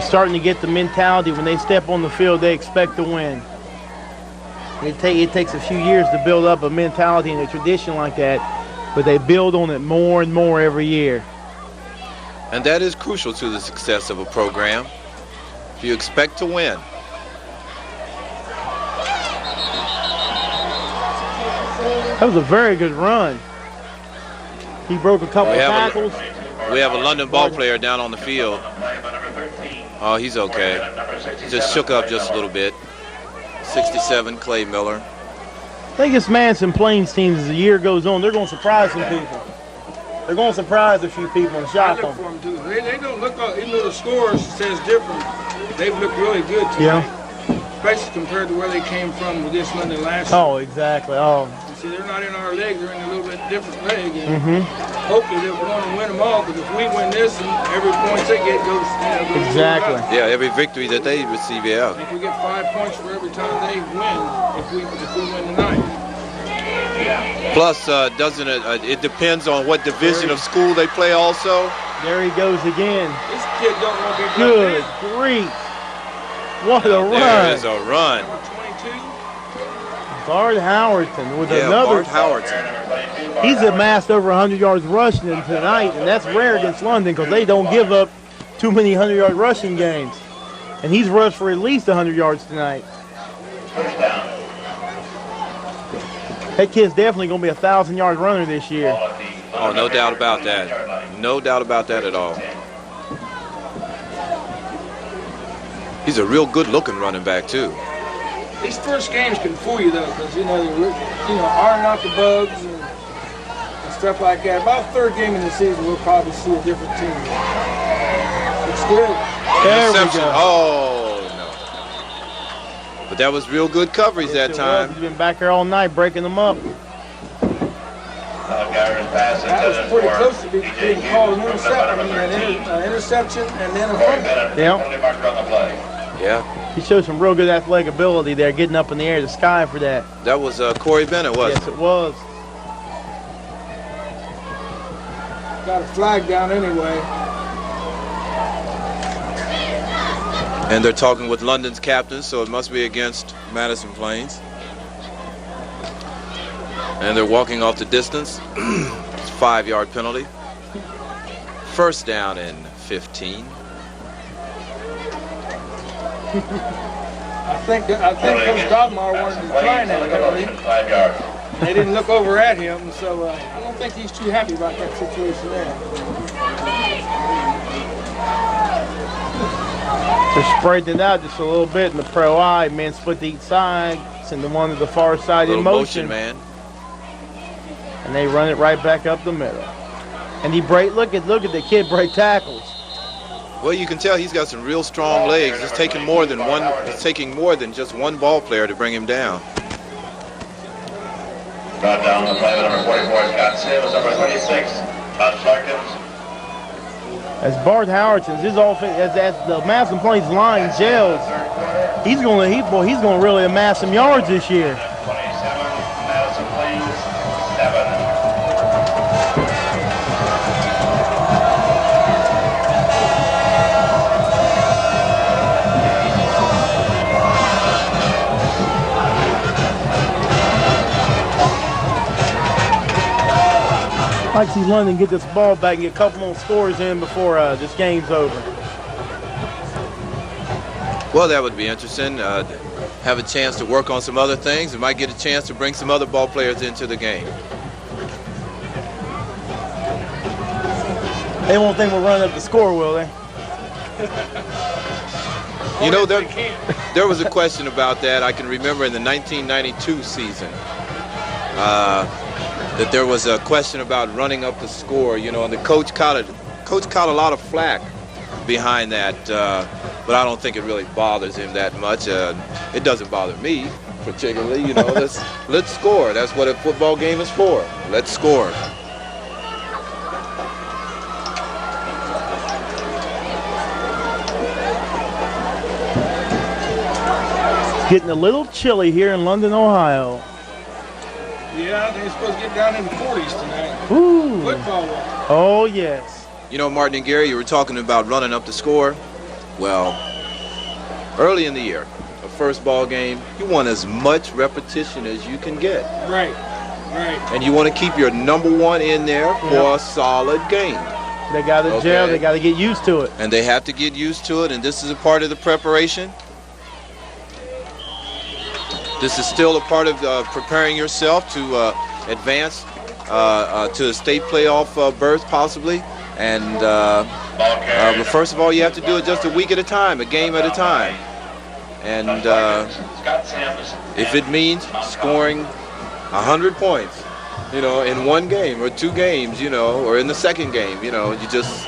starting to get the mentality when they step on the field, they expect to win. It takes a few years to build up a mentality and a tradition like that, but they build on it more and more every year. And that is crucial to the success of a program. If you expect to win. That was a very good run. He broke a couple of tackles. We have a London ball player down on the field. Oh, he's okay. He just shook up just a little bit. 67, Clay Miller. I think this Madison Plains team, as the year goes on, they're going to surprise some people. They're going to surprise a few people and shock them. I look for them too. They don't look, even though the score says different, they've looked really good tonight. Yeah. Especially compared to where they came from with this Monday last year. Oh, exactly. Oh. You see, they're not in our leg, they're in a little bit different leg. And hopefully they're going to win them all, because if we win this, and every point they get goes. Exactly. Yeah, every victory that they receive, yeah. I think we get 5 points for every time they win if we win tonight. Plus, doesn't it? It depends on what division of school they play. Also. There he goes again. This kid don't want to be good grief! What a run! There is a run. Bart Howerton with Bart another. Howerton. He's amassed over 100 yards rushing tonight, and that's rare against London because they don't give up too many 100-yard rushing games. And he's rushed for at least 100 yards tonight. That kid's definitely going to be a 1,000-yard runner this year. Oh, no doubt about that. No doubt about that at all. He's a real good-looking running back too. These first games can fool you though, because they're ironing out the bugs and stuff like that. About third game in the season, we'll probably see a different team. It's good. There we Interception. go. Oh no! But that was real good coverage that time. He's been back here all night breaking them up. That was pretty close to being called an interception. An interception and then a fumble. Yeah. Yeah. He showed some real good athletic ability there, getting up in the air, the sky for that. That was Corey Bennett, wasn't Yes, it was. Got a flag down anyway. And they're talking with London's captain, so it must be against Madison Plains. And they're walking off the distance. It's a 5-yard penalty. First down and 15. I think Coach Godmar wanted to decline that penalty. 5 yards. They didn't look over at him, so I don't think he's too happy about that situation there. They're spreading it out just a little bit in the pro eye. Man split to each side, send the one to the far side in motion. Man. And they run it right back up the middle. And he look at the kid break tackles. Well, you can tell he's got some real strong legs. It's taking more than one. It's taking more than just one ball player to bring him down. Brought down the play with number 44, Scott Sims, number 26, Todd Sarkins. As Bart Howerton's his offense, as the Madison Plains line gels, he's gonna really amass some yards this year. 27, Madison Plains, 7. I'd like to see London get this ball back and get a couple more scores in before this game's over. Well, that would be interesting. Have a chance to work on some other things. And might get a chance to bring some other ball players into the game. They won't think we'll run up the score, will they? You know, there was a question about that. I can remember in the 1992 season that there was a question about running up the score. You know, and the coach caught a lot of flack behind that. But I don't think it really bothers him that much. It doesn't bother me particularly. You know, let's score. That's what a football game is for. Let's score. It's getting a little chilly here in London, Ohio. Yeah, I think it's supposed to get down in the 40s tonight. Ooh. Football. Oh, yes. You know, Martin and Gary, you were talking about running up the score. Well, early in the year, a first ball game, you want as much repetition as you can get. Right, right. And you want to keep your number one in there for a solid game. They got to gel. They got to get used to it. And they have to get used to it, and this is a part of the preparation. This is still a part of preparing yourself to advance to a state playoff berth, possibly. And but first of all, you have to do it just a week at a time, a game at a time. And if it means scoring 100 points, you know, in one game or two games, you know, or in the second game, you know, you just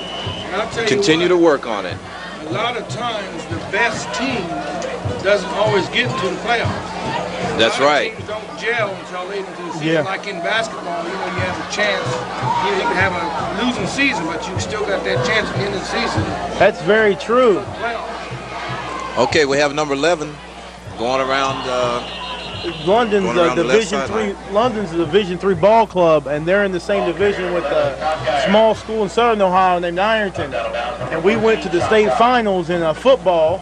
continue to work on it. A lot of times, the best team doesn't always get to the playoffs. That's right. Teams don't gel until late into the season. Like in basketball, you know, you have a chance. You can have a losing season, but you still got that chance at the end of the season. That's very true. Okay, we have number 11 going around. London's a Division III. London's a Division III ball club, and they're in the same division with a small school in Southern Ohio named Ironton. And we went to the state finals in football,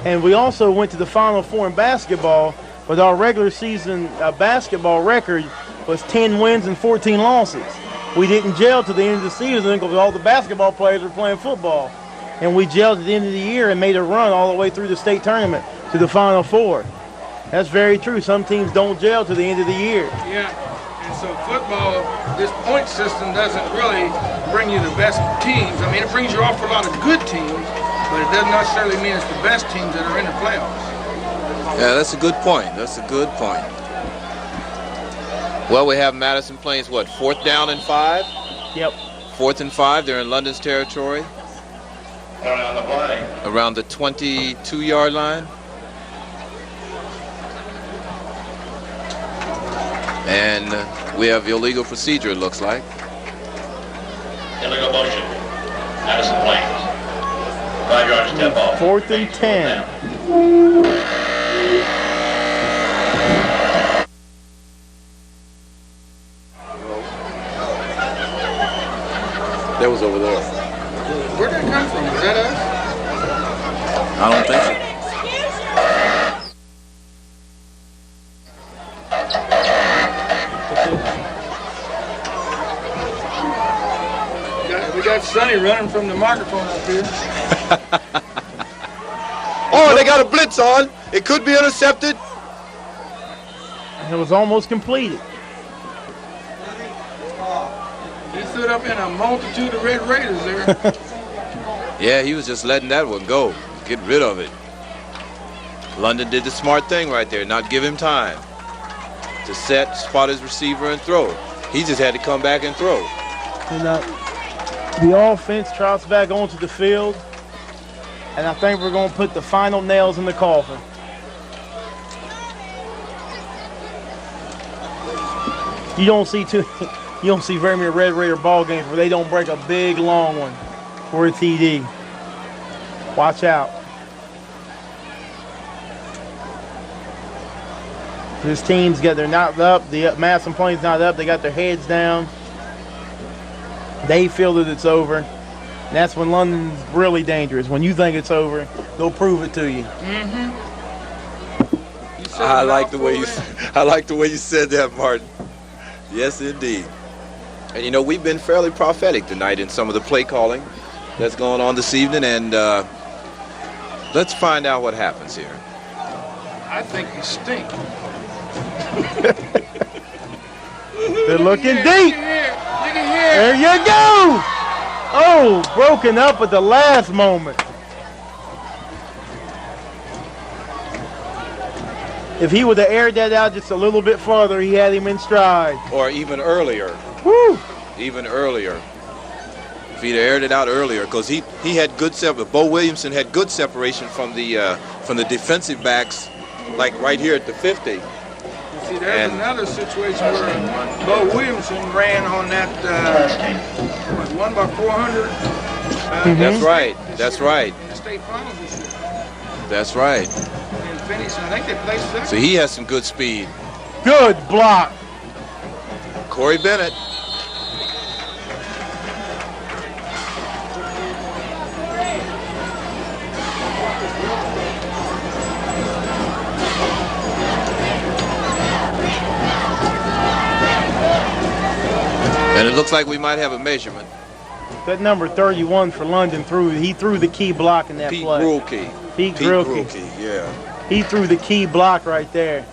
and we also went to the Final Four in basketball. But our regular season basketball record was 10 wins and 14 losses. We didn't gel to the end of the season because all the basketball players were playing football. And we gelled at the end of the year and made a run all the way through the state tournament to the Final Four. That's very true. Some teams don't gel to the end of the year. Yeah, and so football, this point system doesn't really bring you the best teams. I mean, it brings you off for a lot of good teams, but it doesn't necessarily mean it's the best teams that are in the playoffs. Yeah, that's a good point. That's a good point. Well, we have Madison Plains, what, 4th down and 5? Yep. 4th and 5. They're in London's territory. Around the play. Around the 22-yard line. And we have illegal procedure, it looks like. Illegal motion. Madison Plains. 5-yard step off. 4th and 10. That was over there. Where did it come from? Is that us? I don't think so. We got Sonny running from the microphone up here. Oh, they got a blitz on. It could be intercepted. It was almost completed. He stood up in a multitude of Red Raiders there. Yeah, he was just letting that one go. Get rid of it. London did the smart thing right there, not give him time to set, spot his receiver, and throw. He just had to come back and throw. And the offense trots back onto the field, and I think we're going to put the final nails in the coffin. You don't see very many Red Raider ball games where they don't break a big long one for a TD. Watch out. This team's they're not up. The Madison Plains not up. They got their heads down. They feel that it's over. And that's when London's really dangerous. When you think it's over, they'll prove it to you. Mm-hmm. I like the way you said that, Martin. Yes, indeed. And you know, we've been fairly prophetic tonight in some of the play calling that's going on this evening, and let's find out what happens here. I think you stink. They're looking deep. Look at here. There you go. Oh, broken up at the last moment. If he would have aired that out just a little bit farther, he had him in stride. Or even earlier. Woo! Even earlier. If he'd aired it out earlier, because he had good separation. Bo Williamson had good separation from the defensive backs like right here at the 50. You see, there's another situation where Bo Williamson ran on that 1x400. That's right. That's right. In the state finals this year. That's right. And finished, I think they placed second. So he has some good speed. Good block. Corey Bennett. And it looks like we might have a measurement. That number 31 for London he threw the key block in that Pete play. Grulke. Pete Grulke. Yeah. He threw the key block right there.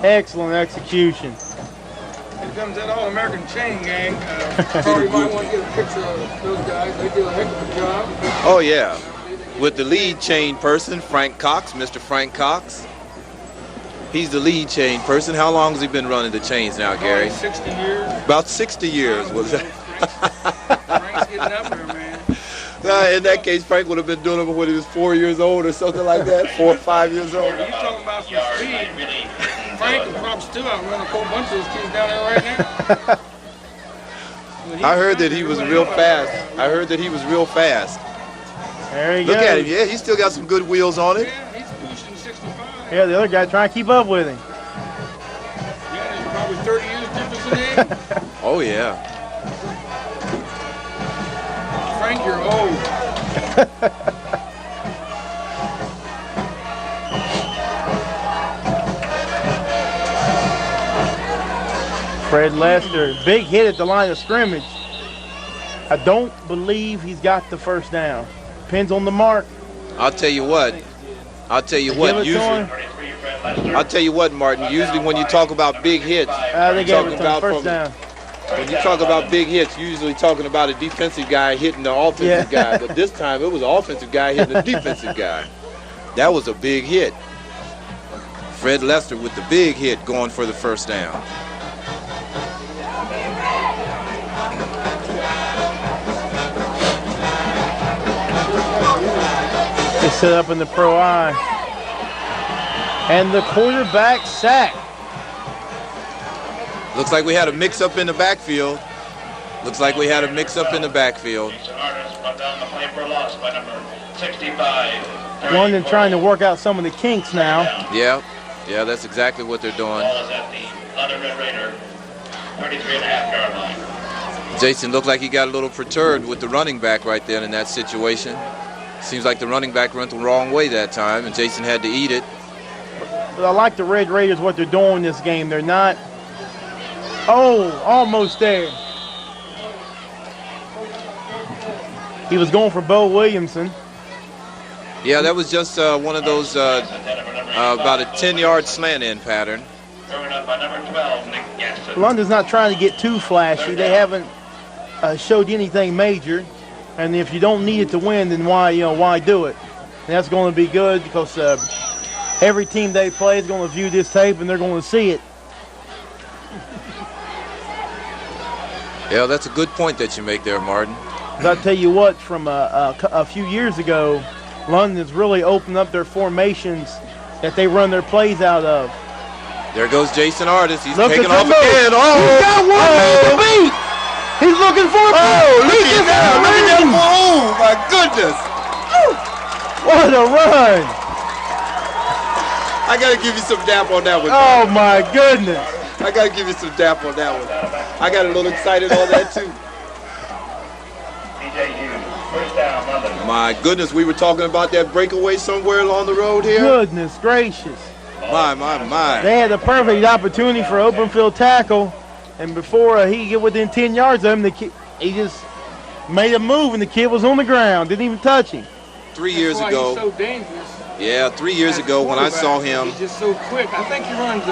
Excellent execution. Here comes that All-American chain gang. Probably might want to get a picture of those guys. They do a heck of a job. Oh, yeah. With the lead chain person, Frank Cox, Mr. Frank Cox. He's the lead chain person. How long has he been running the chains now, Gary? 60 years. About 60 years. Was that? Frank's getting up there, man. In that case, Frank would have been doing it when he was 4 years old or something like that. 4 or 5 years old. You talking about some speed. Frank could probably still outrun a whole bunch of those kids down there right now. I heard that he was real fast. I heard that he was real fast. There he goes. Look at him. Yeah, he's still got some good wheels on it. Yeah, he's pushing 65. Yeah, the other guy trying to keep up with him. Yeah, there's probably 30 years difference in age. Oh, yeah. Frank, you're old. Fred Lester, big hit at the line of scrimmage. I don't believe he's got the first down. Depends on the mark. I'll tell you what. I'll tell you what. Usually, I'll tell you what, Martin. Usually, when you talk about big hits, They gave it to him first down. when you talk about big hits, you're usually talking about a defensive guy hitting the offensive guy. But this time, it was an offensive guy hitting the defensive guy. That was a big hit. Fred Lester with the big hit going for the first down. They set up in the pro eye. And the quarterback sack. Looks like we had a mix-up in the backfield. Looks like we had a mix-up in the backfield. London trying to work out some of the kinks now. Yeah, that's exactly what they're doing. Ball is at the London Red Raider 33.5-yard line. Jason looked like he got a little perturbed with the running back right there in that situation. Seems like the running back went the wrong way that time, and Jason had to eat it. But I like the Red Raiders, what they're doing in this game. They're not, almost there. He was going for Bo Williamson. Yeah, that was just one of those about a 10-yard slant in pattern. London's not trying to get too flashy. They haven't showed anything major. And if you don't need it to win, then why do it? And that's going to be good because every team they play is going to view this tape and they're going to see it. Yeah, that's a good point that you make there, Martin. I'll tell you what, from a few years ago, London's really opened up their formations that they run their plays out of. There goes Jason Artis. He's Look taking at off the again. He's got one man to beat. He's looking for a Look at that. Oh, my goodness. What a run. I got to give you some dap on that one. Oh, my goodness. I got to give you some dap on that one. I got a little excited on that, too. My goodness, we were talking about that breakaway somewhere along the road here. Goodness gracious. My. They had the perfect opportunity for open field tackle, and before he get within 10 yards of him, he just made a move, and the kid was on the ground, didn't even touch him. 3 years ago. He's so dangerous. Yeah, 3 years ago when I saw him. He's just so quick. I think he runs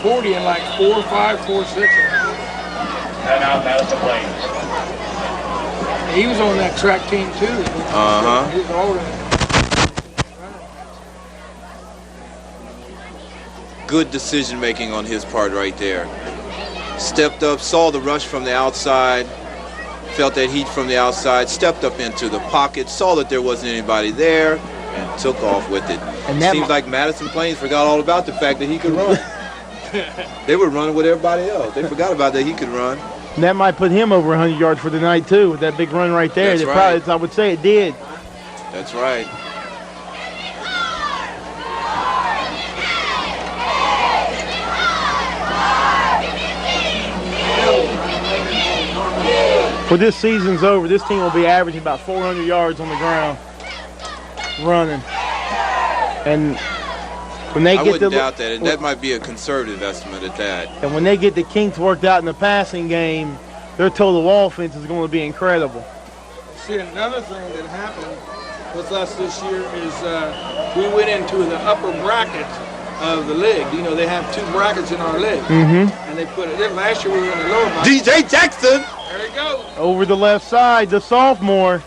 40 in like 4.5, 4.6. And out that's the Flames. He was on that track team too. He was older. Good decision making on his part right there. Stepped up, saw the rush from the outside, felt that heat from the outside, stepped up into the pocket, saw that there wasn't anybody there, and took off with it. And that Seems like Madison Plains forgot all about the fact that he could run. They were running with everybody else. They forgot about that he could run. And that might put him over 100 yards for the night, too, with that big run right there. That's right. Probably, I would say it did. That's right. When this season's over, this team will be averaging about 400 yards on the ground running. And when they I get wouldn't doubt that, and that might be a conservative estimate at that. And when they get the kinks worked out in the passing game, their total offense is going to be incredible. See, another thing that happened with us this year is we went into the upper bracket of the league. You know, they have 2 brackets in our league. And they put it in. Last year we were in the lower bracket. DJ Jackson! There he goes. Over the left side, the sophomore.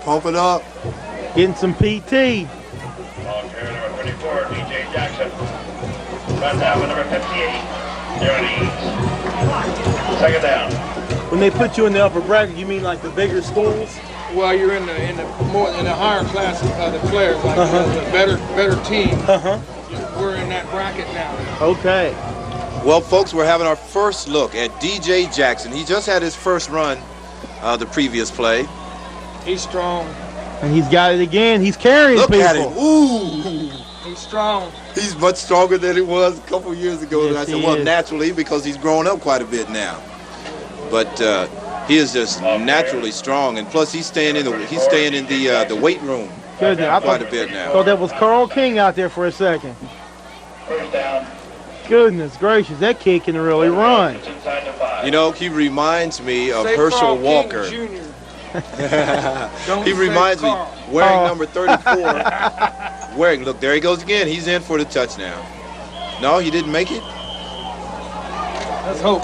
Pump it up. Getting some PT. Ball carrier number 34, DJ Jackson. Runs out with number 58, Darren Eads. Second down. When they put you in the upper bracket, you mean like the bigger schools? Well, you're in the higher class of the players, like the better team. We're in that bracket now. Okay. Well, folks, we're having our first look at DJ Jackson. He just had his first run the previous play. He's strong. And he's got it again. He's carrying Look people. at him. Ooh. He's strong. He's much stronger than he was a couple of years ago. Yes, And I said, he well, is. naturally, because he's grown up quite a bit now. But he is just naturally strong, and plus he's staying in the weight room Goodness, I quite a bit now. thought that was Carl King out there for a second. First down. Goodness gracious, that kid can really run. It's inside the 5. You know, he reminds me of Say Herschel Carl King Walker. Jr. He Say reminds me, Carl. wearing number 34. Look, there he goes again. He's in for the touchdown. No, he didn't make it. Let's hope.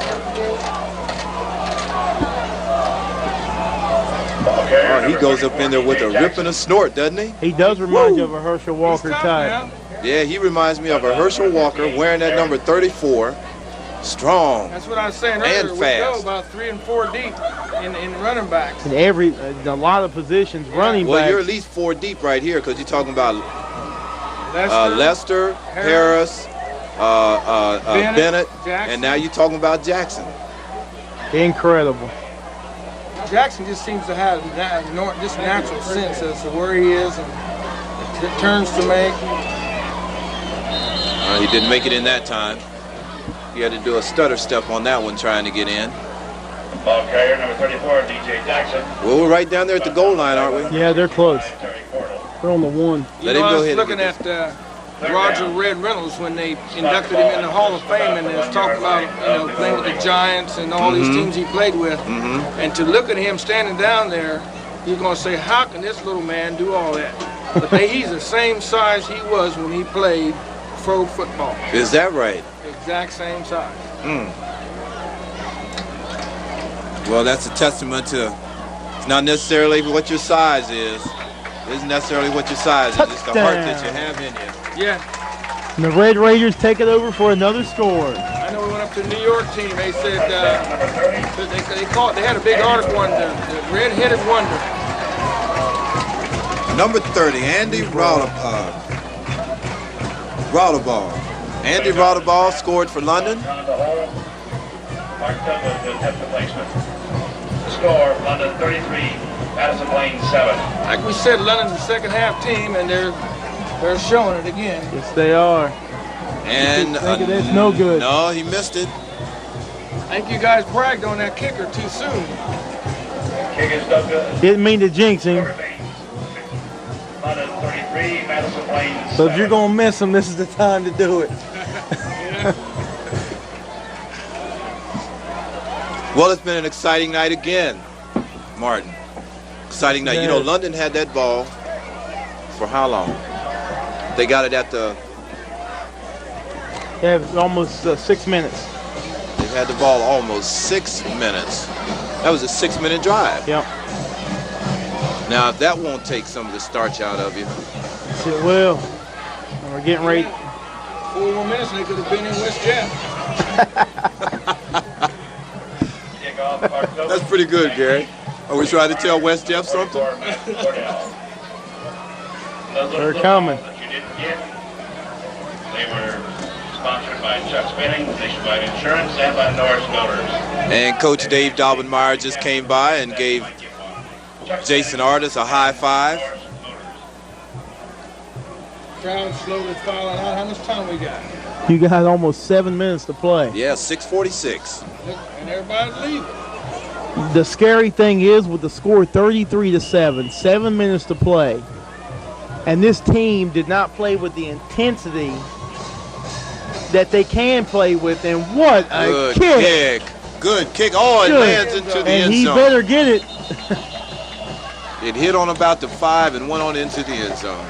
Oh, he goes up in there with a rip and a snort, doesn't he? He does remind you of a Herschel Walker He's tough type. now. Yeah, he reminds me of a Herschel Walker wearing that number 34. Strong. That's what I was saying And earlier. We fast. go about 3 and 4 deep in running backs. In a lot of positions, running Well, backs. you're at least 4 deep right here because you're talking about Lester, Lester, Harris, Bennett, Jackson. and now you're talking about Jackson. Incredible. Jackson just seems to have just natural sense as to where he is and the turns to make. He didn't make it in that time. He had to do a stutter step on that one trying to get in. Ball carrier number 34, DJ Jackson. Well, we're right down there at the goal line, aren't we? Yeah, they're close. Terry Cordell. They're on the 1. Let You him know, go I was ahead and looking get at Roger Red Reynolds when they inducted him in the Hall of Fame, and they was talking about playing with the Giants and all these teams he played with. And to look at him standing down there, you're going to say, how can this little man do all that? But he's the same size he was when he played pro football. Is that right? Exact same size. Well, that's a testament to it's not necessarily what your size is. It isn't necessarily what your size is. It's the heart that you have in you. Yeah. And the Red Raiders take it over for another score. I know we went up to the New York team. They said they had a big article on the red-headed wonder. Number 30, Andy Routeball. Andy Routeball scored for London. On the hole. Mark Douglas to attempt the placement. The score, London 33, Madison Plains 7. Like we said, London's the second half team, and they're showing it again. Yes, they are. And Think that's no good. No, he missed it. I think you guys bragged on that kicker too soon. Kick is no good. Didn't mean to jinx him. London 33, Madison Plains 7. So if you're going to miss him, this is the time to do it. Well, it's been an exciting night again, Martin. Exciting night. You know, London had that ball for how long? They got it at the... Yeah, almost 6 minutes. They've had the ball almost 6 minutes. That was a 6-minute drive. Yep. Now, if that won't take some of the starch out of you. Yes, it will. And we're getting ready. 4 more minutes and they could have been in West Jeff. That's pretty good, Gary. Are we trying to tell West Jeff something? Those They're little coming. balls that you didn't get, they were sponsored by Chuck Spinning, Nationwide Insurance, and by Norris Motors. And Coach Dave Daubenmeyer just came by and gave Jason Artis a high five. Crowd slowly filing out. How much time we got? You got almost 7 minutes to play. Yeah, 6:46. And everybody's leaving. The scary thing is with the score 33-7, 7 minutes to play, and this team did not play with the intensity that they can play with, and what a Good kick. kick. Good kick. Oh, it Good. lands into the And end he zone. better get it. It hit on about the 5 and went on into the end zone.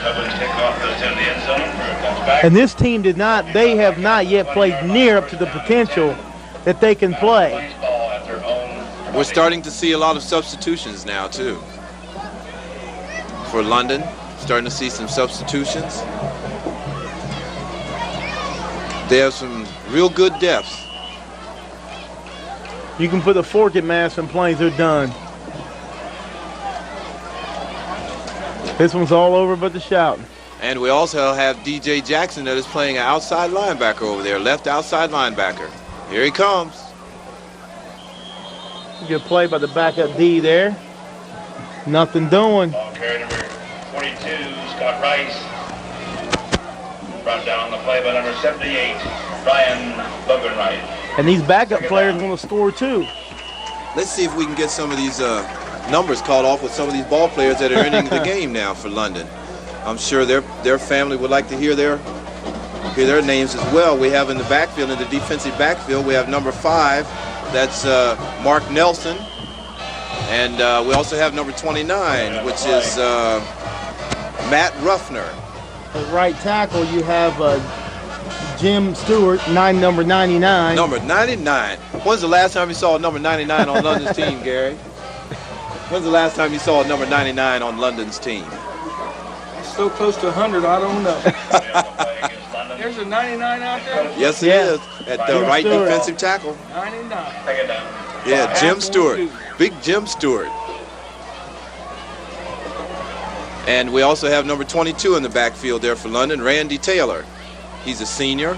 Double kickoff goes in the end zone for a touchback. And this team they have not yet played near up to the potential that they can play. Ball at their own We're starting to see a lot of substitutions now, too. For London, starting to see some substitutions. They have some real good depths. You can put the fork at Madison Plains, they're done. This one's all over but the shouting. And we also have DJ Jackson that is playing an outside linebacker over there, left outside linebacker. Here he comes. Good play by the backup D there. Nothing doing. ball carrier number 42, Scott Rice. Brought down on the play by number 78, Brian Bogenwright. And these backup players want to score too. Let's see if we can get some of these numbers called off with some of these ball players that are entering the game now for London. I'm sure their family would like to hear their names as well. We have in the backfield, in the defensive backfield, we have number 5. That's Mark Nelson. And we also have number 29, which is Matt Ruffner. At right tackle, you have Jim Stewart, number 99. Number 99. When's the last time you saw number 99 on London's team, Gary? When's the last time you saw number 99 on London's team? It's so close to 100, I don't know. There's a 99 out there? Yes, it is. At the Jim right Stewart. defensive tackle. 99. Take it down. Yeah, Jim Stewart. Big Jim Stewart. And we also have number 22 in the backfield there for London, Randy Taylor. He's a senior.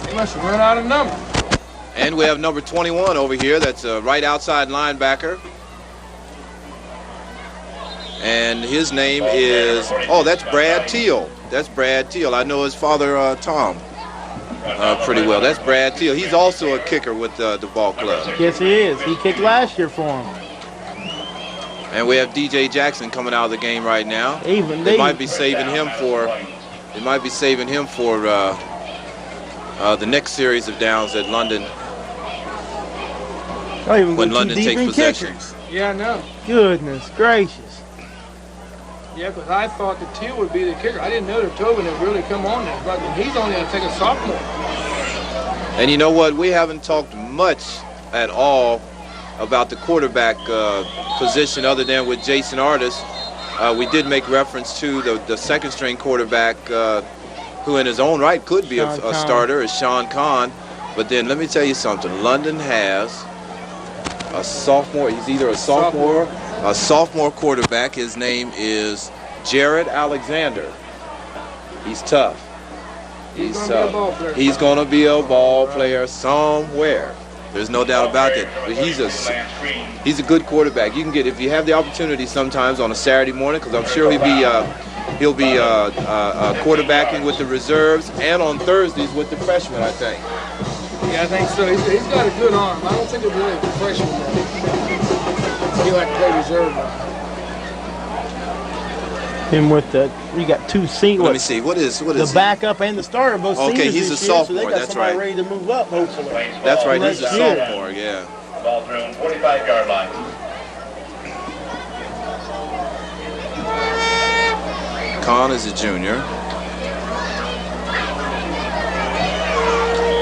They must have run out of numbers. And we have number 21 over here. That's a right outside linebacker. And his name is, that's Brad Teal. That's Brad Teal. I know his father, Tom, pretty well. That's Brad Teal. He's also a kicker with the ball club. Yes, he is. He kicked last year for him. And we have DJ Jackson coming out of the game right now. They might be saving him for the next series of downs at London when London takes possession. Yeah, I know. Goodness gracious. Yeah, because I thought the Teal would be the kicker. I didn't know that Tobin had really come on there. But he's only going to take a sophomore. And you know what? We haven't talked much at all about the quarterback position other than with Jason Artis. We did make reference to the second string quarterback who in his own right could be a starter, is Sean Kahn. But then let me tell you something. London has a sophomore. He's either a sophomore quarterback. His name is Jared Alexander. He's tough. He's going to be a ball player somewhere. There's no doubt about that. But he's a good quarterback. You can get, if you have the opportunity sometimes on a Saturday morning, because I'm sure he'll be quarterbacking with the reserves, and on Thursdays with the freshmen, I think. Yeah, I think so. He's got a good arm. I don't think he'll be like a freshman. He'll have to play reserve. Him with you got two seniors. Let me see. What is the backup and the starter both seniors. Okay, he's a sophomore. So they got That's somebody right. ready to move up, hopefully. That's right. He's a sophomore. Yeah. Ball through 45-yard line. Kahn is a junior.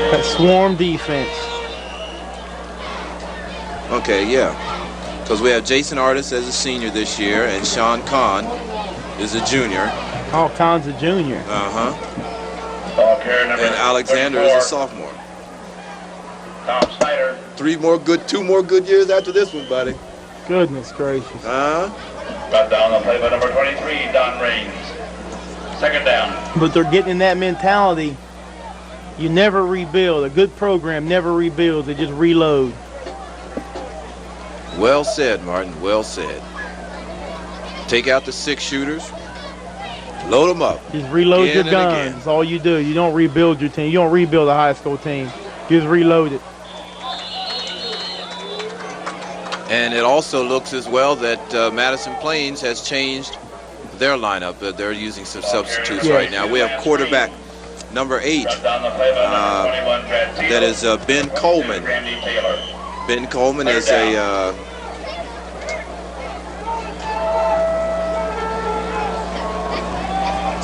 That swarm defense. Okay, yeah. Because we have Jason Artis as a senior this year, and Sean Kahn is a junior. Oh, Kahn's a junior. Uh-huh. Ball carrier number And Alexander 34, is a sophomore. Tom Snyder. Two more good years after this one, buddy. Goodness gracious. Brought down the play by number 23, Don Raines. Second down. But they're getting in that mentality. You never rebuild. A good program never rebuilds. They just reload. Well said, Martin. Well said. Take out the 6 shooters. Load them up. Just reload your Again and guns. again. That's all you do. You don't rebuild your team. You don't rebuild a high school team. You just reload it. And it also looks as well that Madison Plains has changed their lineup. They're using some substitutes right now. We have quarterback number 8. That is Ben Coleman. Ben Coleman is a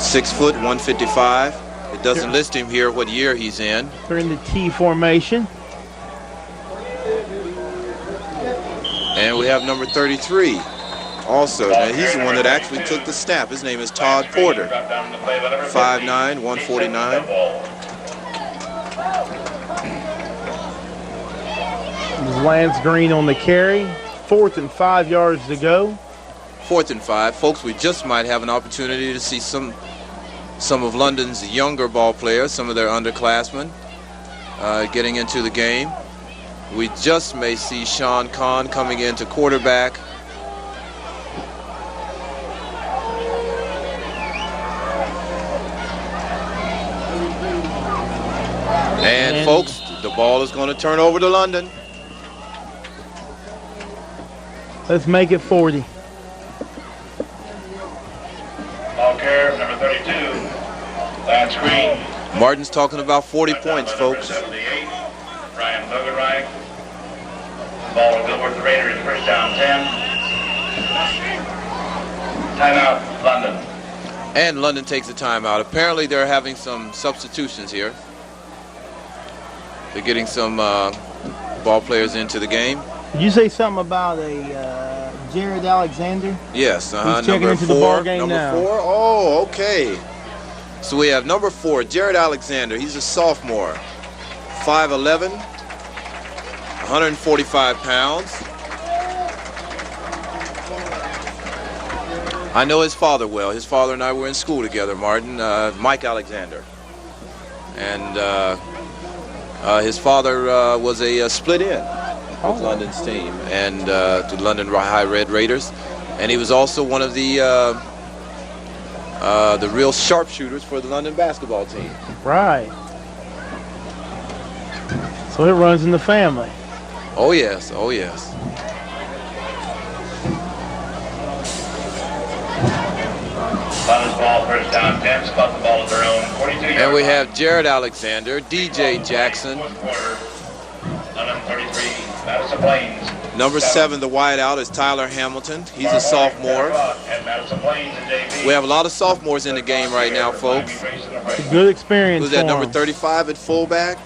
6 foot, 155. It doesn't list him here what year he's in. They're in the T formation. And we have number 33 also. Now he's the one that actually took the snap. His name is Todd Porter. 5'9", 149. Lance Green on the carry. 4th and 5 yards to go. 4th and 5. Folks, we just might have an opportunity to see some of London's younger ball players, some of their underclassmen getting into the game. We just may see Sean Kahn coming into quarterback. And folks, the ball is going to turn over to London. Let's make it 40. Ball carrier, number 32, Lance Green. Martin's talking about 40 points, folks. 78, Ryan Bogerreich. Ball will go with the Raiders, first down 10. Timeout, London. And London takes a timeout. Apparently they're having some substitutions here. They're getting some ball players into the game. Did you say something about a Jared Alexander? Yes, He's checking number into 4. the ball game number now. 4. Oh, okay. So we have number 4, Jared Alexander. He's a sophomore. 5'11", 145 pounds. I know his father well. His father and I were in school together, Martin. Mike Alexander. And his father was a split end with London's team and to London High Red Raiders. And he was also one of the real sharpshooters for the London basketball team. Right. So it runs in the family. Oh, yes. Oh, yes. London's ball, first down 10. Spot the ball at their own 42-yard And we line. have Jared Alexander, DJ Jackson. Fourth quarter, London 33, Madison Plains. Number 7, the wideout, is Tyler Hamilton. He's a sophomore. And Madison Plains and JV. We have a lot of sophomores in the game right now, folks. Good experience. Who's that, for number him. 35 at fullback?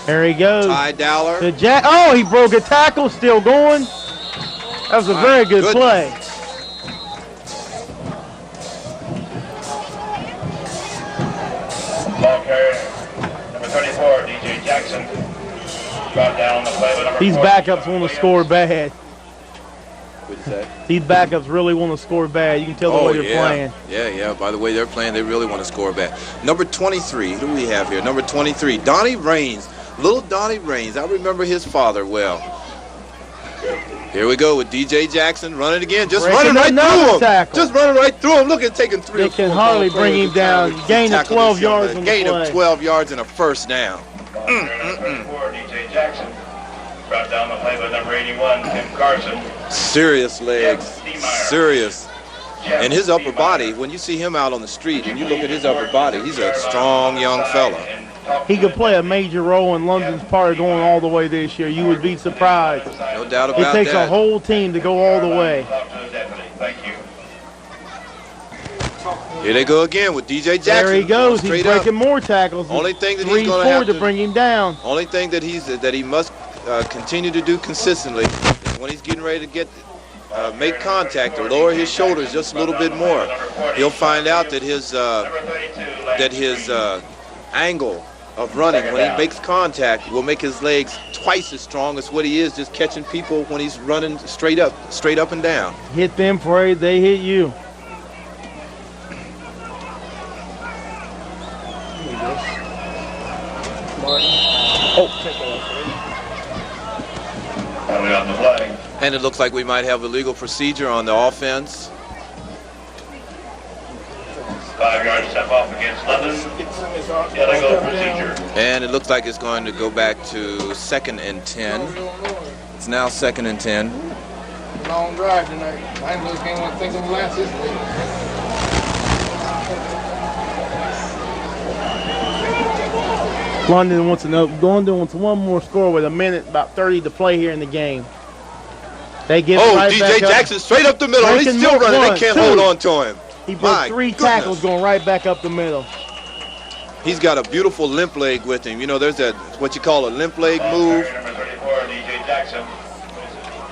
There he goes. Ty Dowler. Oh, he broke a tackle, still going. That was a very good goodness. play. Ball carrier, number 34, DJ Jackson. Brought down on the play by number These 4, backups want to score bad. What'd you say? These backups really want to score bad. You can tell the way they're playing. Yeah. By the way they're playing, they really want to score back. Number 23, who do we have here? Number 23, Donnie Raines. Little Donnie Raines. I remember his father well. Here we go with DJ Jackson running again. Just Breaking running right another through him. tackle. Just running right through him. Look at taking 3 They or 4 can hardly ball bring players him to tackle down. Gain of tackle 12 this young yards man. on the Gain play. of 12 yards and a first down. Ball carrier, number 34, DJ Jackson. Brought down the play by number 81, Tim Carson. Serious legs. Serious. Jeff And his upper Niemeyer. body, when you see him out on the street and you look at his upper body, he's a strong young fella. He could play a major role in London's part going all the way this year. You would be surprised. No doubt It about takes a that. whole team to go all the way. Thank you. Here they go again with DJ Jackson. There he goes. He's Straight breaking up. more tackles. Only thing that he's 3, gonna 4 have to to- bring him down. Only thing that he must continue to do consistently is when he's getting ready to get make contact or lower his shoulders just a little bit more. He'll find out that his angle of running. When he makes contact, it will make his legs twice as strong as what he is just catching people when he's running straight up and down. Hit them before they hit you. Coming on the flag. And it looks like we might have a legal procedure on the offense. 5 yard step off against London. Illegal procedure. And it looks like it's going to go back to 2nd and 10. It's now 2nd and 10. Long drive tonight. I ain't looking to think of last this week. London wants one more score with about 30 to play here in the game. They give it right DJ back Jackson up. straight up the middle. He's still running. They can't hold on to him. He broke 3 tackles going right back up the middle. He's got a beautiful limp leg with him. You know, there's that what you call a limp leg move. Number 34, DJ Jackson.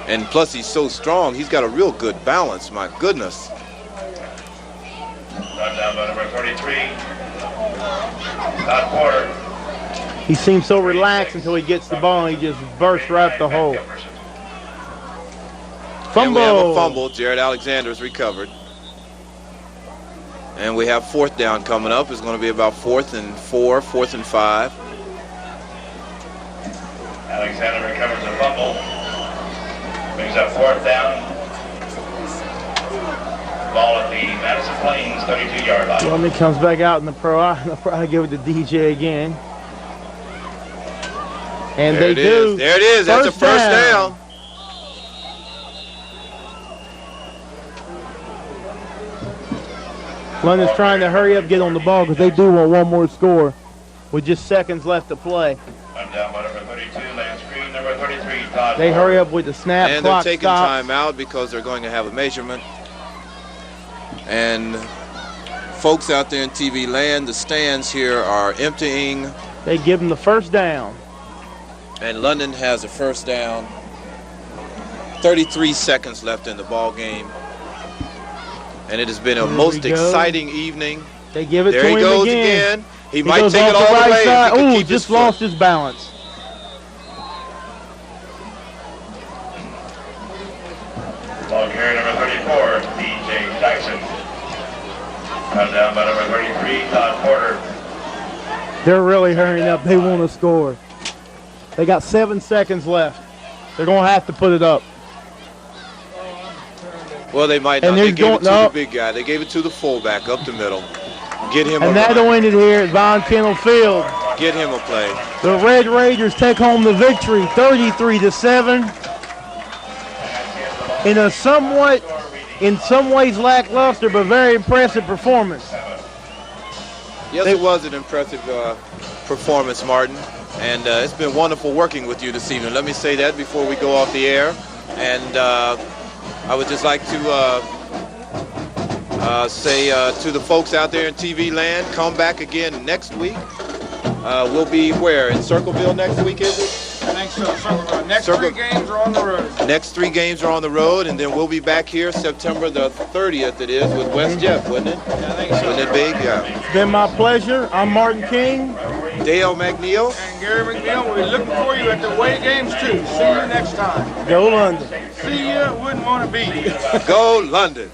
And plus he's so strong, he's got a real good balance. My goodness. Run down by number 33. Todd Porter. He seems so relaxed until he gets the ball and he just bursts right up the hole. Fumble. And we have a fumble. Jared Alexander's recovered. And we have 4th down coming up. It's going to be about 4th and 4, 4th and 5. Alexander recovers the fumble. Brings up 4th down. Ball at the Madison Plains 32-yard line. London comes back out in the pro. I give it to DJ again. And there they do. There it is. That's a first down. London's trying to hurry up, get on the ball because they do want one more score with just seconds left to play. I'm down by number 32, Lance Green, number 33, Todd. They hurry up with the snap. And clock they're taking stops. time out because they're going to have a measurement. And folks out there in TV land, the stands here are emptying. They give them the first down. And London has a first down. 33 seconds left in the ball game. And it has been a most exciting evening. They give it there to he him goes again. He might take it all the way. Side. Ooh, just lost his balance. Ball carrier number 34, DJ Jackson. Come down by number 33, Todd Porter. They're really hurrying up. They want to score. They got 7 seconds left. They're going to have to put it up. Well, they might not. They gave it to the big guy. They gave it to the fullback up the middle. Get him and that'll end it here at Von Kennel Field. Get him a play. The Red Raiders take home the victory, 33-7. In some ways lackluster, but very impressive performance. Yes, it was an impressive performance, Martin. And it's been wonderful working with you this evening. Let me say that before we go off the air. And I would just like to say to the folks out there in TV land, come back again next week. We'll be where? In Circleville next week, is it? I think so. Next 3 games are on the road. Next 3 games are on the road, and then we'll be back here September the 30th, it is, with West Jeff, wouldn't it? Yeah, I think so. Wasn't it big? Yeah. It's been my pleasure. I'm Martin King. Dale McNeil. And Gary McNeil. We'll be looking for you at the away games, too. See you next time. Go London. See you. Wouldn't want to beat you. Go London.